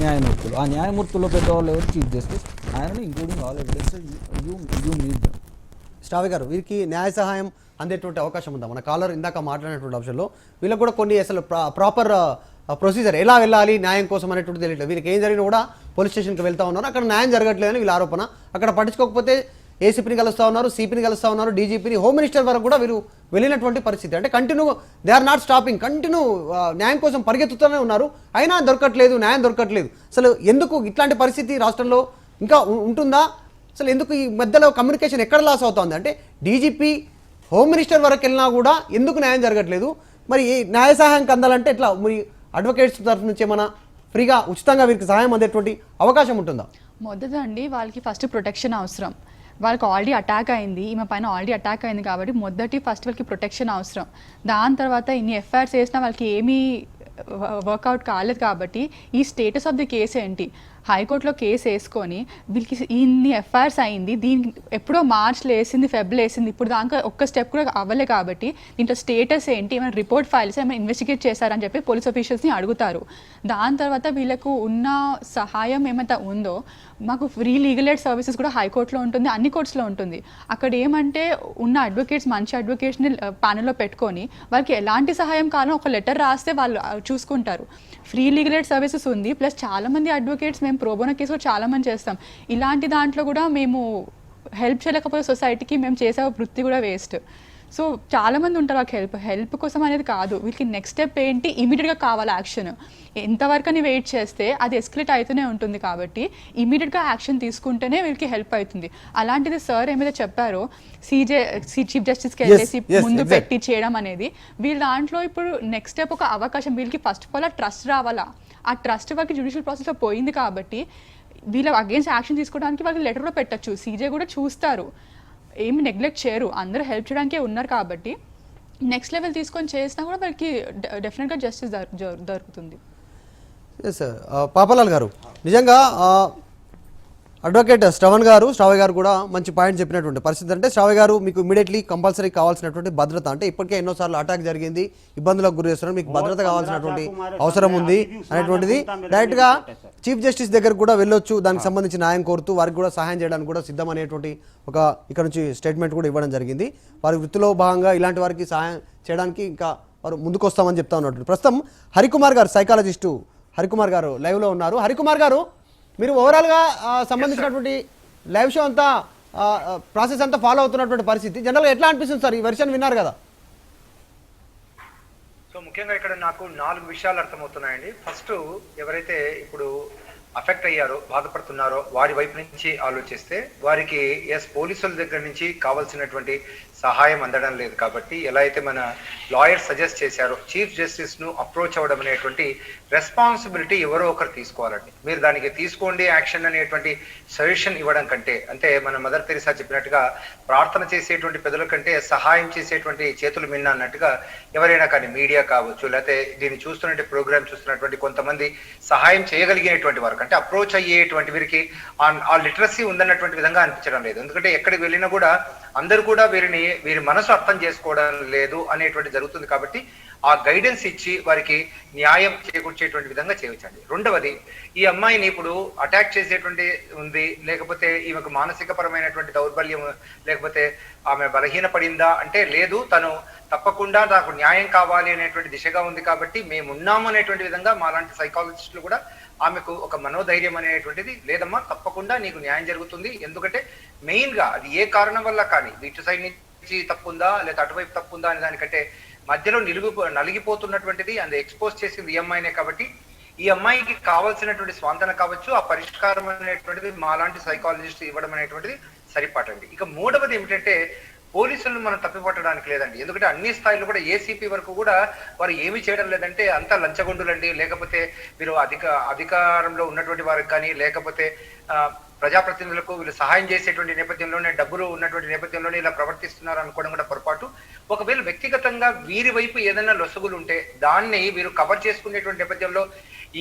న్యాయమూర్తులు. ఆ న్యాయమూర్తుల్లో పెద్దవాళ్ళు ఎవరు? Chief justice. ఆయనని including all evidence you need them. స్టావే గారు, వీరికి న్యాయ సహాయం అందేటువంటి అవకాశం ఉందా? మన కాలర్ ఇందాక మాట్లాడినటువంటి అంశంలో వీళ్ళకి కూడా కొన్ని అసలు ప్రాపర్ ప్రొసీజర్ ఎలా వెళ్ళాలి న్యాయం కోసం అనేటువంటి తెలియట్లేదు. వీరికి ఏం జరిగినా కూడా పోలీస్ స్టేషన్కి వెళ్తా ఉన్నారు, అక్కడ న్యాయం జరగట్లేదని వీళ్ళ ఆరోపణ. అక్కడ పట్టించుకోకపోతే ఏసీపీని కలుస్తూ ఉన్నారు, సిపిని కలుస్తూ ఉన్నారు, డీజీపీని, హోమ్ మినిస్టర్ వరకు కూడా వీరు వెళ్ళినటువంటి పరిస్థితి. అంటే continue they are not stopping, continue న్యాయం కోసం పరిగెత్తుతూనే ఉన్నారు, అయినా దొరకట్లేదు, న్యాయం దొరకట్లేదు. అసలు ఎందుకు ఇట్లాంటి పరిస్థితి రాష్ట్రంలో ఇంకా ఉంటుందా? అసలు ఎందుకు ఈ మధ్యలో కమ్యూనికేషన్ ఎక్కడ లాస్ అవుతుంది? అంటే డీజీపీ, హోమ్ మినిస్టర్ వరకు వెళ్ళినా కూడా ఎందుకు న్యాయం జరగట్లేదు? మరి ఈ న్యాయ సహాయం అందాలంటే ఎట్లా? మరి అడ్వకేట్స్ తరఫు నుంచి ఏమైనా ఫ్రీగా ఉచితంగా వీరికి సహాయం అందేటువంటి అవకాశం ఉంటుందా? మొదటండి వాళ్ళకి ఫస్ట్ ప్రొటెక్షన్ అవసరం. వాళ్ళకి ఆల్రెడీ అటాక్ అయింది, ఈమె పైన ఆల్రెడీ అటాక్ అయింది కాబట్టి ఫస్ట్ వాళ్ళకి ప్రొటెక్షన్ అవసరం. దాని తర్వాత ఇన్ని ఎఫ్ఐఆర్స్ చేసినా వాళ్ళకి ఏమీ వర్కౌట్ కాలేదు కాబట్టి ఈ స్టేటస్ ఆఫ్ ది కేసు ఏంటి, హైకోర్టులో కేసు వేసుకొని వీళ్ళకి ఇన్ని ఎఫ్ఐఆర్స్ అయింది, దీనికి ఎప్పుడో మార్చ్లో వేసింది, ఫెబ్రవరిలో వేసింది, ఇప్పుడు దాకా ఒక్క స్టెప్ కూడా అవ్వలే కాబట్టి దీంట్లో స్టేటస్ ఏంటి, ఏమైనా రిపోర్ట్ ఫైల్స్ ఏమైనా ఇన్వెస్టిగేట్ చేశారని చెప్పి పోలీస్ ఆఫీసర్స్ని అడుగుతారు. దాని తర్వాత వీళ్ళకు ఉన్న సహాయం ఏమైతే ఉందో, మాకు ఫ్రీ లీగల్ ఎయిడ్ సర్వీసెస్ కూడా హైకోర్టులో ఉంటుంది, అన్ని కోర్ట్స్లో ఉంటుంది. అక్కడ ఏమంటే ఉన్న అడ్వకేట్స్ మంచి అడ్వకేట్స్ని ప్యానెల్లో పెట్టుకొని వాళ్ళకి ఎలాంటి సహాయం కావాలో ఒక లెటర్ రాస్తే వాళ్ళు చూసుకుంటారు. ఫ్రీ లీగల్ ఎయిడ్ సర్వీసెస్ ఉంది, ప్లస్ చాలామంది అడ్వకేట్స్ మేము ప్రోబోనో కేసు కూడా చాలామంది చేస్తాం. ఇలాంటి దాంట్లో కూడా మేము హెల్ప్ చేయలేకపోతే సొసైటీకి మేము చేసే వృత్తి కూడా వేస్ట్. సో చాలామంది ఉంటారు వాళ్ళకి హెల్ప్ కోసం అనేది కాదు, వీళ్ళకి నెక్స్ట్ స్టెప్ ఏంటి, ఇమీడియట్గా కావాలి యాక్షన్. ఎంతవరకు అని వెయిట్ చేస్తే అది ఎస్కలేట్ అవుతూనే ఉంటుంది కాబట్టి ఇమీడియట్గా యాక్షన్ తీసుకుంటేనే వీళ్ళకి హెల్ప్ అవుతుంది. అలాంటిది సార్ ఏమైతే చెప్పారో చీఫ్ జస్టిస్కి వెళ్ళేసి ముందు పెట్టి చేయడం అనేది, వీళ్ళ దాంట్లో ఇప్పుడు నెక్స్ట్ స్టెప్ ఒక అవకాశం. వీళ్ళకి ఫస్ట్ ఆఫ్ ఆల్ ఆ ట్రస్ట్ రావాలా, ఆ ట్రస్ట్ వాళ్ళకి జ్యుడిషియల్ ప్రాసెస్లో పోయింది కాబట్టి వీళ్ళ అగేన్స్ట్ యాక్షన్ తీసుకోవడానికి వాళ్ళకి లెటర్ కూడా పెట్టచ్చు, సీజే కూడా చూస్తారు, ఏమి నెగ్లెక్ట్ చేయరు, అందరూ హెల్ప్ చేయడానికే ఉన్నారు కాబట్టి నెక్స్ట్ లెవెల్ తీసుకొని చేసినా కూడా వాళ్ళకి డెఫినెట్గా జస్టిస్ దొరుకుతుంది. సార్ పాపలాల్ గారు, నిజంగా అడ్వకేట్ శ్రవణ్ గారు కూడా మంచి పాయింట్ చెప్పినటువంటి పరిస్థితి. అంటే శ్రావణ్ గారు, మీకు ఇమీడియట్లీ కంపల్సరీ కావాల్సినటువంటి భద్రత, అంటే ఇప్పటికే ఎన్నోసార్లు అటాక్ జరిగింది, ఇబ్బందులకు గురి చేస్తున్నారు, మీకు భద్రత కావాల్సినటువంటి అవసరం ఉంది అనేటువంటిది డైరెక్ట్గా చీఫ్ జస్టిస్ దగ్గర కూడా వెళ్ళొచ్చు, దానికి సంబంధించి న్యాయం కోరుతూ వారికి కూడా సహాయం చేయడానికి కూడా సిద్ధం అనేటువంటి ఒక ఇక్కడ నుంచి స్టేట్మెంట్ కూడా ఇవ్వడం జరిగింది. వారి వృత్తిలో భాగంగా ఇలాంటి వారికి సహాయం చేయడానికి ఇంకా వారు ముందుకు వస్తామని చెప్తా ఉన్నట్టు. ప్రస్తుతం హరికుమార్ గారు, సైకాలజిస్టు హరికుమార్ గారు లైవ్లో ఉన్నారు. హరికుమార్ గారు, మీరు ఓవరాల్గా సంబంధించినటువంటి లైవ్ షో అంతా ప్రాసెస్ అంతా ఫాలో అవుతున్నటువంటి పరిస్థితి జనరల్గా ఎట్లా అనిపిస్తుంది సార్? ఈ వెర్షన్ విన్నారు కదా. సో ముఖ్యంగా ఇక్కడ నాకు 4 విషయాలు అర్థమవుతున్నాయండి. ఫస్ట్, ఎవరైతే ఇప్పుడు అఫెక్ట్ అయ్యారో, బాధపడుతున్నారో వారి వైపు నుంచి ఆలోచిస్తే వారికి పోలీసుల దగ్గర నుంచి కావాల్సినటువంటి సహాయం అందడం లేదు కాబట్టి ఎలా అయితే మన లాయర్ సజెస్ట్ చేశారో చీఫ్ జస్టిస్ ను అప్రోచ్ అవ్వడం అనేటువంటి రెస్పాన్సిబిలిటీ ఎవరో ఒకరు తీసుకోవాలండి. మీరు దానికి తీసుకోండి యాక్షన్ అనేటువంటి సజెషన్ ఇవ్వడం కంటే, అంటే మన మదర్ తెరిసా చెప్పినట్టుగా ప్రార్థన చేసేటువంటి పెదవుల కంటే సహాయం చేసేటువంటి చేతులు మిన్న అన్నట్టుగా ఎవరైనా కానీ మీడియా కావచ్చు, లేకపోతే దీన్ని చూస్తున్నటువంటి ప్రోగ్రామ్ చూస్తున్నటువంటి కొంతమంది సహాయం చేయగలిగేటువంటి వారు అంటే అప్రోచ్ అయ్యేటువంటి వీరికి ఆ లిటరసీ ఉందన్నటువంటి విధంగా అనిపించడం లేదు. ఎందుకంటే ఎక్కడికి వెళ్ళినా కూడా అందరూ కూడా వీరి మనసు అర్థం చేసుకోవడం లేదు అనేటువంటి జరుగుతుంది కాబట్టి ఆ గైడెన్స్ ఇచ్చి వారికి న్యాయం చేకూర్చేటువంటి విధంగా చేయవచ్చండి. రెండవది, ఈ అమ్మాయిని ఇప్పుడు అటాక్ చేసేటువంటి ఉంది, లేకపోతే ఈమెకు మానసిక పరమైనటువంటి దౌర్బల్యం, లేకపోతే ఆమె బలహీన పడిందా అంటే లేదు, తను తప్పకుండా నాకు న్యాయం కావాలి అనేటువంటి దిశగా ఉంది కాబట్టి మేమున్నాము అనేటువంటి విధంగా మాలాంటి సైకాలజిస్టులు కూడా ఆమెకు ఒక మనోధైర్యం అనేటువంటిది లేదమ్మా, తప్పకుండా నీకు న్యాయం జరుగుతుంది. ఎందుకంటే మెయిన్ గా అది ఏ కారణం వల్ల కానీ ఇటు సైడ్ నుంచి తప్పుందా లేదా అటువైపు తప్పుందా అనే దానికంటే మధ్యలో నలిగిపోతున్నటువంటిది అందు ఎక్స్పోజ్ చేసింది ఈ అమ్మాయినే కాబట్టి ఈ అమ్మాయికి కావాల్సినటువంటి స్వాంతన కావచ్చు, ఆ పరిష్కారం అనేటువంటిది మాలాంటి సైకాలజిస్ట్ ఇవ్వడం అనేటువంటిది సరిపాటండి. ఇక మూడవది ఏమిటంటే, పోలీసులను మనం తప్పిపట్టడానికి లేదండి. ఎందుకంటే అన్ని స్థాయిలో కూడా ఏసీపీ వరకు కూడా వారు ఏమి చేయడం లేదంటే అంతా లంచగొండులండి, లేకపోతే వీరు అధికారంలో ఉన్నటువంటి వారికి కానీ లేకపోతే ప్రజాప్రతినిధులకు వీళ్ళు సహాయం చేసేటువంటి నేపథ్యంలోనే డబ్బులు ఉన్నటువంటి నేపథ్యంలోనే ఇలా ప్రవర్తిస్తున్నారు అనుకోవడం కూడా పొరపాటు. ఒకవేళ వ్యక్తిగతంగా వీరి వైపు ఏదైనా లొసుగులు ఉంటే దాన్ని వీరు కవర్ చేసుకునేటువంటి నేపథ్యంలో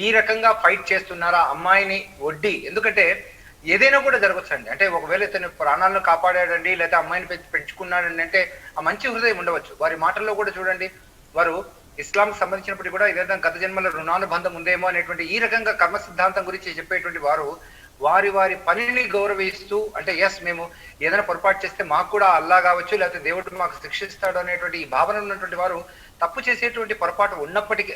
ఈ రకంగా ఫైట్ చేస్తున్నారా అమ్మాయిని వడ్డీ, ఎందుకంటే ఏదైనా కూడా జరగచ్చు అండి. అంటే ఒకవేళ ఇతను ప్రాణాలను కాపాడాడండి లేకపోతే అమ్మాయిని పెంచుకున్నాడండి అంటే ఆ మంచి హృదయం ఉండవచ్చు. వారి మాటల్లో కూడా చూడండి, వారు ఇస్లాంకి సంబంధించినప్పటికీ కూడా ఏదైనా గత జన్మల రుణానుబంధం ఉందేమో అనేటువంటి ఈ రకంగా కర్మ సిద్ధాంతం గురించి చెప్పేటువంటి వారు వారి పనిని గౌరవిస్తూ, అంటే మేము ఏదైనా పొరపాటు చేస్తే మాకు కూడా అల్లా కావచ్చు లేకపోతే దేవుడు మాకు శిక్షిస్తాడు అనేటువంటి ఈ భావన ఉన్నటువంటి వారు తప్పు చేసేటువంటి పొరపాటు ఉన్నప్పటికీ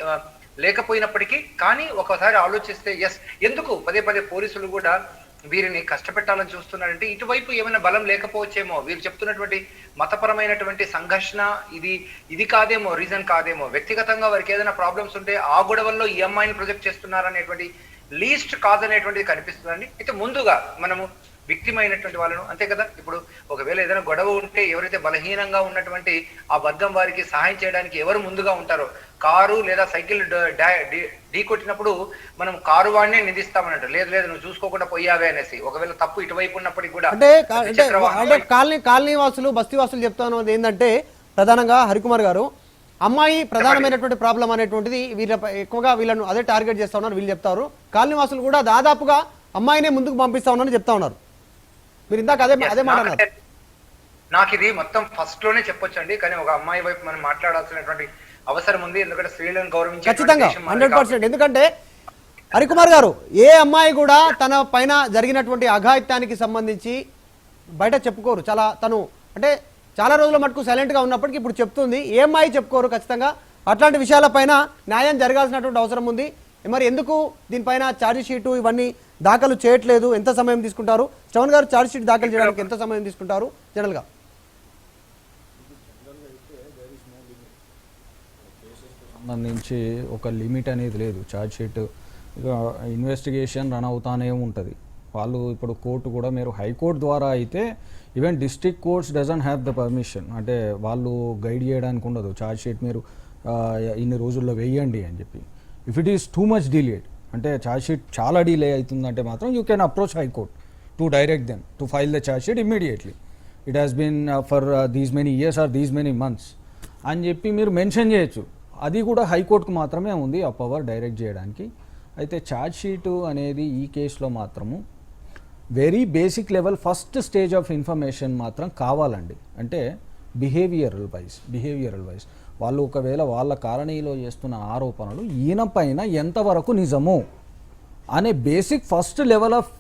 లేకపోయినప్పటికీ కానీ ఒకసారి ఆలోచిస్తే ఎస్, ఎందుకు పదే పదే పోలీసులు కూడా వీరిని కష్టపెట్టాలని చూస్తున్నారంటే ఇటువైపు ఏమైనా బలం లేకపోవచ్చేమో, వీరు చెప్తున్నటువంటి మతపరమైనటువంటి సంఘర్షణ ఇది కాదేమో, రీజన్ కాదేమో, వ్యక్తిగతంగా వారికి ఏదైనా ప్రాబ్లమ్స్ ఉంటే ఆ గొడవల్లో ఈ అమ్మాయిని ప్రొజెక్ట్ చేస్తున్నారనేటువంటి లీస్ట్ కాజ్ అనేటువంటిది కనిపిస్తుందండి. అయితే ముందుగా మనము విక్టిమ్ అయినటువంటి వాళ్ళను, అంతే కదా, ఇప్పుడు ఒకవేళ ఏదైనా గొడవ ఉంటే ఎవరైతే బలహీనంగా ఉన్నటువంటి ఆ వర్గం వారికి సహాయం చేయడానికి ఎవరు ముందుగా ఉంటారో, కారు లేదా సైకిల్ ఢీ కొట్టినప్పుడు మనం కారు వాడినే నిందిస్తామన్నట్టు, లేదు లేదు నువ్వు చూసుకోకుండా పోయావే అనేసి, ఒకవేళ తప్పు ఇటువైపు ఉన్నప్పటికీ కూడా అంటే కాలనీ వాసులు బస్తీ వాసులు చెప్తాను ఏంటంటే ప్రధానంగా హరికుమార్ గారు, అమ్మాయి ప్రధానమైనటువంటి ప్రాబ్లం అనేటువంటిది ఎక్కువగా వీళ్ళను అదే టార్గెట్ చేస్తా ఉన్నారు వీళ్ళు చెప్తారు. కాలనీ వాసులు కూడా దాదాపుగా అమ్మాయినే ముందుకు పంపిస్తా ఉన్నారని చెప్తా ఉన్నారు. మీరు ఇందాక అదే మాట అన్నారు. నాకు ఇది మొత్తం ఫస్ట్ లోనే చెప్పొచ్చండి, కానీ ఒక అమ్మాయి వైపు మనం మాట్లాడాల్సినటువంటి అవసరం ఉంది. ఎందుకంటే స్త్రీలను గౌరవించే ఖచ్చితంగా 100%. ఎందుకంటే హరికుమార్ గారు, ఏ అమ్మాయి కూడా తన పైన జరిగినటువంటి అఘాయిత్యానికి సంబంధించి బయట చెప్పుకోరు. తను అంటే చాలా రోజుల మటుకు సైలెంట్గా ఉన్నప్పటికీ ఇప్పుడు చెప్తుంది. ఏ అమ్మాయి చెప్పుకోరు. ఖచ్చితంగా అట్లాంటి విషయాలపైన న్యాయం జరగాల్సినటువంటి అవసరం ఉంది. మరి ఎందుకు దీనిపైన ఛార్జ్ షీటు ఇవన్నీ దాఖలు చేయట్లేదు? ఎంత సమయం తీసుకుంటారు? శ్రవణ్ గారు, ఛార్జ్ షీట్ దాఖలు చేయడానికి ఎంత సమయం తీసుకుంటారు జనరల్గా? సంబంధించి ఒక లిమిట్ అనేది లేదు. ఛార్జ్ షీట్ ఇక ఇన్వెస్టిగేషన్ రన్ అవుతానే ఉంటుంది. వాళ్ళు ఇప్పుడు కోర్టు కూడా, మీరు హైకోర్టు ద్వారా అయితే even district courts doesn't have the permission, అంటే వాళ్ళు గైడ్ చేయడానికి ఉండదు. ఛార్జ్ షీట్ మీరు ఇన్ని రోజుల్లో వేయండి అని చెప్పి. If it is too much delayed, అంటే ఛార్జ్ షీట్ చాలా డిలే అవుతుందంటే మాత్రం you can approach high court to direct them to file the charge sheet immediately. It has been for these many years or these many months అని చెప్పి మీరు mention చేయొచ్చు. అది కూడా హైకోర్టుకు మాత్రమే ఉంది ఆ పవర్ డైరెక్ట్ చేయడానికి. అయితే ఛార్జ్ షీటు అనేది ఈ కేసులో మాత్రము very basic level first stage of information మాత్రం కావాలండి. అంటే బిహేవియరల్ వైజ్ వాళ్ళు ఒకవేళ వాళ్ళ కాలనీలో చేస్తున్న ఆరోపణలు ఈయన పైన ఎంతవరకు నిజము అనే basic first level of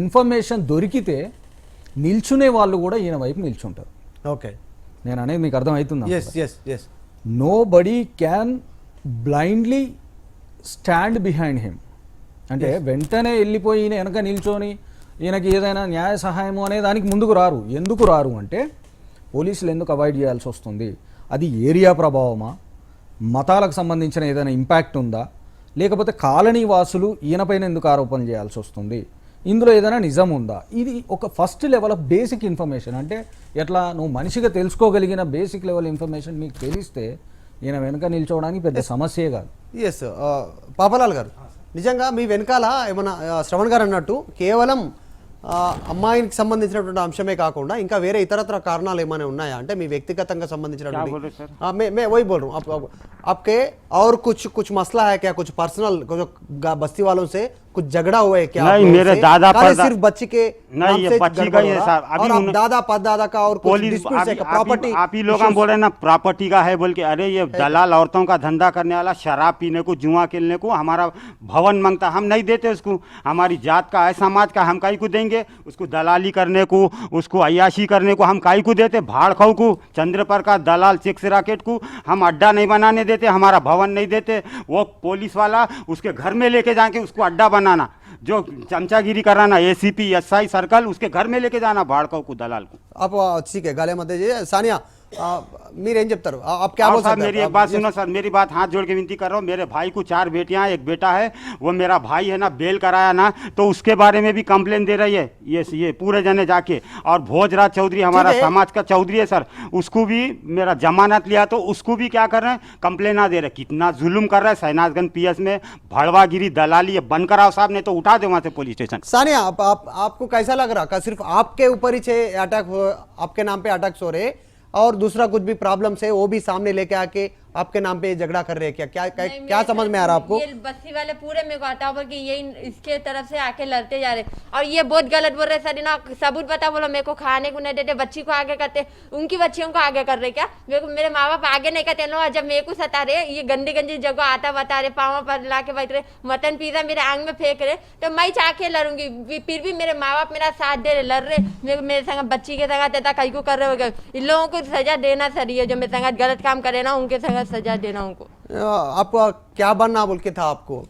information దొరికితే నిల్చునే వాళ్ళు కూడా ఈయన వైపు నిల్చుంటారు. ఓకే, నేను అనేది మీకు అర్థమవుతుందా? Nobody can blindly stand behind him. అంటే వెంటనే వెళ్ళిపోయి ఈయన వెనక నిల్చొని ఈయనకి ఏదైనా న్యాయ సహాయము అనే దానికి ముందుకు రారు. ఎందుకు రారు అంటే పోలీసులు ఎందుకు అవాయిడ్ చేయాల్సి వస్తుంది? అది ఏరియా ప్రభావమా, మతాలకు సంబంధించిన ఏదైనా ఇంపాక్ట్ ఉందా, లేకపోతే కాలనీ వాసులు ఈయనపైన ఎందుకు ఆరోపణలు చేయాల్సి వస్తుంది, ఇందులో ఏదైనా నిజం ఉందా? ఇది ఒక first level of basic information. అంటే ఎట్లా నువ్వు మనిషిగా తెలుసుకోగలిగిన బేసిక్ లెవెల్ ఇన్ఫర్మేషన్ మీకు తెలిస్తే ఈయన వెనక నిల్చోవడానికి పెద్ద సమస్యే కాదు. ఎస్, పాపలాల్ గారు, నిజంగా మీ వెనకాల ఏమన్నా శ్రవణ్ గారు అన్నట్టు కేవలం అమ్మాయికి సంబంధించినటువంటి అంశమే కాకుండా ఇంకా వేరే ఇతరత్ర కారణాలు ఏమైనా ఉన్నాయా? అంటే మీ వ్యక్తిగతంగా సంబంధించినటువంటి मैं वही बोल रहा हूँ आपके और कुछ मसला है क्या? कुछ पर्सनल बस्ती वालों से कुछ झगड़ा हुआ है क्या? नहीं, मेरे दादा सिर्फ बच्ची के नहीं, ये बच्ची का ही है साहब। और दादा परदादा का और कुछ डिस्प्यूट है प्रॉपर्टी? आप ही लोग हम बोल रहे हैं ना प्रॉपर्टी का है बोल के। अरे ये दलाल औरतों का धंधा करने वाला, शराब पीने को, जुआ खेलने को हमारा भवन मांगता, हम नहीं देते उसको। हमारी जात का है, समाज का, हम काई को देंगे उसको? दलाली करने को, उसको अय्याशी करने को हम काई को देते? भाड़ खाऊ को, चंद्रपर का दलाल चिक्स राकेट को हम अड्डा नहीं बनाने देते, हमारा भवन नहीं देते। वो पुलिस वाला उसके घर में लेके जाके उसको अड्डा बनाना, जो चमचागिरी कराना, एसीपी एसआई सर्कल उसके घर में लेके जाना भाड़काऊ को, दलाल को। आप ठीक है गाले मत दीजिए। सानिया, మీరేం చెప్తారు? आप क्या बोल सकते हैं? मेरी एक बात सुनो सर, मेरी बात हाथ जोड़ के विनती कर रहा हूँ। मेरे भाई को 4 बेटियां, एक बेटा है। वो मेरा भाई है ना, बेल कराया ना, तो उसके बारे में भी कंप्लेन दे रही है ये पूरे जने जाके। और भोजराज चौधरी हमारा समाज का चौधरी है सर, उसको भी मेरा जमानत लिया तो उसको भी क्या कर रहे हैं, कंप्लेन दे रहे। कितना जुल्म कर रहा है शहनाजगंज पीएस में, भड़वागिरी दलाली। ये बंद कराओ साहब, नहीं तो उठा दो वहाँ से पुलिस स्टेशन। सानिया, आपको कैसा लग रहा? का सिर्फ आपके ऊपर ही अटैक, आपके नाम पे अटैक्स हो रहे और दूसरा कुछ भी प्रॉब्लम्स है वो भी सामने लेके आके आपके नाम पे झगड़ा कर रहे हैं क्या? क्या समझ में आ रहा है आपको? ये बस्ती वाले पूरे मेरे को हटाओ बोल के ये इसके तरफ से आके लड़ते जा रहे और ये बहुत गलत बोल रहे सर ना। सबूत बता बोलो, मेरे को खाने को नहीं देते, बच्ची को आगे करते, उनकी बच्चियों को आगे कर रहे क्या? मेरे माँ बाप आगे नहीं करते नो। जब मेरे को सता रहे, ये गंदी गंदी जगह आता बता रहे, पाँव पर ला के बैठ रहे, मटन पिज्जा मेरे आंग में फेंक रहे, तो मैं चाके लड़ूंगी। फिर भी मेरे माँ बाप मेरा साथ दे रहे, लड़ रहे मेरे संग, बच्ची के संग तेता कई को कर रहे हो। इन लोगों को सजा देना सर, ये जो मेरे संग गलत काम करे ना उनके संग सजा देना उनको। आपका क्या बनना बोल के था आपको?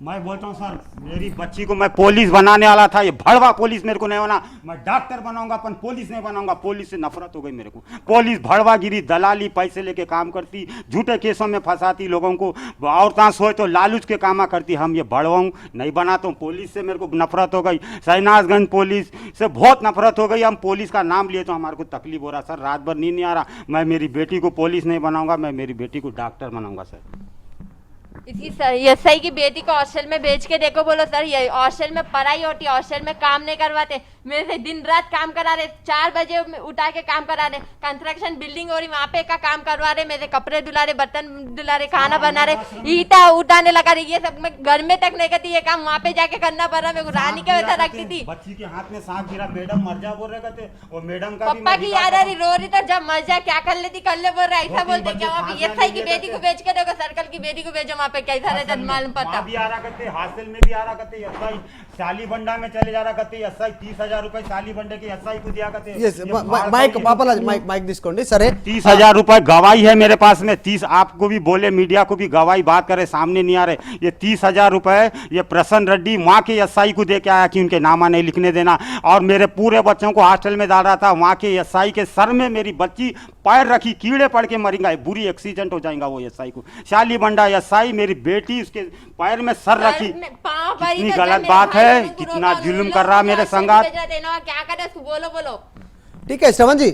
मैं बोलता हूँ सर, मेरी बच्ची को मैं पुलिस बनाने वाला था, ये भड़वा पुलिस मेरे को नहीं बना। मैं डॉक्टर बनाऊंगा अपन पुलिस नहीं बनाऊंगा। पुलिस से नफरत हो गई मेरे को। पुलिस भड़वागिरी, दलाली, पैसे लेके काम करती, झूठे केसों में फंसाती लोगों को, और कहाँ सोए तो लालूच के कामा करती। हम ये भड़वा नहीं बनाता हूँ। पुलिस से मेरे को नफरत हो गई, शहनाजगंज पुलिस से बहुत नफरत हो गई। हम पुलिस का नाम लिए तो हमारे को तकलीफ हो रहा सर, रात भर नींद नहीं आ रहा। मैं मेरी बेटी को पुलिस नहीं बनाऊंगा, मैं मेरी बेटी को डॉक्टर बनाऊंगा सर। इसकी एसआई की बेटी को हॉस्टल में भेज के देखो बोलो सर, ये हॉस्टल में पढ़ाई होती है, हॉस्टल में काम नहीं करवाते। मेरे से दिन रात काम करा रहे, 4 बजे उठा के काम करा रहे। कंस्ट्रक्शन बिल्डिंग हो रही, वहाँ पे का काम करवा रहे, मेरे कपड़े धुला रहे, बर्तन धुला रहे, खाना बना रहे, ईटा उठाने लगा रहे। ये सब मैं घर में तक नहीं करती, ये काम वहाँ पे जाके करना पड़ रहा। मेरे को रानी के वैसा रखती थी। बच्ची के हाथ में सांप गिरा, मैडम मर जा बोल रहे थे, और मैडम का पप्पा की याद आ रही, रो रही तो जब मर जा क्या कर लेती कर ले बोल रहा, ऐसा बोलते क्या? वहाँ पे एसआई की बेटी को भेज के देखो, सर्कल की बेटी को भेजो, वहाँ पे कैसा रहता मालूम पड़ता। भी आ रहा करते, हॉस्टल में भी आ रहा करते, एसआई साली बंडा में चले जा रहा करते, एसआई 30,000 रुपए साली बंडे के एसआई को दिया करते। यस माइक पापा माइक తీసుకోండి సరే 30,000 रुपए गवाही है मेरे पास में। 30 आपको भी बोले, मीडिया को भी गवाही बात करे, सामने नहीं आ रहे। ये 30,000 रुपए ये प्रसन्न रेड्डी वहाँ के एसआई को दे के आया कि उनके नामा नहीं लिखने देना, और मेरे पूरे बच्चों को हॉस्टल में डाल रहा था। वहाँ के एसआई के सर में मेरी बच्ची पैर रखी, कीड़े पड़ के मरेंगे, बुरी एक्सीडेंट हो जाएगा वो एसआई को। शाली बंडा एसआई, मेरी बेटी उसके पैर में सर रखी। कितनी गलत बात है, कितना जुल्म कर रहा मेरे संगात। क्या करे बोलो बोलो। ఠీక్ శ్రవణ్ జీ,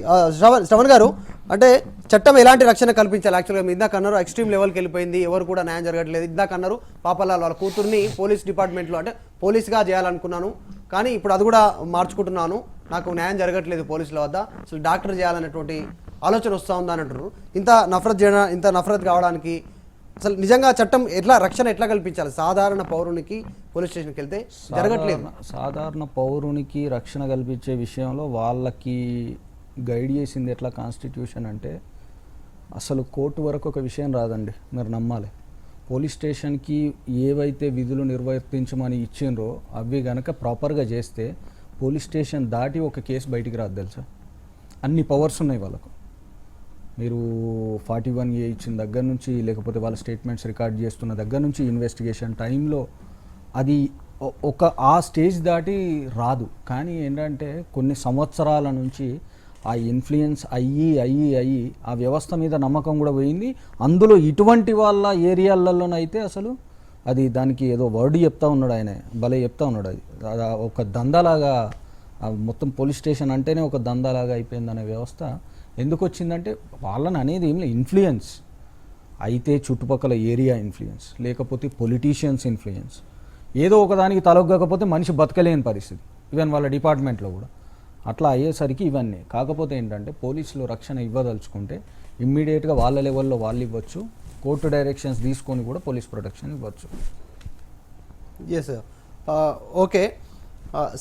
శ్రవణ్ గారు, అంటే చట్టం ఎలాంటి రక్షణ కల్పించాలి? యాక్చువల్గా మీరు ఇందాక అన్నారు ఎక్స్ట్రీమ్ లెవెల్కి వెళ్ళిపోయింది, ఎవరు కూడా న్యాయం జరగట్లేదు. ఇందాక అన్నారు పాపలాల్ వాళ్ళ కూతుర్ని పోలీస్ డిపార్ట్మెంట్లో అంటే పోలీస్గా చేయాలనుకున్నాను, కానీ ఇప్పుడు అది కూడా మార్చుకుంటున్నాను, నాకు న్యాయం జరగట్లేదు పోలీసుల వద్ద, అసలు డాక్టర్ చేయాలనేటువంటి ఆలోచన వస్తూ ఉందా అని అంటారు. ఇంత నఫరత్ కావడానికి అసలు నిజంగా చట్టం ఎట్లా రక్షణ ఎట్లా కల్పించాలి? సాధారణ పౌరునికి పోలీస్ స్టేషన్కి వెళ్తే జరగట్లేదు. సాధారణ పౌరునికి రక్షణ కల్పించే విషయంలో వాళ్ళకి గైడ్ చేసింది ఎట్లా కాన్స్టిట్యూషన్ అంటే, అసలు కోర్టు వరకు ఒక విషయం రాదండి, మీరు నమ్మాలి. పోలీస్ స్టేషన్కి ఏవైతే విధులు నిర్వర్తించమని ఇచ్చిండ్రో అవి గనక ప్రాపర్గా చేస్తే పోలీస్ స్టేషన్ దాటి ఒక కేసు బయటికి రాదు తెలుసా. అన్ని పవర్స్ ఉన్నాయి వాళ్ళకు. మీరు 41A ఇచ్చిన దగ్గర నుంచి, లేకపోతే వాళ్ళ స్టేట్మెంట్స్ రికార్డ్ చేస్తున్న దగ్గర నుంచి, ఇన్వెస్టిగేషన్ టైంలో అది ఆ స్టేజ్ దాటి రాదు. కానీ ఏంటంటే కొన్ని సంవత్సరాల నుంచి ఆ ఇన్ఫ్లుయెన్స్ అయ్యి ఆ వ్యవస్థ మీద నమ్మకం కూడా పోయింది. అందులో ఇటువంటి వాళ్ళ ఏరియాలలోనైతే అసలు అది దానికి ఏదో వర్డ్ చెప్తా ఉన్నాడు ఆయన, భలే చెప్తా ఉన్నాడు. అది ఒక దందాలాగా, మొత్తం పోలీస్ స్టేషన్ అంటేనే ఒక దందాలాగా అయిపోయిందనే వ్యవస్థ ఎందుకు వచ్చిందంటే, వాళ్ళని అనేది ఏం లేదు, ఇన్ఫ్లుయెన్స్ అయితే చుట్టుపక్కల ఏరియా ఇన్ఫ్లుయెన్స్, లేకపోతే పొలిటీషియన్స్ ఇన్ఫ్లుయెన్స్, ఏదో ఒకదానికి తలొగ్గకపోతే మనిషి బతకలేని పరిస్థితి, ఈవెన్ వాళ్ళ డిపార్ట్మెంట్లో కూడా అట్లా అయ్యేసరికి ఇవన్నీ. కాకపోతే ఏంటంటే పోలీసులు రక్షణ ఇవ్వదలుచుకుంటే ఇమ్మీడియట్గా వాళ్ళ లెవెల్లో వాళ్ళు ఇవ్వచ్చు, కోర్టు డైరెక్షన్స్ తీసుకొని కూడా పోలీస్ ప్రొటెక్షన్ ఇవ్వచ్చు. ఎస్ ఓకే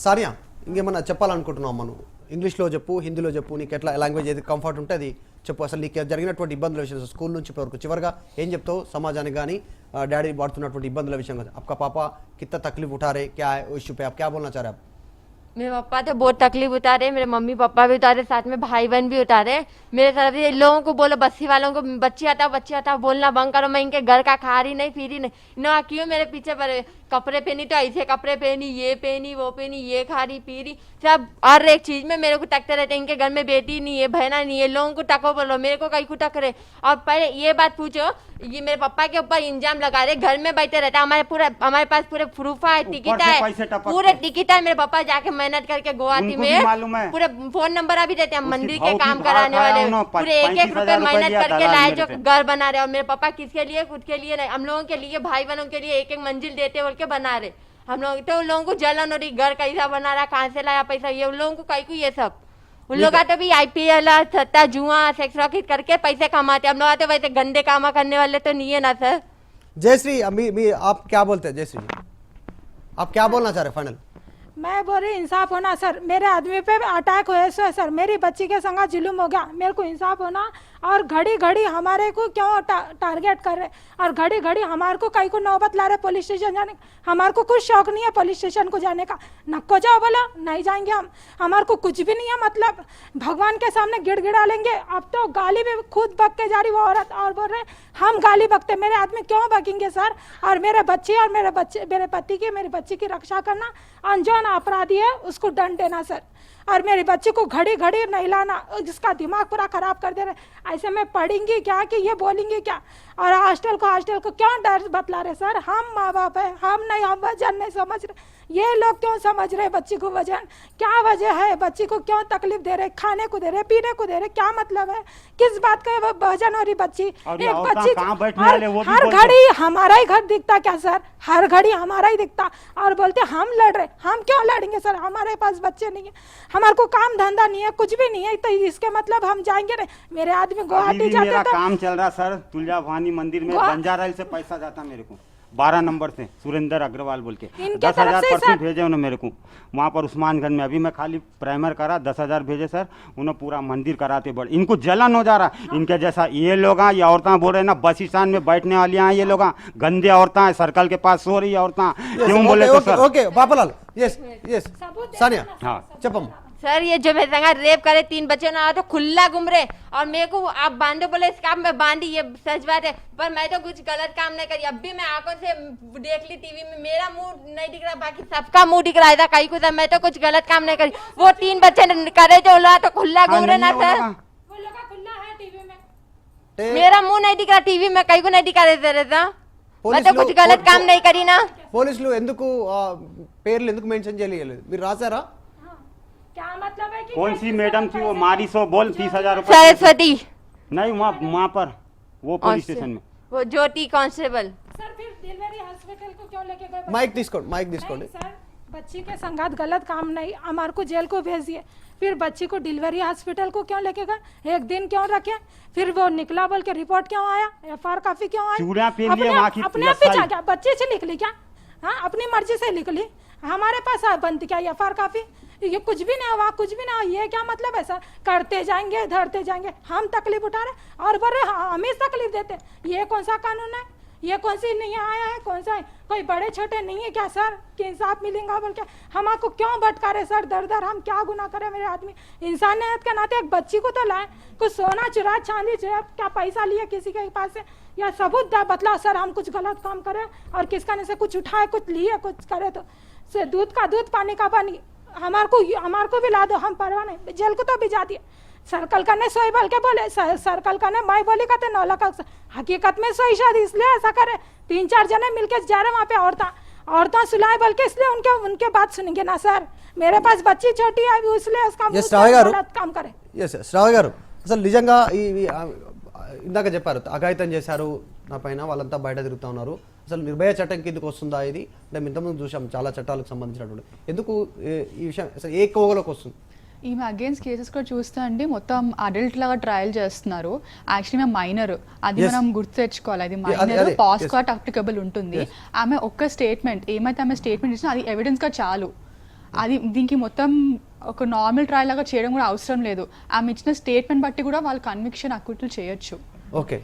సానియా, ఇంకేమన్నా చెప్పాలనుకుంటున్నాం మనం? ఇంగ్లీష్లో చెప్పు, హిందీలో చెప్పు, నీకు ఎట్లా లాంగ్వేజ్ ఏది కంఫర్ట్ ఉంటే అది చెప్పు. అసలు నీకు జరిగినటువంటి ఇబ్బందుల విషయం స్కూల్ నుంచి ఇప్పటివరకు చివరిగా ఏం చెప్తావు సమాజానికి కానీ, డాడీ పడుతున్నటువంటి ఇబ్బందుల విషయం కానీ? आपका पापा कितना तकलीफ उठा रहे, क्या है इशू पे, आप क्या बोलना चाह रहे हैं? मेरे पापा तो बहुत तकलीफ उतारे, मेरे मम्मी पापा भी उतारे, साथ में भाई बहन भी उतारे। मेरे तरफ से लोगों को बोलो, बस्ती वालों को बच्ची आता बोलना बंद करो। मैं इनके घर का खा रही नहीं, पी रही नहीं, ना क्यों मेरे पीछे पड़े? कपड़े पहनी तो ऐसे कपड़े पहनी, ये पहनी, वो पहनी, ये खा रही पी रही, सब हर एक चीज में मेरे को टकते रहते। इनके घर में बेटी नहीं है, बहना नहीं है, लोगों को टको बोलो, मेरे को कहीं को टकरे। और पहले ये बात पूछो, ये मेरे पापा के ऊपर इंजाम लगा रहे, घर में बैठे रहता। हमारे पास पूरे प्रूफ है, टिकट है, पूरे टिकट है। मेरे पापा जाके मेहनत करके गुवाहाटी में पूरे फोन नंबर अभी देते हैं, मंदिर के काम कराने वाले, पूरे 1-1 रुपए मेहनत करके लाए जो घर बना रहे। और मेरे पापा किसके लिए? खुद के लिए नहीं, हम लोगों के लिए, भाई बहनों के लिए 1-1 मंजिल देते बोल के बना रहे। हम लोग तो उन लोगों को जलन हो रही, घर कैसा बना रहा, कहाँ से लाया पैसा, ये उन लोगों को कहीं को ये सब। उन लोग आते भी IPL, सट्टा, जुआ, सेक्स रॉकेट करके पैसे कमाते। हम लोग आते वैसे गंदे कामा करने वाले तो नहीं है ना सर। जयश्री, आप क्या बोलते हैं? जयश्री जी, आप क्या बोलना चाह रहे हैं फाइनल? मैं बोल रही इंसाफ होना सर, मेरे आदमी पे अटैक हुए सर, मेरी बच्ची के संग जुल्म हो गया, मेरे को इंसाफ होना। और घड़ी घड़ी हमारे को क्यों टारगेट कर रहे, और घड़ी घड़ी हमारे को कहीं को नौबत ला रहे पुलिस स्टेशन जाने का। हमारे को कुछ शौक नहीं है पुलिस स्टेशन को जाने का, नको जाओ बोला नहीं जाएंगे हम, हमारे को कुछ भी नहीं है, मतलब भगवान के सामने गिड़गिड़ा लेंगे। अब तो गाली भी खुद बक के जा रही वो औरत, और बोल रहे हम गाली बकते, मेरे आदमी क्यों बकेंगे सर, और मेरे बच्चे और मेरे पति की मेरी बच्ची की रक्षा करना, अनजान अपराधी है उसको दंड देना सर, और मेरी बच्ची को घड़ी घड़ी नहलाना, जिसका दिमाग पूरा खराब कर दे रहे। ऐसे में पढ़ेंगी क्या कि ये बोलेंगी क्या, और हॉस्टल को क्यों डर बतला रहे सर, हम माँ बाप है, हम नहीं, हम वजन नहीं समझ रहे, ये लोग क्यों समझ रहे बच्ची को वजन, क्या वजह है, बच्ची को क्यों तकलीफ दे रहे, खाने को दे रहे, पीने को दे रहे, क्या मतलब है, किस बात का वो वजन हो रही बच्ची, एक बच्ची हर घड़ी हमारा ही घर दिखता क्या सर, हर घड़ी हमारा ही दिखता, और बोलते हम लड़ रहे, हम क्यों लड़ेंगे सर, हमारे पास बच्चे नहीं है, हमारे को काम धंधा नहीं है, कुछ भी नहीं है, तो इसके मतलब हम जाएंगे नहीं। मेरे आदमी गुवाहाटी जाते मेरा तो काम चल रहा सर, तुलजा भवानी मंदिर में बंजारा से पैसा जाता मेरे को 12 नंबर से, सुरेंद्र अग्रवाल बोल के 10,000% भेजे उन्होंने मेरे को वहाँ पर उस्मानगंज में। अभी मैं खाली प्राइमर करा 10,000 भेजे सर, उन्होंने पूरा मंदिर कराते बड़े, इनको जलन हो जा रहा इनके जैसा। ये लोग ये औरतें बोल रहे ना बस स्टैंड में बैठने वाली हैं, ये लोग गंदे औरतें सर्कल के पास सो रही औरतें, क्यों बोले तो sir. Okay Bapalal, yes yes Sania, हाँ చెప్పమ్మ। सर ये जो मेरे संग रेप करे 3 बच्चे ना तो खुला घूम रहे, और मेरे को आप बांधो बोले इस काम में बांधी, ये सच बात है, पर मैं तो कुछ गलत काम नहीं करी। अब भी मैं आंखों से देख ली टीवी में, मेरा मुंह नहीं दिख रहा, बाकी सबका मुंह दिख रहा था कहीं को, मैं तो कुछ गलत काम नहीं करी। वो 3 बच्चे करे जो लोग तो खुला घूम रहे ना सर, मेरा मुंह नहीं दिख रहा टीवी में, कहीं को नहीं दिखा रहे था, मैं तो कुछ गलत काम नहीं करी ना। పోలీసులు ఎందుకు పేర్లు ఎందుకు మెన్షన్ చేయలేదు, మీరు రాశారా? क्या मतलब है कि कौन सी मैडम थी वो मारी सो बोल 30,000 रुपए, सरस्वती नहीं वहाँ पर वो पुलिस स्टेशन में वो ज्योति कांस्टेबल। सर फिर डिलीवरी हॉस्पिटल को क्यों लेके गए? మైక్ తీసుకోండి, మైక్ తీసుకోండి। नहीं, सर बच्ची के संगात गलत काम नहीं, हमारे को जेल को भेज दिए, फिर बच्ची को डिलीवरी हॉस्पिटल को क्यों लेके गए, एक दिन क्यों रखे, फिर वो निकला बोल के रिपोर्ट क्यों आया, FR काफी क्यों आई, चूड़ियाँ पहन लिए वहाँ की अपने आप ही क्या बच्चे से लिख ली क्या, हाँ अपनी मर्जी से लिख ली, हमारे पास बनती क्या FR काफी, ये कुछ भी नहीं हुआ, कुछ भी नहीं हुआ, ये क्या मतलब है सर, करते जाएंगे धरते जाएंगे, हम तकलीफ उठा रहे और बोल रहे हम ही तकलीफ देते, ये कौन सा कानून है, ये कौन सी नहीं आया है, कौन सा है? कोई बड़े छोटे नहीं है क्या सर कि इंसाफ मिलेगा बोल के हमको क्यों भटका रहे सर, दर दर हम क्या गुनाह करें, मेरे आदमी इंसानियत के नाते एक बच्ची को तो लाए, कुछ सोना चुरा चांदी चुरा क्या पैसा लिए किसी के पास से, या सबूत बतलाओ सर हम कुछ गलत काम करें और किसका से कुछ उठाए कुछ लिए कुछ करे, तो से दूध का दूध पानी का पानी, हमारे को भी ला दो, हम परवाह नहीं, जेल को तो भिजा दिए, सर्कल करने सोई बोल के बोले, सर्कल करने मैं बोली कहते 9 लाख, हकीकत में सोई शायद इसलिए ऐसा करे, 3-4 जने मिलके जा रहे वहाँ पे औरतें सुलाए बोल के, इसलिए उनके बात सुनेंगे ना सर, मेरे पास बच्ची छोटी है इसलिए उसका गलत काम करे। శ్రావణ్ గారు అసలు నిజంగా ఇందాక చెప్పారు అఘాయితం చేశారు నా పైన, వాళ్ళంతా బయట తిరుగుతూ ఉన్నారు, అసలు నిర్భయ చట్టం కిందకి వస్తుందా ఇది, అంటే ఇంతకుముందు చూసాం చాలా చట్టాలకు సంబంధించినటువంటి, ఎందుకు ఈ విషయం అసలు ఏ కోవలోకి వస్తుంది? ఈమె అగేన్స్ కేసెస్ కూడా చూస్తే అండి మొత్తం అడల్ట్ లాగా ట్రయల్ చేస్తున్నారు, యాక్చువల్లీ మేము మైనర్, అది మనం గుర్తు తెచ్చుకోవాలి, అది మైనర్ పాస్కాట్ అప్లికబుల్ ఉంటుంది, ఆమె ఒక్క స్టేట్మెంట్ ఏమైతే ఆమె స్టేట్మెంట్ ఇచ్చినా అది ఎవిడెన్స్గా చాలు, అది దీనికి మొత్తం ఒక నార్మల్ ట్రయల్ లాగా చేయడం కూడా అవసరం లేదు, ఆమె ఇచ్చిన స్టేట్మెంట్ బట్టి కూడా వాళ్ళు కన్విక్షన్ అక్విటల్ చేయొచ్చు, ఓకే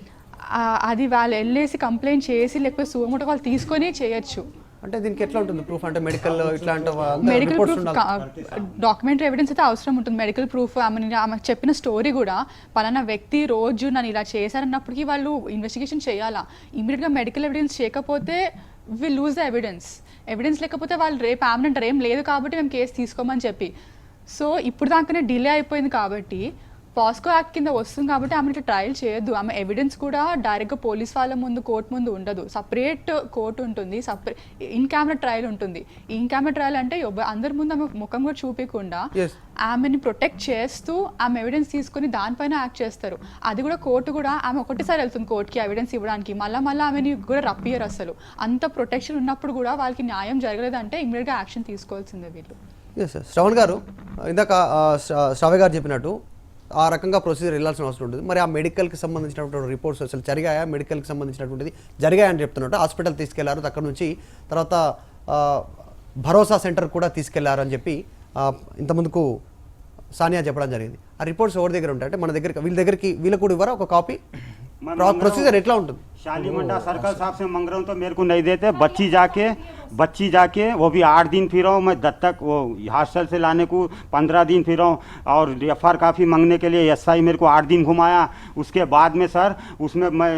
అది వాళ్ళు వెళ్ళేసి కంప్లైంట్ చేసి లేకపోతే సుమోటో వాళ్ళు తీసుకొని చేయొచ్చు. అంటే దీనికి ఎట్లా ఉంటుంది ప్రూఫ్, అంటే మెడికల్ ఇట్లాంటి మెడికల్ ప్రూఫ్ డాక్యుమెంటరీ ఎవిడెన్స్ అయితే అవసరం ఉంటుంది, మెడికల్ ప్రూఫ్ ఆమెకు చెప్పిన స్టోరీ కూడా పలానా వ్యక్తి రోజు నన్ను ఇలా చేశారన్నప్పటికీ వాళ్ళు ఇన్వెస్టిగేషన్ చేయాలా, ఇమీడియట్గా మెడికల్ ఎవిడెన్స్ చేయకపోతే విల్ లూజ్ ద ఎవిడెన్స్ లేకపోతే వాళ్ళు రేపు ఆమెనంటారు ఏం లేదు కాబట్టి మేము కేసు తీసుకోమని చెప్పి, సో ఇప్పుడు దాకానే డిలే అయిపోయింది కాబట్టి పాస్కో యాక్ట్ కింద వస్తుంది కాబట్టి ఆమె ఇట్లా ట్రయల్ చేయొద్దు, ఆమె ఎవిడెన్స్ కూడా డైరెక్ట్గా పోలీస్ వాళ్ళ ముందు కోర్టు ముందు ఉండదు, సపరేట్ కోర్టు ఉంటుంది, ఇన్ కెమెరా ట్రయల్ ఉంటుంది, ఇన్ కెమెరా ట్రయల్ అంటే అందరి ముందు ఆమె ముఖం కూడా చూపించకుండా ఆమెని ప్రొటెక్ట్ చేస్తూ ఆమె ఎవిడెన్స్ తీసుకుని దానిపైన యాక్ట్ చేస్తారు, అది కూడా కోర్టు కూడా ఆమె ఒకటిసారి వెళ్తుంది కోర్టుకి ఎవిడెన్స్ ఇవ్వడానికి, మళ్ళీ ఆమెని కూడా రప్పియరు, అసలు అంత ప్రొటెక్షన్ ఉన్నప్పుడు కూడా వాళ్ళకి న్యాయం జరగలేదంటే ఇమ్మీడియట్గా యాక్షన్ తీసుకోవాల్సిందే వీళ్ళు. శ్రవణ్ గారు ఇందాక శ్రావ్య గారు చెప్పినట్టు ఆ రకంగా ప్రొసీజర్ వెళ్ళాల్సిన అవసరం ఉంటుంది, మరి ఆ మెడికల్కి సంబంధించినటువంటి రిపోర్ట్స్ అసలు జరిగాయా, మెడికల్కి సంబంధించినటువంటిది జరిగాయని చెప్తున్నట్టు హాస్పిటల్ తీసుకెళ్లారు, అక్కడ నుంచి తర్వాత భరోసా సెంటర్ కూడా తీసుకెళ్లారు అని చెప్పి ఇంతకుముందుకు సానియా చెప్పడం జరిగింది. ఆ రిపోర్ట్స్ ఎవరి దగ్గర ఉంటాయి అంటే మన దగ్గర వీళ్ళకి కూడా ఇవ్వరా ఒక కాపీ? मैं मांग रहा हूँ, ప్రొసీజర్ ఎట్లా ఉంటుంది? शालीमंडा सर्कल साहब से मांग रहा हूँ तो मेरे को नहीं देते। बच्ची जाके वो भी 8 दिन फिर रहा हूँ मैं, दत्तक वो हॉस्टल से लाने को 15 दिन फिर रहा हूँ, और एफआर काफ़ी मांगने के लिए एसआई मेरे को 8 दिन घुमाया। उसके बाद में सर उसमें मैं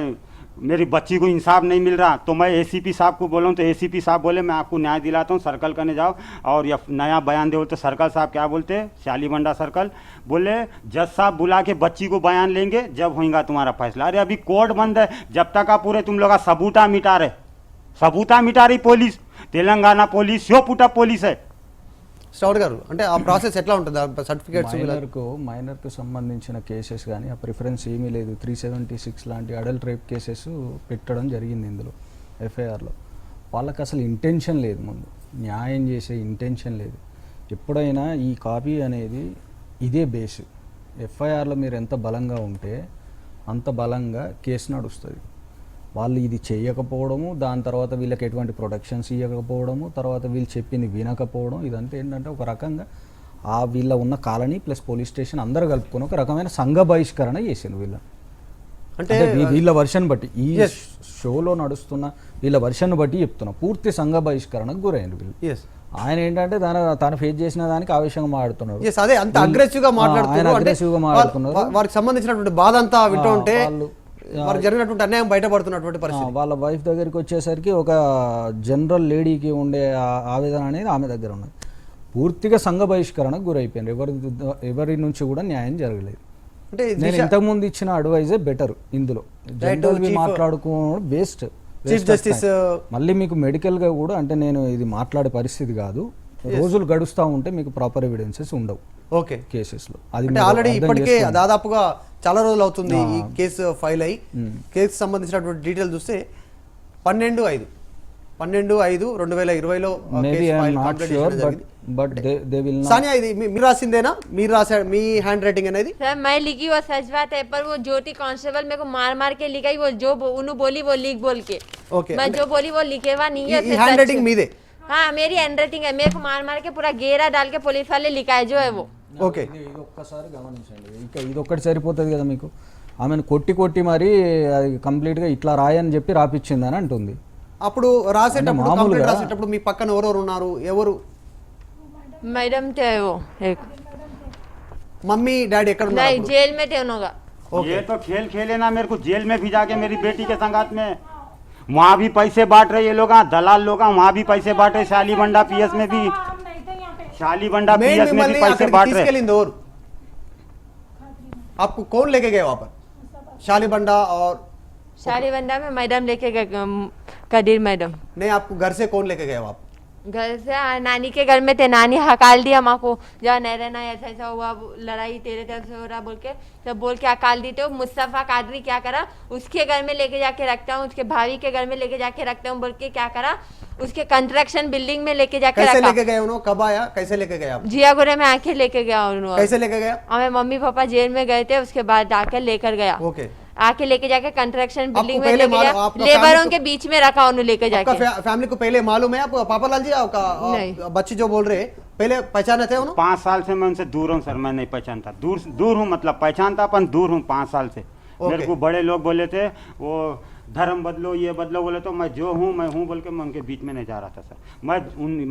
मेरी बच्ची को इंसाफ नहीं मिल रहा, तो मैं एसीपी साहब को बोला हूँ, तो एसीपी साहब बोले मैं आपको न्याय दिलाता हूँ, सर्कल करने जाओ और या नया बयान दे। तो सर्कल साहब क्या बोलते, शालीमंडा सर्कल बोले जज साहब बुला के बच्ची को बयान लेंगे जब होगा तुम्हारा फैसला। अरे अभी कोर्ट बंद है, जब तक आप पूरे तुम लोग सबूता मिटा रही पुलिस, तेलंगाना पुलिस यो पुटा पुलिस है। శ్రవణ్ గారు అంటే ఆ ప్రాసెస్ ఎట్లా ఉంటుంది? సర్టిఫికేట్స్ మైనర్కు సంబంధించిన కేసెస్ కానీ ఆ ప్రిఫరెన్స్ ఏమీ లేదు. 376 లాంటి అడల్ట్ రేప్ కేసెస్ పెట్టడం జరిగింది ఇందులో ఎఫ్ఐఆర్లో. వాళ్ళకి అసలు ఇంటెన్షన్ లేదు, ముందు న్యాయం చేసే ఇంటెన్షన్ లేదు. ఎప్పుడైనా ఈ కాపీ అనేది ఇదే బేస్. ఎఫ్ఐఆర్లో మీరు ఎంత బలంగా ఉంటే అంత బలంగా కేసు నడుస్తుంది. వాళ్ళు ఇది చేయకపోవడము, దాని తర్వాత వీళ్ళకి ఎటువంటి ప్రొటెక్షన్స్ ఇవ్వకపోవడము, తర్వాత వీళ్ళు చెప్పింది వినకపోవడం, ఇదంతా ఏంటంటే ఒక రకంగా ఆ వీళ్ళ ఉన్న కాలనీ ప్లస్ పోలీస్ స్టేషన్ అందరూ కలుపుకొని ఒక రకమైన సంఘ బహిష్కరణ చేసింది వీళ్ళ. అంటే వీళ్ళ వర్షన్ బట్టి ఈ షోలో నడుస్తున్న వీళ్ళ వర్షన్ బట్టి చెప్తున్నా, పూర్తి సంఘ బహిష్కరణకు గురైంది వీళ్ళు. ఆయన ఏంటంటే తన ఫేస్ చేసిన దానికి ఆవేశంగా మాట్లాడుతున్నారు. అదే అంత అగ్రెసివ్ గా మాట్లాడుతున్నారు. వారికి సంబంధించినటువంటి బాధ అంతా వింటూ ఉంటే జరిగినటువంటి అన్యాయం బయటపడుతున్నటువంటి పరిస్థితి. వాళ్ళ వైఫ్ దగ్గరికి వచ్చేసరికి ఒక జనరల్ లేడీకి ఉండే ఆవేదన అనేది ఆమె దగ్గర ఉన్నది. పూర్తిగా సంఘ బహిష్కరణకు గురైపోయింది. ఎవరి నుంచి కూడా న్యాయం జరగలేదు. అంటే నేను ఇంతకుముందు ఇచ్చిన అడ్వైజే బెటర్ ఇందులో. జనరల్ మాట్లాడుకోవడం వేస్ట్. చీఫ్ జస్టిస్ మళ్ళీ మీకు మెడికల్గా కూడా అంటే నేను ఇది మాట్లాడే పరిస్థితి కాదు. రోజులు గడుస్తూ ఉంటే మీకు ప్రాపర్ ఎవిడెన్సెస్ ఉండవు ఓకే కేసెస్ లో. అది ఆల్రెడీ ఇప్పటికే దాదాపుగా చాలా రోజులు అవుతుంది ఈ కేసు ఫైల్ అయ్యి. కేసు సంబంధించినటువంటి డీటెయిల్ చూస్తే 12/5/2020లో సానియా ఇది మీరు రాసిందేనా? మీరు రాశారు మీ హ్యాండ్ రైటింగ్ అనేది? सर मैं लिखी वो सच बात है, पर वो ज्योति कांस्टेबल मेरे को मार के लिखाई, वो जो उन्होंने बोली वो लिख बोल के, मैं जो बोली वो लिखेवा नहीं है। హ్యాండ్ రైటింగ్ మీదే? हाँ मेरी हैंड राइटिंग है। मेरे को मार के पूरा घेरा डाल के पुलिस वाले लिखा है जो है वो। ఓకే ఇది ఒక్కసారి గమనించండి. ఇక ఇదొక్కటి సరిపోతుంది కదా మీకు. ఆమెను కొట్టి మరి అది కంప్లీట్గా ఇట్లా రాయని చెప్పి రాపిచ్చిందని అంటుంది. అప్పుడు రాసేటప్పుడు మీ పక్కన ఎవరెవరు ఉన్నారు? ఎవరు? मैडम थे वो एक, मम्मी डैडी एकर उన్నారు? नहीं जेल में थे उनका। ये तो खेल खेले ना मेरे को जेल में भी जाके मेरी बेटी के संगात में वहाँ भी पैसे बांट रहे ये लोग, दलाल लोग वहाँ भी पैसे बांट रहे। शालीमंडा पीएस में भी, शालीमंडा पीएस में भी पैसे बांट रहे। आपको कौन लेके गए वहाँ पर? शालीबंडा और शालीबंडा में मैडम लेके गए, कदीर मैडम। नहीं, आपको घर से कौन लेके गए वहाँ? घर से नानी के घर में थे, नानी हकाल दिया माँ को, जहाँ नहीं रहना ऐसा ऐसा हुआ, लड़ाई तेरे तरफ से हो रहा बोल के सब बोल के हकाल दी। तो मुस्तफ़ा कादरी क्या करा, उसके घर में लेके जाके रखता हूँ, उसके भाभी के घर में लेके जाके रखता हूँ बोल के क्या करा, उसके कंस्ट्रक्शन बिल्डिंग में लेके जाके कैसे रखा। लेके गए उन्होंने? कब आया? कैसे लेके गए आप? जियागुरे में आके लेके गया उन्होंने। कैसे लेके गया? हमें मम्मी पापा जेल में गए थे, उसके बाद आके लेकर गया। ओके, आके लेके जाके कंस्ट्रक्शन बिल्डिंग में पहले लेके गया, आपका लेबरों के बीच में रखा उन्होंने लेके जाके। फैमिली को पहले मालूम है आपको? पापा लाल जी आपका बच्ची जो बोल रहे पहले पहचाने थे उन्होंने? 5 साल से मैं उनसे दूर हूँ सर, मैं नहीं पहचानता। दूर हूँ मतलब पहचानता अपन दूर हूँ 5 साल से। मेरे को बड़े लोग बोले थे वो धर्म बदलो ये बदलो, बोले तो मैं जो हूँ मैं हूँ बोल के मैं उनके बीच में नहीं जा रहा था सर। मैं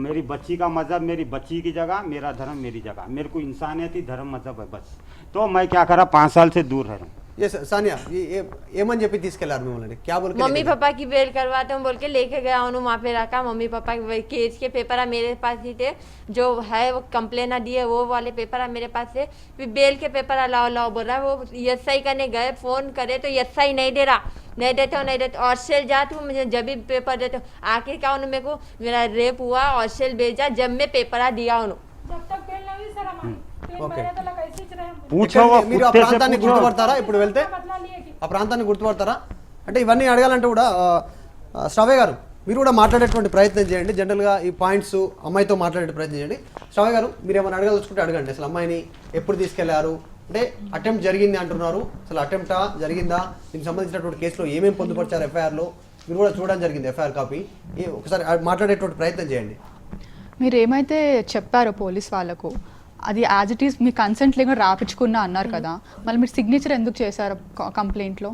मेरी बच्ची का मजहब मेरी बच्ची की जगह, मेरा धर्म मेरी जगह, मेरे को इंसानियत ही धर्म मजहब है बस। तो मैं क्या करा 5 साल से दूर रह रहा हूँ। ये सानिया ఏమని చెప్పి తీసుకెళ్లారు మిమ్మల్ని? क्या बोल के? मम्मी पापा की बेल करवाते हूँ बोल के लेके गया उन्होंने, वहाँ पे रखा। मम्मी पापा के केस के पेपर मेरे पास ही थे, जो है वो कंप्लेन दिए वो वाले पेपर मेरे पास थे। फिर बेल के पेपर अलाउ बोल रहा है। वो एसआई करने गए, फोन करे तो एसआई नहीं दे रहा, नहीं देते और सेल जा तू मुझे जब भी पेपर देते हो। आखिर क्या उन्होंने मेरे को मेरा रेप हुआ और सेल भेजा जब मैं पेपर दिया उन्होंने। మీరు ఆ ప్రాంతాన్ని గుర్తుపడతారా? ఇప్పుడు వెళ్తే ఆ ప్రాంతాన్ని గుర్తుపడతారా? అంటే ఇవన్నీ అడగాలంటే కూడా శ్రవయ్య గారు మీరు కూడా మాట్లాడేటువంటి ప్రయత్నం చేయండి. జనరల్గా ఈ పాయింట్స్ అమ్మాయితో మాట్లాడే ప్రయత్నం చేయండి. శ్రవయ్య గారు మీరు ఏమైనా అడగాల్సుకుంటే అడగండి. అసలు అమ్మాయిని ఎప్పుడు తీసుకెళ్లారు? అంటే అటెంప్ట్ జరిగింది అంటున్నారు, అసలు అటెంప్టా జరిగిందా? దీనికి సంబంధించినటువంటి కేసులో ఏమేమి పొందుపరిచారు ఎఫ్ఐఆర్లో మీరు కూడా చూడడం జరిగింది ఎఫ్ఐఆర్ కాపీ. ఒకసారి మాట్లాడేటువంటి ప్రయత్నం చేయండి. మీరు ఏమైతే చెప్పారో పోలీస్ వాళ్ళకు అది as it is me consent లేకుండా రాపించుకున్నా అన్నారు కదా, మళ్ళీ మీరు సిగ్నేచర్ ఎందుకు చేశారు కంప్లైంట్లో?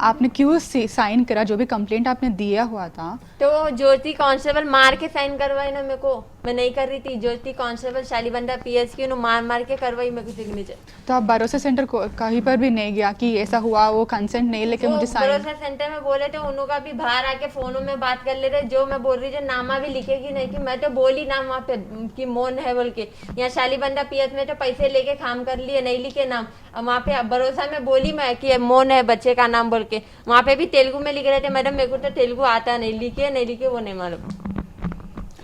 आपने क्यों साइन करा जो भी कंप्लेंट आपने दिया हुआ था? तो ज्योति कांस्टेबल मार के साइन करवाई ना मेरे को, मैं नहीं कर रही थी। ज्योति कांस्टेबल शालीबंदा पीएस की मार के करवाई मेरे को सिग्नेचर। तो आप भरोसा सेंटर कहीं पर भी नहीं गया कि ऐसा हुआ, वो कंसेंट नहीं लेके मुझे साइन? भरोसा सेंटर में बोले थे, उनका भी बाहर आके फोनों में बात कर ले रहे। जो मैं बोल रही थी नामा भी लिखेगी नहीं कि मैं तो बोली नाम वहाँ पे कि मोन है बोल के। यहाँ शालीबंदा पीएस में तो पैसे लेके काम कर लिए, नहीं लिखे नाम। वहाँ पे भरोसा में बोली मैं कि मोन है बच्चे का नाम बोल के, वहाँ पे भी तेलुगु में लिख रहे थे। मैडम मेरे को तो तेलुगु आता नहीं, लिखे वो नहीं मालूम।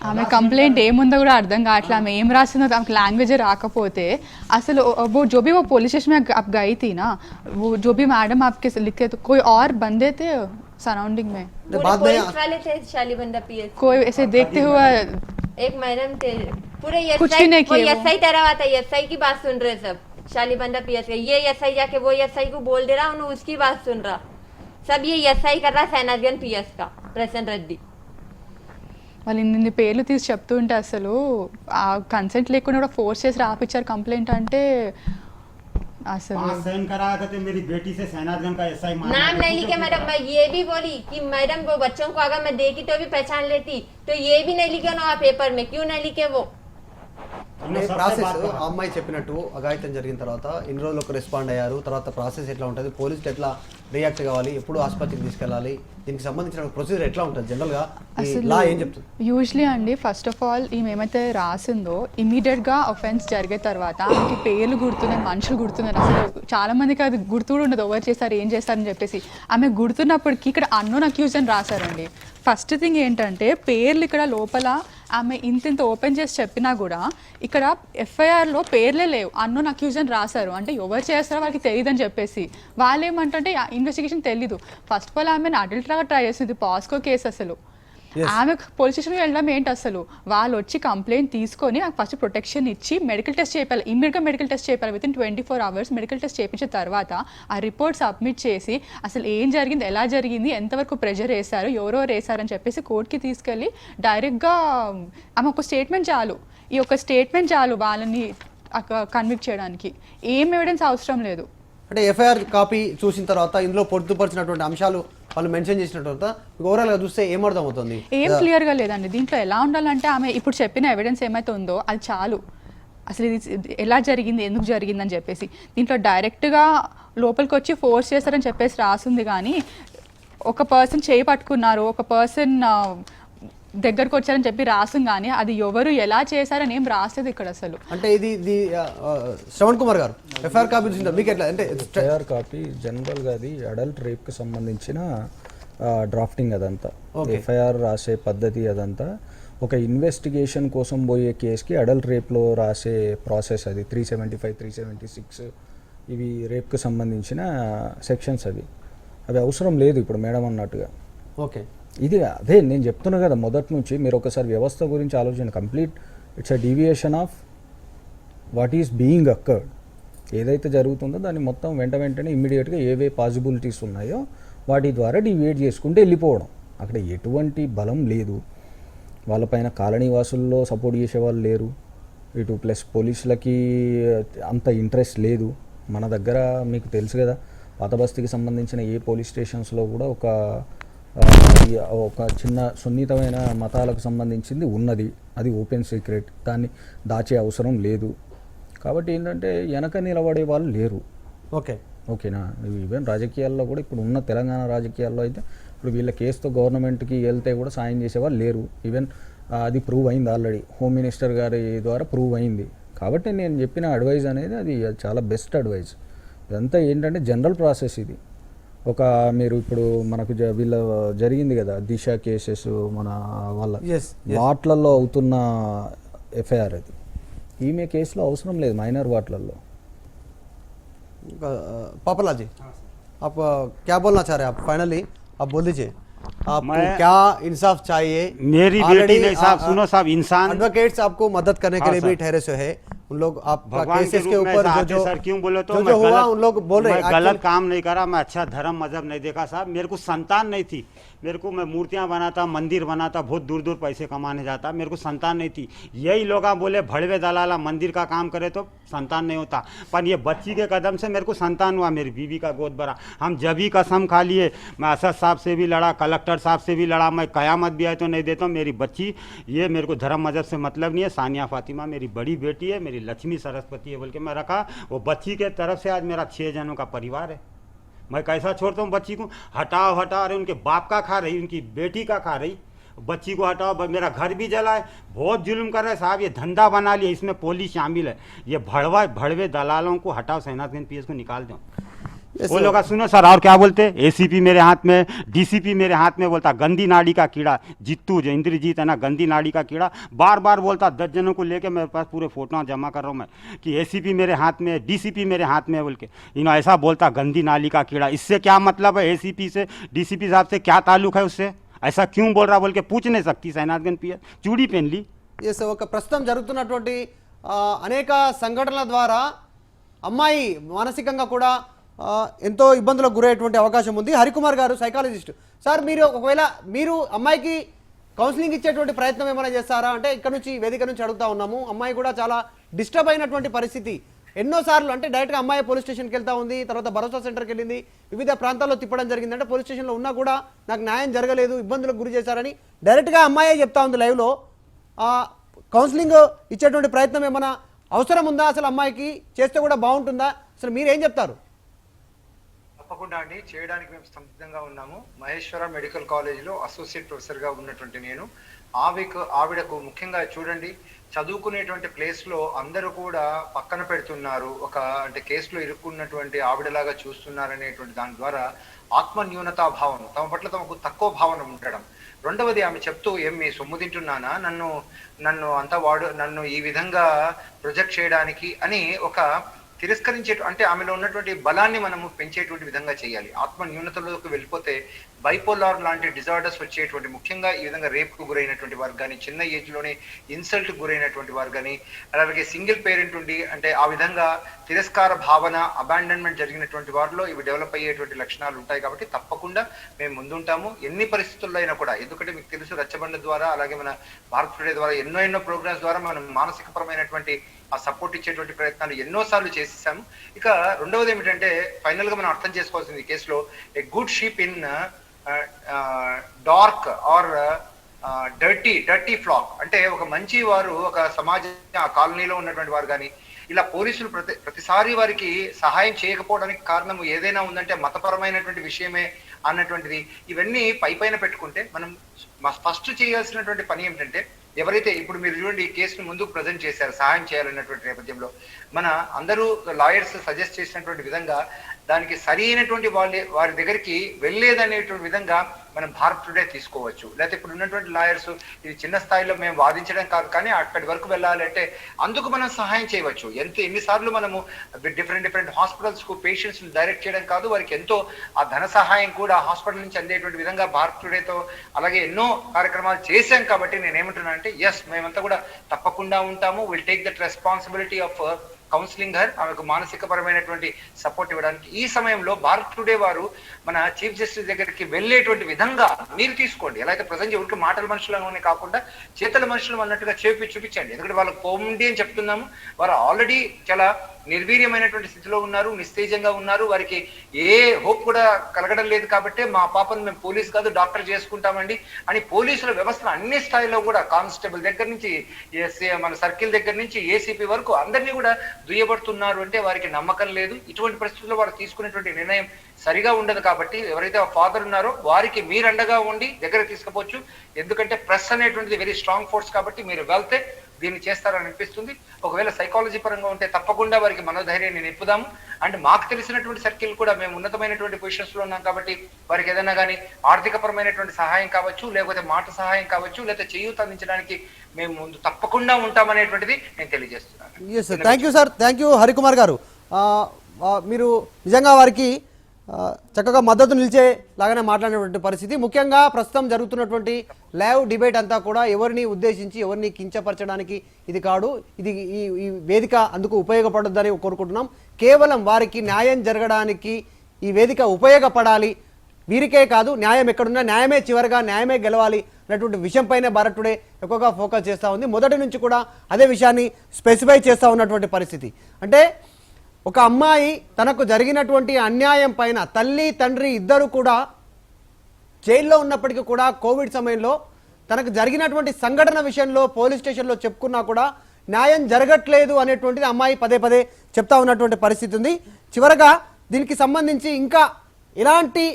ఆమె కంప్లైంట్ ఏముందో కూడా అర్థం కావట్లే, ఆమె ఏం రాసిందో ఆమెకు లాంగ్వేజ్ రాకపోతే అసలు वो जो भी वो पुलिस स्टेशन में आप गई थी ना, वो जो भी मैडम आपके लिखे तो कोई और बंदे थे सराउंडिंग में? पुलिस वाले थे शालीबंदा पीएस, कोई ऐसे देखते हुए? एक मैडम थे पूरे कुछ भी नहीं किए वो। एसआई तरह आता है, एसआई की बात सुन रहे सब शालीबंदा पीएस के। ये एसआई जाके वो एसआई को बोल दे रहा, उन्हें उसकी बात सुन रहा। सब ये एसआई कर रहा सैनाजगन पीएस का प्रसन्न रेड्डी। వాళ్ళు ఇన్ని పేర్లు తీసి చెప్తుంటే అసలు ఆ కన్సెంట్ లేకుండా కూడా ఫోర్స్ చేసి రాపిచ్చారు కంప్లైంట్ అంటే అసలు 5 साइन कराया था तो मेरी बेटी से सैनाजगंज का एसआई नाम नहीं लिखे मैडम। मैं ये भी बोली कि मैडम वो बच्चों को अगर मैं देखी तो भी पहचान लेती, तो ये भी नहीं लिखे ना पेपर में, क्यों नहीं लिखे वो? ప్రాసెస్ ఆ అమ్మాయి చెప్పినట్టు అఘాయిత్యం జరిగిన తర్వాత ఎన్ని రోజులకు రెస్పాండ్ అయ్యారు, తర్వాత ప్రాసెస్ ఎట్లా ఉంటుంది, పోలీసులు ఎట్లా రియాక్ట్ కావాలి, ఎప్పుడు ఆసుపత్రికి తీసుకెళ్ళాలి, దీనికి సంబంధించిన ప్రొసీజర్ ఎట్లా ఉంటుంది జనరల్గా లా ఏం చెప్తుంది? యూజువలీ అండి ఫస్ట్ ఆఫ్ ఆల్ ఈమె ఏమైతే రాసిందో ఇమీడియట్గా అఫెన్స్ జరిగిన తర్వాత ఆమెకి పేర్లు గుర్తున్నాయి, మనుషులు గుర్తున్నారు. అసలు చాలా మందికి అది గుర్తు కూడా ఉండదు, ఎవరు చేస్తారు ఏం చేస్తారని చెప్పేసి. ఆమె గుర్తున్నప్పటికీ ఇక్కడ అన్నోన్ అక్యూజ్ అని రాశారండి. ఫస్ట్ థింగ్ ఏంటంటే పేర్లు ఇక్కడ లోపల ఆమె ఇంత ఓపెన్ చేసి చెప్పినా కూడా ఇక్కడ ఎఫ్ఐఆర్లో పేర్లే లేవు, అన్నోన్ అక్యూజ్ అని రాశారు. అంటే ఎవరు చేస్తారో వాళ్ళకి తెలియదని చెప్పేసి వాళ్ళు ఏమంటే ఇన్వెస్టిగేషన్ తెలీదు. ఫస్ట్ ఆఫ్ ఆల్ ఆమెను అడల్ట్రాగా ట్రై చేసింది, పాస్కో కేసు. అసలు ఆమె పోలీస్ స్టేషన్కి వెళ్ళడం ఏంటి, అసలు వాళ్ళు వచ్చి కంప్లైంట్ తీసుకొని నాకు ఫస్ట్ ప్రొటెక్షన్ ఇచ్చి మెడికల్ టెస్ట్ చేయాలి, ఇమ్మీడియట్గా మెడికల్ టెస్ట్ చేయాలి. వితిన్ 24 hours మెడికల్ టెస్ట్ చేయించిన తర్వాత ఆ రిపోర్ట్ సబ్మిట్ చేసి అసలు ఏం జరిగింది, ఎలా జరిగింది, ఎంతవరకు ప్రెషర్ వేశారు, ఎవరెవరు వేశారని చెప్పేసి కోర్టుకి తీసుకెళ్ళి డైరెక్ట్గా ఆమె ఒక స్టేట్మెంట్ చాలు, ఈ ఒక స్టేట్మెంట్ చాలు వాళ్ళని కన్విక్ట్ చేయడానికి. ఏం ఎవిడెన్స్ అవసరం లేదు. అంటే ఎఫ్ఐఆర్ కాపీ చూసిన తర్వాత ఇందులో పొందుపరిచినటువంటి అంశాలు వాళ్ళు మెన్షన్ చేసిన తర్వాత ఓవరాల్గా చూస్తే ఏమర్థం అవుతుంది? ఏం క్లియర్గా లేదండి. దీంట్లో ఎలా ఉండాలంటే ఆమె ఇప్పుడు చెప్పిన ఎవిడెన్స్ ఏమైతే ఉందో అది చాలు. అసలు ఇది ఎలా జరిగింది, ఎందుకు జరిగిందని చెప్పేసి దీంట్లో డైరెక్ట్గా లోపలికి వచ్చి ఫోర్స్ చేస్తారని చెప్పేసి రాసింది. కానీ ఒక పర్సన్ చేయి పట్టుకున్నారు, ఒక పర్సన్ దగ్గరకు వచ్చారని చెప్పి రాసం, కానీ అది ఎవరు ఎలా చేశారని ఏం రాసేది ఇక్కడ అసలు. అంటే ఇది శ్రవణ్ కుమార్ గారు ఎఫ్ఐఆర్ కాపీ చూసింటారు, మీకు ఎట్లా అంటే ఎఫ్ఐఆర్ కాపీ జనరల్గా అది అడల్ట్ రేప్కి సంబంధించిన డ్రాఫ్టింగ్ అదంతా, ఎఫ్ఐఆర్ రాసే పద్ధతి అదంతా ఒక ఇన్వెస్టిగేషన్ కోసం పోయే కేసుకి అడల్ట్ రేప్లో రాసే ప్రాసెస్ అది. 375, 376 ఇవి రేప్కి సంబంధించిన సెక్షన్స్. అవి అవసరం లేదు ఇప్పుడు మేడం అన్నట్టుగా. ఓకే, ఇది అదే నేను చెప్తున్నా కదా మొదటి నుంచి. మీరు ఒకసారి వ్యవస్థ గురించి ఆలోచన, complete it's a deviation of what is being occurred. ఏదైతే జరుగుతుందో దాన్ని మొత్తం వెంటనే ఇమ్మీడియట్గా ఏవే పాసిబిలిటీస్ ఉన్నాయో వాటి ద్వారా డివియేట్ చేసుకుంటూ వెళ్ళిపోవడం. అక్కడ ఎటువంటి బలం లేదు, వాళ్ళపైన కాలనీవాసుల్లో సపోర్ట్ చేసేవాళ్ళు లేరు, ఇటు ప్లస్ పోలీసులకి అంత ఇంట్రెస్ట్ లేదు. మన దగ్గర మీకు తెలుసు కదా, పాత బస్తీకి సంబంధించిన ఏ పోలీస్ స్టేషన్స్లో కూడా ఒక చిన్న సున్నితమైన మతాలకు సంబంధించింది ఉన్నది, అది ఓపెన్ సీక్రెట్, దాన్ని దాచే అవసరం లేదు. కాబట్టి ఏంటంటే వెనక నిలబడే వాళ్ళు లేరు. ఓకేనా? ఈవెన్ రాజకీయాల్లో కూడా ఇప్పుడు ఉన్న తెలంగాణ రాజకీయాల్లో అయితే ఇప్పుడు వీళ్ళ కేసుతో గవర్నమెంట్కి వెళ్తే కూడా సాయం చేసేవాళ్ళు లేరు. ఈవెన్ అది ప్రూవ్ అయింది ఆల్రెడీ, హోమ్ మినిస్టర్ గారి ద్వారా ప్రూవ్ అయింది. కాబట్టి నేను చెప్పిన అడ్వైజ్ అనేది అది చాలా బెస్ట్ అడ్వైజ్. ఇదంతా ఏంటంటే జనరల్ ప్రాసెస్ ఇది. ఒక మీరు ఇప్పుడు మనకు వీళ్ళ జరిగింది కదా దిశ కేసెస్, మన వాళ్ళ వాట్లలో అవుతున్న ఎఫ్ఐఆర్ అది. ఈమె కేసులో అవసరం లేదు, మైనర్ వాట్లలో. पापला जी, आप क्या बोलना चाह रहे हैं? आप फाइनली आप बोल दीजिए, आपको क्या इंसाफ चाहिए? मेरी बेटी नहीं साहब, सुनो साहब, इंसान एडवोकेट्स आपको मदद करने के लिए भी ठहरे से है, उन लोग आप भगवान के केसेस रूप के में ऊपर ऐसा जो आते जो सर क्यों बोले तो जो मैं हुआ गलत- उन लोग बोल रहे मैं हैं गलत actually- काम नहीं करा, मैं अच्छा धर्म मजहब नहीं देखा साहब, मेरे को संतान नहीं थी, मेरे को मैं मूर्तियां बनाता, मंदिर बनाता, बहुत दूर दूर पैसे कमाने जाता, मेरे को संतान नहीं थी। यही लोग बोले भड़वे दलाला मंदिर का काम करे तो संतान नहीं होता, पर ये बच्ची के कदम से मेरे को संतान हुआ, मेरी बीवी का गोद भरा। हम जब भी कसम खा लिए, मैं असद साहब से भी लड़ा, कलेक्टर साहब से भी लड़ा, मैं कयामत भी आए तो नहीं देता हूँ। मेरी बच्ची, ये मेरे को धर्म मजहब से मतलब नहीं है, सानिया फातिमा मेरी बड़ी बेटी है, मेरी लक्ष्मी सरस्वती है बोल के मैं रखा। वो बच्ची के तरफ से आज मेरा 6 जनों का परिवार है। मैं कैसा छोड़ता हूँ बच्ची को? हटाओ हटाओ, अरे उनके बाप का खा रही, उनकी बेटी का खा रही, बच्ची को हटाओ, मेरा घर भी जला है, बहुत जुल्म कर रहे हैं साहब। ये धंधा बना लिया, इसमें पुलिस शामिल है, ये भड़वे दलालों को हटाओ, सेनाथगंज पीएस को निकाल दो। वो लोग सुनो सर, और क्या बोलते? एसीपी मेरे हाथ में, डीसीपी मेरे हाथ में, बोलता गंदी नाड़ी का कीड़ा, जित्तू जो इंद्रजीत है ना, गंदी नाड़ी का कीड़ा, बार बार बोलता। 10 जनों को लेके मेरे पास पूरे फोटो जमा कर रहा हूँ मैं कि एसीपी मेरे हाथ में, डीसीपी मेरे हाथ में बोल के, इन्हों ऐसा बोलता गंदी नाली का कीड़ा। इससे क्या मतलब है? एसीपी से, डीसीपी साहब से क्या ताल्लुक है उससे? ऐसा क्यों बोल रहा बोल के पूछ नहीं सकती सेनाथगंज पीएस? चूड़ी पहन ली। ఎస్ ఒక ప్రస్తుతం జరుగుతున్నటువంటి అనేక సంఘటనల ద్వారా అమ్మాయి మానసికంగా కూడా ఎంతో ఇబ్బందులకు గురయ్యేటువంటి అవకాశం ఉంది. హరికుమార్ గారు సైకాలజిస్ట్ సార్, మీరు ఒకవేళ మీరు అమ్మాయికి కౌన్సిలింగ్ ఇచ్చేటువంటి ప్రయత్నం ఏమైనా చేస్తారా? అంటే ఇక్కడ నుంచి వేదిక నుంచి అడుగుతా ఉన్నాము. అమ్మాయి కూడా చాలా డిస్టర్బ్ అయినటువంటి పరిస్థితి ఎన్నోసార్లు, అంటే డైరెక్ట్గా అమ్మాయి పోలీస్ స్టేషన్కి వెళ్తా ఉంది, తర్వాత భరోసా సెంటర్కి వెళ్ళింది, వివిధ ప్రాంతాల్లో తిప్పడం జరిగింది. అంటే పోలీస్ స్టేషన్లో ఉన్నా కూడా నాకు న్యాయం జరగలేదు, ఇబ్బందులకు గురి చేశారని డైరెక్ట్గా అమ్మాయే చెప్తా ఉంది లైవ్లో. కౌన్సిలింగ్ ఇచ్చేటువంటి ప్రయత్నం ఏమైనా అవసరం ఉందా? అసలు అమ్మాయికి చేస్తే కూడా బాగుంటుందా? అసలు మీరేం చెప్తారు? తప్పకుండా అండి, చేయడానికి మేము సంసిద్ధంగా ఉన్నాము. మహేశ్వర మెడికల్ కాలేజీలో అసోసియేట్ ప్రొఫెసర్గా ఉన్నటువంటి నేను ఆవిడకు ముఖ్యంగా చూడండి, చదువుకునేటువంటి ప్లేస్లో అందరూ కూడా పక్కన పెడుతున్నారు, ఒక అంటే కేసులో ఇరుక్కున్నటువంటి ఆవిడలాగా చూస్తున్నారు అనేటువంటి దాని ద్వారా ఆత్మ న్యూనతా భావం, తమ పట్ల తమకు తక్కువ భావన ఉండడం. రెండవది ఆమె చెప్తూ, ఏం మీ సొమ్ము తింటున్నానా, నన్ను ఈ విధంగా ప్రొజెక్ట్ చేయడానికి అని ఒక తిరస్కరించే, అంటే ఆమెలో ఉన్నటువంటి బలాన్ని మనము పెంచేటువంటి విధంగా చేయాలి. ఆత్మ న్యూనతలోకి వెళ్ళిపోతే బైపోలార్ లాంటి డిజార్డర్స్ వచ్చేటువంటి, ముఖ్యంగా ఈ విధంగా రేప్కు గురైనటువంటి వారు కానీ, చిన్న ఏజ్లోనే ఇన్సల్ట్ గురైనటువంటి వారు కానీ, అలాగే సింగిల్ పేరెంట్ ఉండి అంటే ఆ విధంగా తిరస్కార భావన, అబాండన్మెంట్ జరిగినటువంటి వారిలో ఇవి డెవలప్ అయ్యేటువంటి లక్షణాలు ఉంటాయి. కాబట్టి తప్పకుండా మేము ముందుంటాము ఎన్ని పరిస్థితుల్లో అయినా కూడా. ఎందుకంటే మీకు తెలుసు, రచ్చబండ ద్వారా అలాగే మన భారత్ టుడే ద్వారా ఎన్నో ప్రోగ్రామ్స్ ద్వారా మనం మానసికపరమైనటువంటి ఆ సపోర్ట్ ఇచ్చేటువంటి ప్రయత్నాలు ఎన్నోసార్లు చేసేసాము. ఇక రెండవది ఏమిటంటే, ఫైనల్ గా మనం అర్థం చేసుకోవాల్సింది ఈ కేసులో, a good sheep in dark or dirty flock, అంటే ఒక మంచి వారు, ఒక సమాజం, ఆ కాలనీలో ఉన్నటువంటి వారు కానీ ఇలా పోలీసులు ప్రతిసారి వారికి సహాయం చేయకపోవడానికి కారణం ఏదైనా ఉందంటే మతపరమైనటువంటి విషయమే అన్నటువంటిది. ఇవన్నీ పైన పెట్టుకుంటే మనం ఫస్ట్ చేయాల్సినటువంటి పని ఏమిటంటే, ఎవరైతే ఇప్పుడు మీరు చూడండి ఈ కేసును ముందుకు ప్రజెంట్ చేశారు సహాయం చేయాలన్నటువంటి నేపథ్యంలో, మన అందరూ లాయర్స్ సజెస్ట్ చేసినటువంటి విధంగా దానికి సరి అయినటువంటి వారి దగ్గరికి వెళ్ళేదనేటువంటి విధంగా మనం భారత్ టుడే తీసుకోవచ్చు. లేకపోతే ఇప్పుడు ఉన్నటువంటి లాయర్స్ ఇది చిన్న స్థాయిలో మేము వాదించడం కాదు, కానీ అక్కడి వరకు వెళ్ళాలంటే అందుకు మనం సహాయం చేయవచ్చు. ఎన్నిసార్లు మనము డిఫరెంట్ హాస్పిటల్స్ కు పేషెంట్స్ డైరెక్ట్ చేయడం కాదు, వారికి ఎంతో ఆ ధన సహాయం కూడా హాస్పిటల్ నుంచి అందేటువంటి విధంగా భారత్ టుడేతో అలాగే ఎన్నో కార్యక్రమాలు చేశాం. కాబట్టి నేను ఏమంటున్నా అంటే, ఎస్ మేమంతా కూడా తప్పకుండా ఉంటాము. Will take that responsibility of counselling her, ఆమెకు మానసికపరమైనటువంటి సపోర్ట్ ఇవ్వడానికి. ఈ సమయంలో భారత్ టుడే వారు మన చీఫ్ జస్టిస్ దగ్గరికి వెళ్ళేటువంటి విధంగా మీరు తీసుకోండి. ఎలా అయితే ప్రజెంట్ ఎవరికి మాటల మనుషులనే కాకుండా చేతల మనుషులు అన్నట్టుగా చూపించండి. ఎందుకంటే వాళ్ళకి పోండి అని చెప్తున్నాము, వారు ఆల్రెడీ చాలా నిర్వీర్యమైనటువంటి స్థితిలో ఉన్నారు, నిస్తేజంగా ఉన్నారు, వారికి ఏ హోప్ కూడా కలగడం లేదు. కాబట్టి మా పాపను మేము పోలీస్ కాదు డాక్టర్ చేసుకుంటామండి అని పోలీసుల వ్యవస్థను అన్ని స్థాయిలో కూడా, కానిస్టేబుల్ దగ్గర నుంచి మన సర్కిల్ దగ్గర నుంచి ఏసీపీ వరకు అందరినీ కూడా దుయ్యబడుతున్నారు. అంటే వారికి నమ్మకం లేదు. ఇటువంటి పరిస్థితుల్లో వారు తీసుకునేటువంటి నిర్ణయం సరిగా ఉండదు. కాబట్టి ఎవరైతే ఆ ఫాదర్ ఉన్నారో వారికి మీరు అండగా ఉండి దగ్గర తీసుకుపోవచ్చు. ఎందుకంటే ప్రెస్ అనేటువంటిది వెరీ స్ట్రాంగ్ ఫోర్స్, కాబట్టి మీరు వెళ్తే దీన్ని చేస్తారని అనిపిస్తుంది. ఒకవేళ సైకాలజీ పరంగా ఉంటే తప్పకుండా వారికి మనోధైర్యాన్ని నింపుదాము. అండ్ మాకు తెలిసినటువంటి సర్కిల్ కూడా మేము ఉన్నతమైనటువంటి పొజిషన్స్ లో ఉన్నాం కాబట్టి వారికి ఏదైనా కానీ ఆర్థికపరమైనటువంటి సహాయం కావచ్చు, లేకపోతే మాట సహాయం కావచ్చు, లేకపోతే చేయూత అందించడానికి మేము ముందు తప్పకుండా ఉంటామనేటువంటిది నేను తెలియజేస్తున్నాను. Thank you sir, thank you Harikumar గారు. మీరు నిజంగా వారికి చక్కగా మద్దతు నిలిచేలాగానే మాట్లాడినటువంటి పరిస్థితి. ముఖ్యంగా ప్రస్తుతం జరుగుతున్నటువంటి లైవ్ డిబేట్ అంతా కూడా ఎవరిని ఉద్దేశించి ఎవరిని కించపరచడానికి ఇది కాదు, ఇది ఈ వేదిక అందుకు ఉపయోగపడొద్దని కోరుకుంటున్నాం. కేవలం వారికి న్యాయం జరగడానికి ఈ వేదిక ఉపయోగపడాలి, వీరికే కాదు న్యాయం ఎక్కడున్నా న్యాయమే చివరిగా న్యాయమే గెలవాలి అన్నటువంటి విషయంపైనే భారత్ టుడే ఎక్కువగా ఫోకస్ చేస్తూ ఉంది. మొదటి నుంచి కూడా అదే విషయాన్ని స్పెసిఫై చేస్తూ ఉన్నటువంటి పరిస్థితి. అంటే ఒక అమ్మాయి తనకు జరిగినటువంటి అన్యాయం పైన తల్లి తండ్రి ఇద్దరు కూడా జైల్లో ఉన్నప్పటికీ కూడా కోవిడ్ సమయంలో తనకు జరిగినటువంటి సంఘటన విషయంలో పోలీస్ స్టేషన్లో చెప్పుకున్నా కూడా న్యాయం జరగట్లేదు అనేటువంటిది అమ్మాయి పదే పదే చెప్తా ఉన్నటువంటి పరిస్థితి ఉంది. చివరగా దీనికి సంబంధించి ఇంకా ఎలాంటి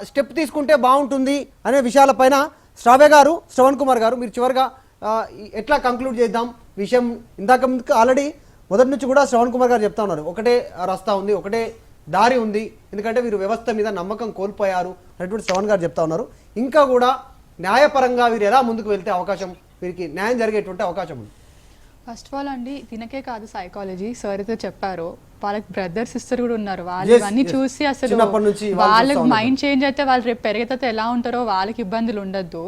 స్టెప్ తీసుకుంటే బాగుంటుంది అనే విషయాలపైన శ్రావ్య గారు, శ్రవణ్ కుమార్ గారు, మీరు చివరిగా ఎట్లా కంక్లూడ్ చేద్దాం విషయం? ఇందాక ఆల్రెడీ మొదటి నుంచి కూడా శ్రవణ్ కుమార్ గారు చెప్తా ఉన్నారు, ఒకటే రస్తా ఉంది, ఒకటే దారి ఉంది, ఎందుకంటే వీరు వ్యవస్థ మీద నమ్మకం కోల్పోయారు అనేటువంటి శ్రవణ్ గారు చెప్తా ఉన్నారు. ఇంకా కూడా న్యాయపరంగా వీరు ఎలా ముందుకు వెళ్తే అవకాశం, వీరికి న్యాయం జరిగేటువంటి అవకాశం ఉంది? ఫస్ట్ ఆఫ్ ఆల్ అండి, దీనికే కాదు సైకాలజీ సార్ అయితే చెప్పారు, వాళ్ళకి బ్రదర్ సిస్టర్ కూడా ఉన్నారు. వాళ్ళు ఇవన్నీ చూసి అసలు వాళ్ళకి మైండ్ చేంజ్ అయితే వాళ్ళు రేపు పెరిగితే ఎలా ఉంటారో వాళ్ళకి ఇబ్బందులు ఉండద్దు.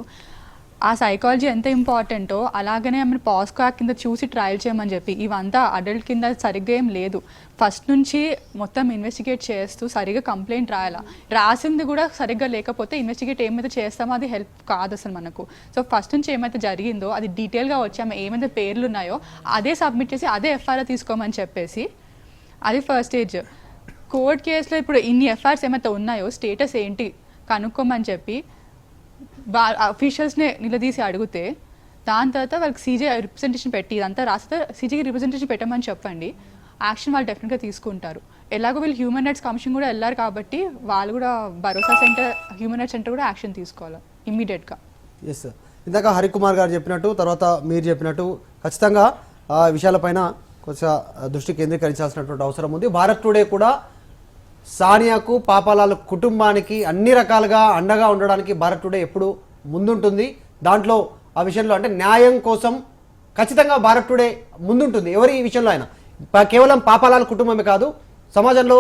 ఆ సైకాలజీ ఎంత ఇంపార్టెంటో అలాగనే ఆమె పాస్కో యాక్ట్ కింద చూసి ట్రయల్ చేయమని చెప్పి, ఇవంతా అడల్ట్ కింద సరిగ్గా ఏం లేదు. ఫస్ట్ నుంచి మొత్తం ఇన్వెస్టిగేట్ చేస్తూ సరిగ్గా కంప్లైంట్ రాసింది కూడా సరిగ్గా లేకపోతే ఇన్వెస్టిగేట్ ఏమైతే చేస్తామో అది హెల్ప్ కాదు అసలు మనకు. సో ఫస్ట్ నుంచి ఏమైతే జరిగిందో అది డీటెయిల్గా వచ్చి ఆమె ఏమైతే పేర్లు ఉన్నాయో అదే సబ్మిట్ చేసి అదే ఎఫ్ఐఆర్ తీసుకోమని చెప్పేసి, అది ఫస్ట్ స్టేజ్. కోర్ట్ కేసులో ఇప్పుడు ఇన్ని ఎఫ్ఐఆర్స్ ఏమైతే ఉన్నాయో స్టేటస్ ఏంటి కనుక్కోమని చెప్పి అఫీషియల్స్ని నిలదీసి అడిగితే, దాని తర్వాత వాళ్ళకి సీజే రిప్రజెంటేషన్ పెట్టి ఇదంతా రాస్తే సీజేకి రిప్రజెంటేషన్ పెట్టమని చెప్పండి, యాక్షన్ వాళ్ళు డెఫినెట్గా తీసుకుంటారు. ఎలాగో వీళ్ళు హ్యూమన్ రైట్స్ కమిషన్ కూడా వెళ్ళారు కాబట్టి వాళ్ళు కూడా భరోసా సెంటర్, హ్యూమన్ రైట్స్ సెంటర్ కూడా యాక్షన్ తీసుకోవాలి ఇమ్మీడియట్గా. ఎస్ సార్, ఇందాక హరికుమార్ గారు చెప్పినట్టు, తర్వాత మీరు చెప్పినట్టు ఖచ్చితంగా ఆ విషయాలపైన కొంచెం దృష్టి కేంద్రీకరించాల్సినటువంటి అవసరం ఉంది. భారత్ టుడే కూడా సానియాకు, పాపాలాల కుటుంబానికి అన్ని రకాలుగా అండగా ఉండడానికి భారత్ టుడే ఎప్పుడు ముందుంటుంది. దాంట్లో ఆ విషయంలో అంటే న్యాయం కోసం ఖచ్చితంగా భారత్ టుడే ముందుంటుంది. ఎవరి ఈ విషయంలో అయినా, కేవలం పాపాలాల కుటుంబమే కాదు, సమాజంలో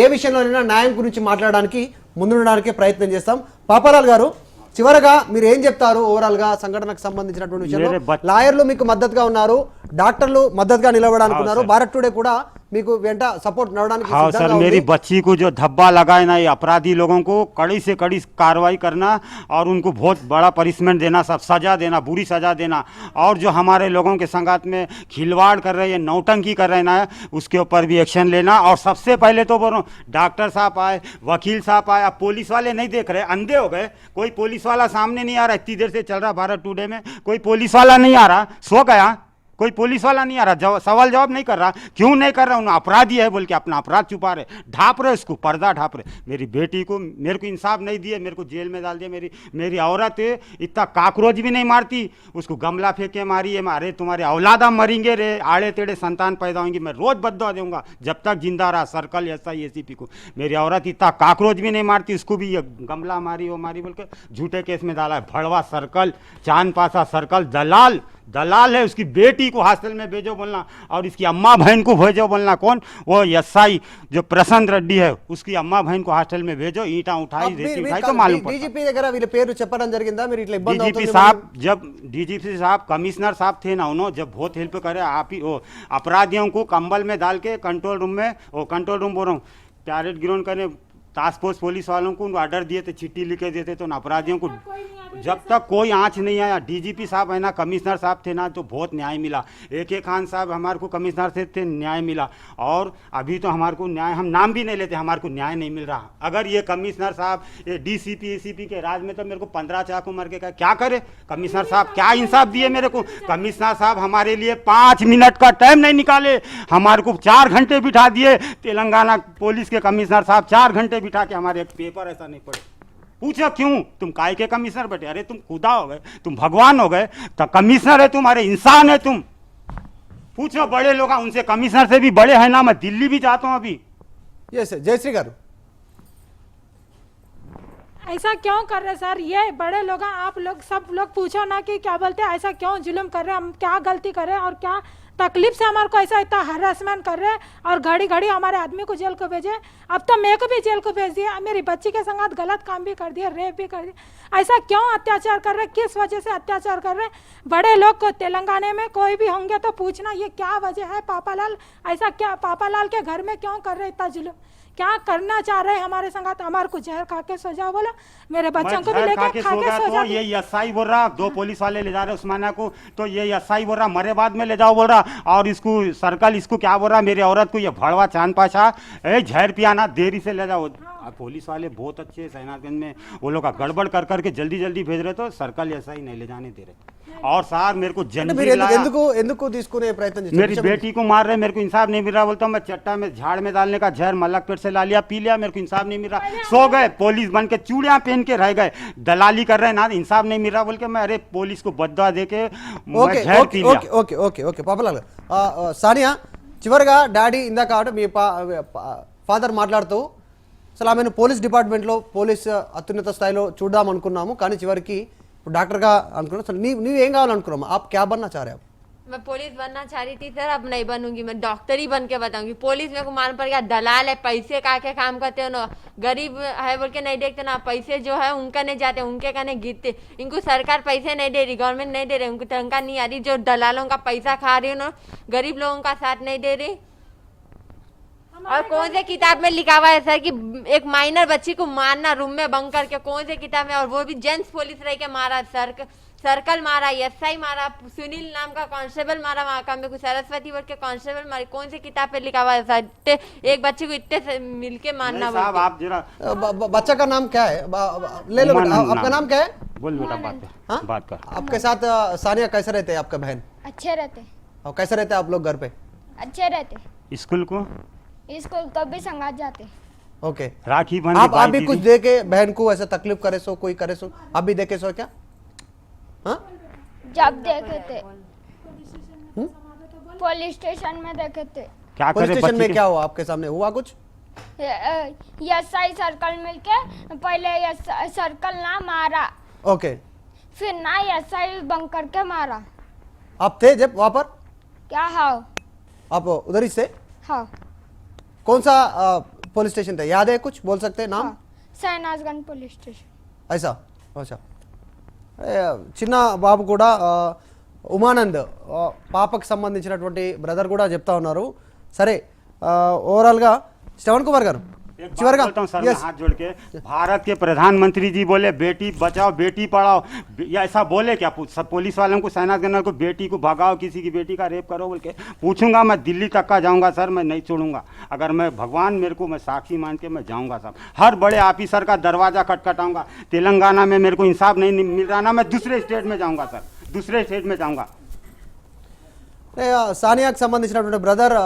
ఏ విషయంలోనైనా న్యాయం గురించి మాట్లాడడానికి ముందుండడానికి ప్రయత్నం చేస్తాం. పాపాలాల్ గారు, చివరగా మీరు ఏం చెప్తారు ఓవరాల్గా సంఘటనకు సంబంధించినటువంటి విషయంలో? లాయర్లు మీకు మద్దతుగా ఉన్నారు, డాక్టర్లు మద్దతుగా నిలబడడానికి ఉన్నారు, భారత్ టుడే కూడా మీకు వెంట సపోర్ట్ నడవడానికి हाँ सर, मेरी बच्ची को जो धब्बा लगाए ना ये अपराधी लोगों को कड़ी से कड़ी कार्रवाई करना और उनको बहुत बड़ा पनिशमेंट देना, सब सजा देना, बुरी सजा देना। और जो हमारे लोगों के संगात में खिलवाड़ कर रहे हैं, नौटंकी कर रहे हैं ना, उसके ऊपर भी एक्शन लेना। और सबसे पहले तो बोलो डॉक्टर साहब आए, वकील साहब आए, अब पुलिस वाले नहीं देख रहे, अंधे हो गए। कोई पुलिस वाला सामने नहीं आ रहा, इतनी देर से चल रहा भारत टुडे में कोई पुलिस वाला नहीं आ रहा, सो गया कोई पुलिस वाला नहीं आ रहा, सवाल जवाब नहीं कर रहा। क्यों नहीं कर रहा? उन्हें अपराधी है बोल के अपना अपराध छुपा रहे, ढाप रहे उसको, पर्दा ढाप रहे। मेरी बेटी को, मेरे को इंसाफ नहीं दिए, मेरे को जेल में डाल दिया। मेरी औरत इतना काकरोच भी नहीं मारती, उसको गमला फेंक के मारी है, अरे तुम्हारे औलादा मरेंगे रे, आड़े टेढ़े संतान पैदा होंगे, मैं रोज बददुआ दूंगा जब तक जिंदा रहा सर्कल SI ACP को। मेरी औरत इतना काकरोच भी नहीं मारती, उसको भी ये गमला मारी वो मारी बोल के झूठे केस में डाला है। भड़वा सर्कल, चांद पासा सर्कल, दलाल है। उसकी बेटी को हॉस्टल में भेजो बोलना और इसकी अम्मा बहन को भेजो बोलना। कौन? वो SI जो प्रशांत रेड्डी है, उसकी अम्मा बहन को हॉस्टल में भेजो। ईंटा उठाई, रेती उठाई तो मालूम पड़ता। डीजीपी దగ్గర వీళ్ళ పేరు చెప్పడం జరిగిందా? మీరు ఇట్లా ఇబ్బంది అవుతుంది? डीजीपी साहब, जब डीजीपी साहब कमिश्नर साहब थे ना, उन्होंने जब बहुत हेल्प करे, आप ही वो अपराधियों को कंबल में डाल के कंट्रोल रूम में, वो कंट्रोल रूम बोल रहा हूँ, पैरेड ग्राउंड करने टास्क फोर्स पुलिस वालों को ऑर्डर दिए थे, चिट्ठी लिखे देते तो अपराधियों को जब तक कोई आंच नहीं आया। डीजीपी साहब है ना, कमिश्नर साहब थे ना, तो बहुत न्याय मिला। AK खान साहब हमारे को कमिश्नर से थे, न्याय मिला। और अभी तो हमारे को न्याय, हम नाम भी नहीं लेते, हमारे को न्याय नहीं मिल रहा। अगर ये कमिश्नर साहब ये DCP ACP के राज में तो मेरे को 15 चाकू मार के क्या करे कमिश्नर साहब? क्या इंसाफ दिए मेरे को? कमिश्नर साहब हमारे लिए 5 मिनट का टाइम नहीं निकाले, हमारे को 4 घंटे बिठा दिए। तेलंगाना पुलिस के कमिश्नर साहब 4 घंटे बिठा के हमारे एक पेपर ऐसा नहीं पड़े। पूछा क्यों? तुम काय के कमिश्नर बैठे? अरे तुम खुदा हो गए, तुम भगवान हो गए, तो कमिश्नर है तुम्हारे, इंसान है तुम। पूछो बड़े लोग, उनसे कमिश्नर से भी बड़े हैं ना। मैं दिल्ली भी जाता हूँ अभी। यस जयश्री गारू, ऐसा क्यों कर रहे सर? ये बड़े लोग हैं, आप लोग सब लोग पूछो ना कि क्या बोलते हैं, ऐसा क्यों जुल्म कर रहे हैं, हम क्या गलती कर रहे हैं और क्या तकलीफ से हमारे को ऐसा इतना हरासमेंट कर रहे हैं और घड़ी घड़ी हमारे आदमी को जेल को भेजे। अब तो मेरे को भी जेल को भेज दिया, मेरी बच्ची के संग गलत काम भी कर दिया, रेप भी कर दिया। ऐसा क्यों अत्याचार कर रहे हैं, किस वजह से अत्याचार कर रहे हैं? बड़े लोग को तेलंगाना में कोई भी होंगे तो पूछना ये क्या वजह है। पापालाल ऐसा क्या, पापालाल के घर में क्यों कर रहे इतना जुल्म? क्या करना चाह रहे हैं हमारे संग? हमारे को जहर खा के सो जाओ बोला, मेरे बच्चों को भी लेके खा के सो जाओ। ये एसआई बोल रहा, 2 पुलिस वाले ले जा रहे उस्मानिया को, तो ये एसआई बोल रहा मरे बाद में ले जाओ बोल रहा, और इसको सर्कल इसको क्या बोल रहा, मेरी औरत को ये भड़वा चांद पाशा जहर पियाना देरी से ले जाओ। पुलिस वाले बहुत अच्छे हैं सैनागंज में, वो लोग का गड़बड़ कर करके जल्दी जल्दी भेज रहे, तो सर्कल एसआई नहीं ले जाने दे रहे। और साहब मेरे को ఎందుకు తీసుకునే ప్రయత్నం చేస్తారు? मेरी बेटी को मार रहे, मेरे को इंसाफ नहीं मिल रहा, बोलता हूँ मैं चट्टा में झाड़ में डालने का जहर मलक पेट से ला लिया, पी लिया, मेरे को इंसाफ नहीं मिल रहा। सो गए पुलिस बन के, चूड़ियां पहन के रह गए, दलाली कर रहे हैं ना, इंसाफ नहीं मिल रहा बोल के मैं अरे पुलिस को बदवा दे के ఓకే जहर पी लिया। Okay okay okay Papalal Sania, చివరిగా డాడీ ఇందాక మీ ఫాదర్ మాట్లాడుతూ అసలు ఆమెను పోలీస్ డిపార్ట్మెంట్లో పోలీస్ అత్యున్నత స్థాయిలో చూద్దాం అనుకున్నాము, కానీ చివరికి ఇప్పుడు డాక్టర్గా అనుకున్నాం। అసలు నీవేం కావాలనుకున్నాము? आप क्या बनना चाह रहे हो? मैं पुलिस बनना चाह रही थी सर, अब नहीं बनूंगी, मैं डॉक्टर ही बन के बताऊंगी। पुलिस मेरे को मालूम पड़ गया दलाल है, पैसे का के काम करते हो ना, गरीब है बोल के नहीं देखते ना, पैसे जो है उनका नहीं जाते, उनके कहने गिरते। इनको सरकार पैसे नहीं दे रही, गवर्नमेंट नहीं दे रही, उनको तनख्वाह नहीं आ रही, जो दलालों का पैसा खा रही हो ना, गरीब लोगों का साथ नहीं दे रही। और कौन से किताब में लिखा हुआ है सर कि एक माइनर बच्ची को मारना रूम में बंद करके, कौन से किताब में? और वो भी जेंट्स पुलिस रह के मारा, सर्कल मारा, एसआई मारा, सुनील नाम का कांस्टेबल मारा, वहाँ का मेरे को सरस्वती बोल के कांस्टेबल मारी, कौन से किताब पे लिखा हुआ है सर? एक बच्चे को इतने से मिलके मारना। साहब आप जरा बच्चा का नाम क्या है? ले लो बेटा, आपका नाम क्या है? बोल बेटा बात कर। आपके साथ सानिया कैसे रहते हैं आपका बहन? अच्छे रहते, और कैसे रहते हैं आप लोग घर पे? अच्छे रहते, स्कूल को इसको कभी संगात जाते। ओके, राखी बन आप भी कुछ दे के बहन को ऐसा तकलीफ करे सो, कोई करे सो, आप भी देखे सो क्या? हाँ, जब देखे थे पुलिस स्टेशन में देखे थे। क्या पुलिस करे स्टेशन में बच्ची क्या हुआ? आपके सामने हुआ कुछ? एसआई सर्कल मिलके पहले सर्कल ना मारा, ओके, फिर ना एसआई बंक करके मारा। आप थे जब वहां पर? क्या? हाँ आप उधर ही से? हाँ। कौन सा पुलिस स्टेशन था, याद है? कुछ बोल सकते हैं नाम? सैनाजगंज पुलिस स्टेशन। ऐसा, अच्छा। చిన్న బాబు కూడా ఉమానంద్ పాపకు సంబంధించినటువంటి బ్రదర్ కూడా చెప్తా ఉన్నారు। సరే, ఓవరాల్గా శ్రవణ్ కుమార్ గారు చివరిగా सर मैं हाथ जोड़ के, भारत के प्रधानमंत्री जी बोले बेटी बचाओ बेटी पढ़ाओ, या ऐसा बोले क्या? सब पुलिस वालों को, सेना को बेटी को भगाओ, किसी की बेटी का रेप करो बोल के पूछूंगा, मैं दिल्ली तक का जाऊंगा सर, मैं नहीं छोड़ूंगा। अगर मैं भगवान मेरे को, मैं साक्षी मान के मैं जाऊंगा साहब, हर बड़े ऑफिसर का दरवाजा खटखटाऊंगा। तेलंगाना में मेरे को इंसाफ नहीं मिल रहा ना, मैं दूसरे स्टेट में जाऊंगा सर, दूसरे स्टेट में जाऊंगा। సానియాకు సంబంధించినటువంటి బ్రదర్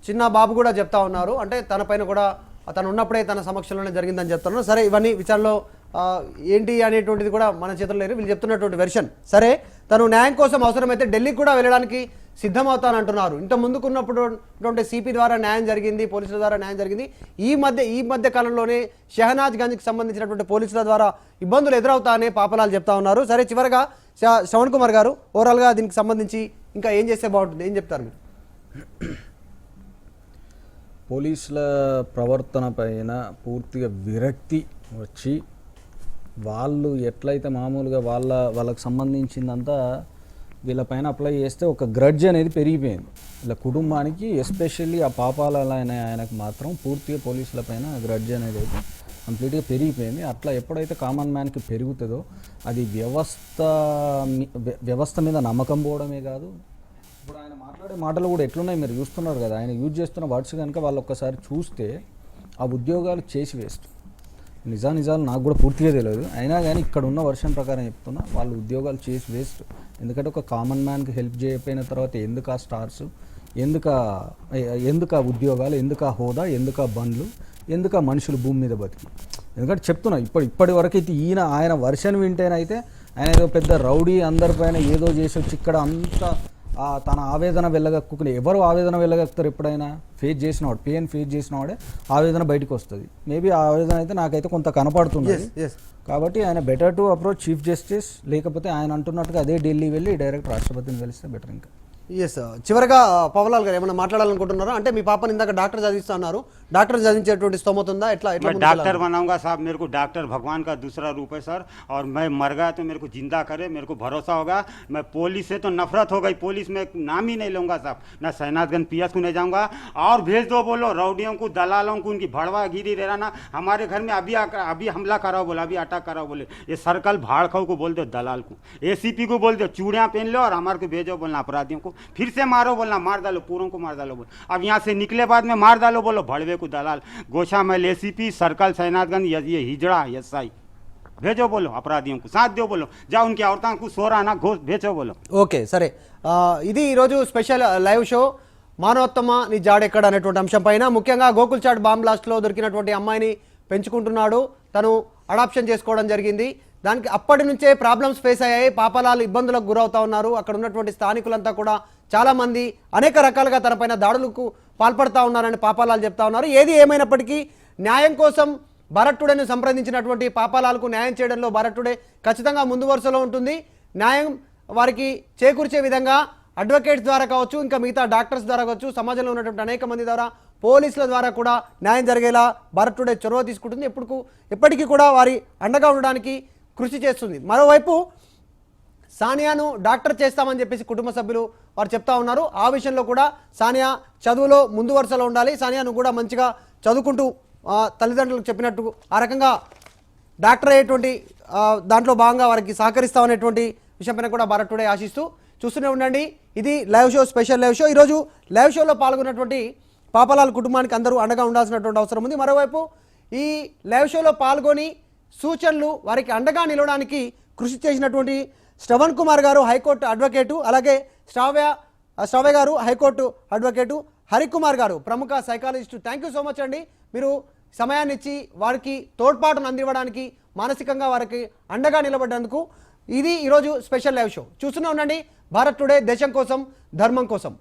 చిన్న బాబు కూడా చెప్తా ఉన్నారు, అంటే తన పైన కూడా తను ఉన్నప్పుడే తన సమక్షంలోనే జరిగిందని చెప్తున్నారు। సరే, ఇవన్నీ విచారణలో ఏంటి అనేటువంటిది కూడా మన చేతుల్లో లేదు, వీళ్ళు చెప్తున్నటువంటి వెర్షన్। సరే, తను న్యాయం కోసం అవసరమైతే ఢిల్లీకి కూడా వెళ్ళడానికి సిద్ధమవుతానంటున్నారు। ఇంత ముందుకున్నప్పుడు సిపి ద్వారా న్యాయం జరిగింది, పోలీసుల ద్వారా న్యాయం జరిగింది। ఈ మధ్య కాలంలోనే షెహనాజ్ గంజ్కి సంబంధించినటువంటి పోలీసుల ద్వారా ఇబ్బందులు ఎదురవుతాయని పాపలాల్ చెప్తా ఉన్నారు। సరే, చివరగా శ్రవణ్ కుమార్ గారు ఓవరాల్గా దీనికి సంబంధించి ఇంకా ఏం చేస్తే బాగుంటుంది, ఏం చెప్తారు మీరు? పోలీసుల ప్రవర్తన పైన పూర్తిగా విరక్తి వచ్చి, వాళ్ళు ఎట్లయితే మామూలుగా వాళ్ళకి సంబంధించిందంతా వీళ్ళపైన అప్లై చేస్తే ఒక గ్రడ్జ్ అనేది పెరిగిపోయింది వీళ్ళ కుటుంబానికి, ఎస్పెషల్లీ ఆ పాపాల ఆయనకు మాత్రం పూర్తిగా పోలీసుల పైన గ్రడ్జ్ అనేది అయితే కంప్లీట్గా పెరిగిపోయింది। అట్లా ఎప్పుడైతే కామన్ మ్యాన్కి పెరుగుతుందో అది వ్యవస్థ మీద నమ్మకం పోవడమే కాదు, ఇప్పుడు ఆయన మాట్లాడే మాటలు కూడా ఎట్లున్నాయి మీరు చూస్తున్నారు కదా, ఆయన యూజ్ చేస్తున్న వర్డ్స్ కనుక వాళ్ళు ఒక్కసారి చూస్తే ఆ ఉద్యోగాలు చేసి వేస్ట్। నిజాలు నాకు కూడా పూర్తిగా తెలియదు, అయినా కానీ ఇక్కడ ఉన్న వర్షన్ ప్రకారం చెప్తున్నా, వాళ్ళు ఉద్యోగాలు చేసి వేస్ట్। ఎందుకంటే ఒక కామన్ మ్యాన్కి హెల్ప్ చేయకపోయిన తర్వాత ఎందుకు ఆ స్టార్స్, ఎందుకు ఆ ఉద్యోగాలు, ఎందుకు ఆ హోదా, ఎందుకు ఆ బండ్లు, ఎందుకు ఆ మనుషులు భూమి మీద బతికి? ఎందుకంటే చెప్తున్నా, ఇప్పటి వరకు అయితే ఆయన వర్షన్ వింటేనైతే ఆయన ఏదో పెద్ద రౌడీ, అందరిపైన ఏదో చేసి వచ్చి ఇక్కడ అంతా తన ఆవేదన వెళ్ళగక్కుని, ఎవరు ఆవేదన వెళ్ళగక్కుతారు ఎప్పుడైనా? ఫేస్ చేసినవాడు, పెయిన్ ఫేస్ చేసినవాడే ఆవేదన బయటకు వస్తుంది. మేబీ ఆ ఆవేదన అయితే నాకైతే కొంత కనపడుతుంది. కాబట్టి ఆయన better to approach chief justice, లేకపోతే ఆయన అంటున్నట్టుగా అదే ఢిల్లీ వెళ్ళి డైరెక్ట్ రాష్ట్రపతిని కలిస్తే బెటర్. ఇంకా ఎస్, చివరగా పవలాల్ గారు ఏమైనా మాట్లాడాలనుకుంటున్నారా? అంటే మీ పాపని ఇందాక డాక్టర్ చదివిస్తున్నారు, డాక్టర్ చదివించేటువంటి స్తోమత ఉందా? ఎట్లా मैं डॉक्टर बनाऊंगा साहब, मेरे को डॉक्टर भगवान का दूसरा रूप है सर, और मैं मर गया तो मेरे को जिंदा करे, मेरे को भरोसा होगा। मैं पुलिस से तो नफरत हो गई, पुलिस में नाम ही नहीं लूंगा साहब, ना शहनाजगंज पीएस को नहीं जाऊंगा। और भेज दो बोलो रउडियों को, दलालों को, उनकी भड़वागिरी रहना। हमारे घर में अभी हमला कराओ बोला, अभी अटैक कराओ बोले, ये सर्कल भाड़खाऊ को बोल दो, दलाल को, एसीपी को बोल दो चूड़ियाँ पहन लो और हमारे को भेजो बोलना, अपराधियों को फिर से मारो बोलना, मार डालो, पूरों को मार डालो बोलो। अब यहाँ से निकले बाद में मार डालो बोलो, भड़वे को दलाल, गोशा महल एसीपी, सर्कल शहनाजगंज, ये हिजड़ा एसआई, भेजो बोलो, अपराधियों को साथ दो बोलो, जाओ उनकी औरतों को सोराना घोष भेजो बोलो। ఓకే సరే, ఇది ఈరోజు స్పెషల్ లైవ్ షో మానవోత్తమ నీ జాడెక్కడ అనేటువంటి అంశం పైన, ముఖ్యంగా గోకుల్ చాట్ బాంబ్ బ్లాస్ట్లో దొరికినటువంటి అమ్మాయిని పెంచుకుంటున్నాడు, తను అడాప్షన్ చేసుకోవడం జరిగింది. దానికి అప్పటి నుంచే ప్రాబ్లమ్స్ ఫేస్ అయ్యాయి, పాపలాలు ఇబ్బందులకు గురవుతా ఉన్నారు. అక్కడ ఉన్నటువంటి స్థానికులంతా కూడా చాలామంది అనేక రకాలుగా తనపైన దాడులకు పాల్పడతా ఉన్నారని పాపాలాలు చెప్తా ఉన్నారు. ఏది ఏమైనప్పటికీ న్యాయం కోసం భరత్ టుడేను సంప్రదించినటువంటి పాపాలాలకు న్యాయం చేయడంలో భరత్ టుడే ఖచ్చితంగా ముందు వరుసలో ఉంటుంది. న్యాయం వారికి చేకూర్చే విధంగా అడ్వకేట్స్ ద్వారా కావచ్చు, ఇంకా మిగతా డాక్టర్స్ ద్వారా కావచ్చు, సమాజంలో ఉన్నటువంటి అనేక మంది ద్వారా, పోలీసుల ద్వారా కూడా న్యాయం జరిగేలా భరత్ టుడే చొరవ తీసుకుంటుంది. ఎప్పటికీ కూడా వారి అండగా ఉండడానికి కృషి చేస్తుంది. మరోవైపు సానియాను డాక్టర్ చేస్తామని చెప్పేసి కుటుంబ సభ్యులు వారు చెప్తా ఉన్నారు. ఆ విషయంలో కూడా సానియా చదువులో ముందు వరుసలో ఉండాలి, సానియాను కూడా మంచిగా చదువుకుంటూ తల్లిదండ్రులకు చెప్పినట్టు ఆ రకంగా డాక్టర్ అయ్యేటువంటి దాంట్లో భాగంగా వారికి సహకరిస్తామనేటువంటి విషయంపైన కూడా భరత్ టుడే ఆశిస్తూ చూస్తూనే ఉండండి. ఇది live show, special live show. ఈరోజు లైవ్ షోలో పాల్గొన్నటువంటి పాపలాల్ కుటుంబానికి అందరూ అండగా ఉండాల్సినటువంటి అవసరం ఉంది. మరోవైపు ఈ లైవ్ షోలో పాల్గొని సూచనలు వారికి అండగా నిలవడానికి కృషి చేసినటువంటి శ్రవణ్ కుమార్ గారు హైకోర్టు అడ్వకేటు, అలాగే శ్రావ్య గారు హైకోర్టు అడ్వకేటు, హరికుమార్ గారు ప్రముఖ psychologist. Thank you so much అండి, మీరు సమయాన్ని ఇచ్చి వారికి తోడ్పాటును అందివ్వడానికి, మానసికంగా వారికి అండగా నిలబడ్డందుకు. ఇది ఈరోజు స్పెషల్ లైవ్ షో. చూస్తూనే ఉండండి భారత్ టుడే, దేశం కోసం, ధర్మం కోసం.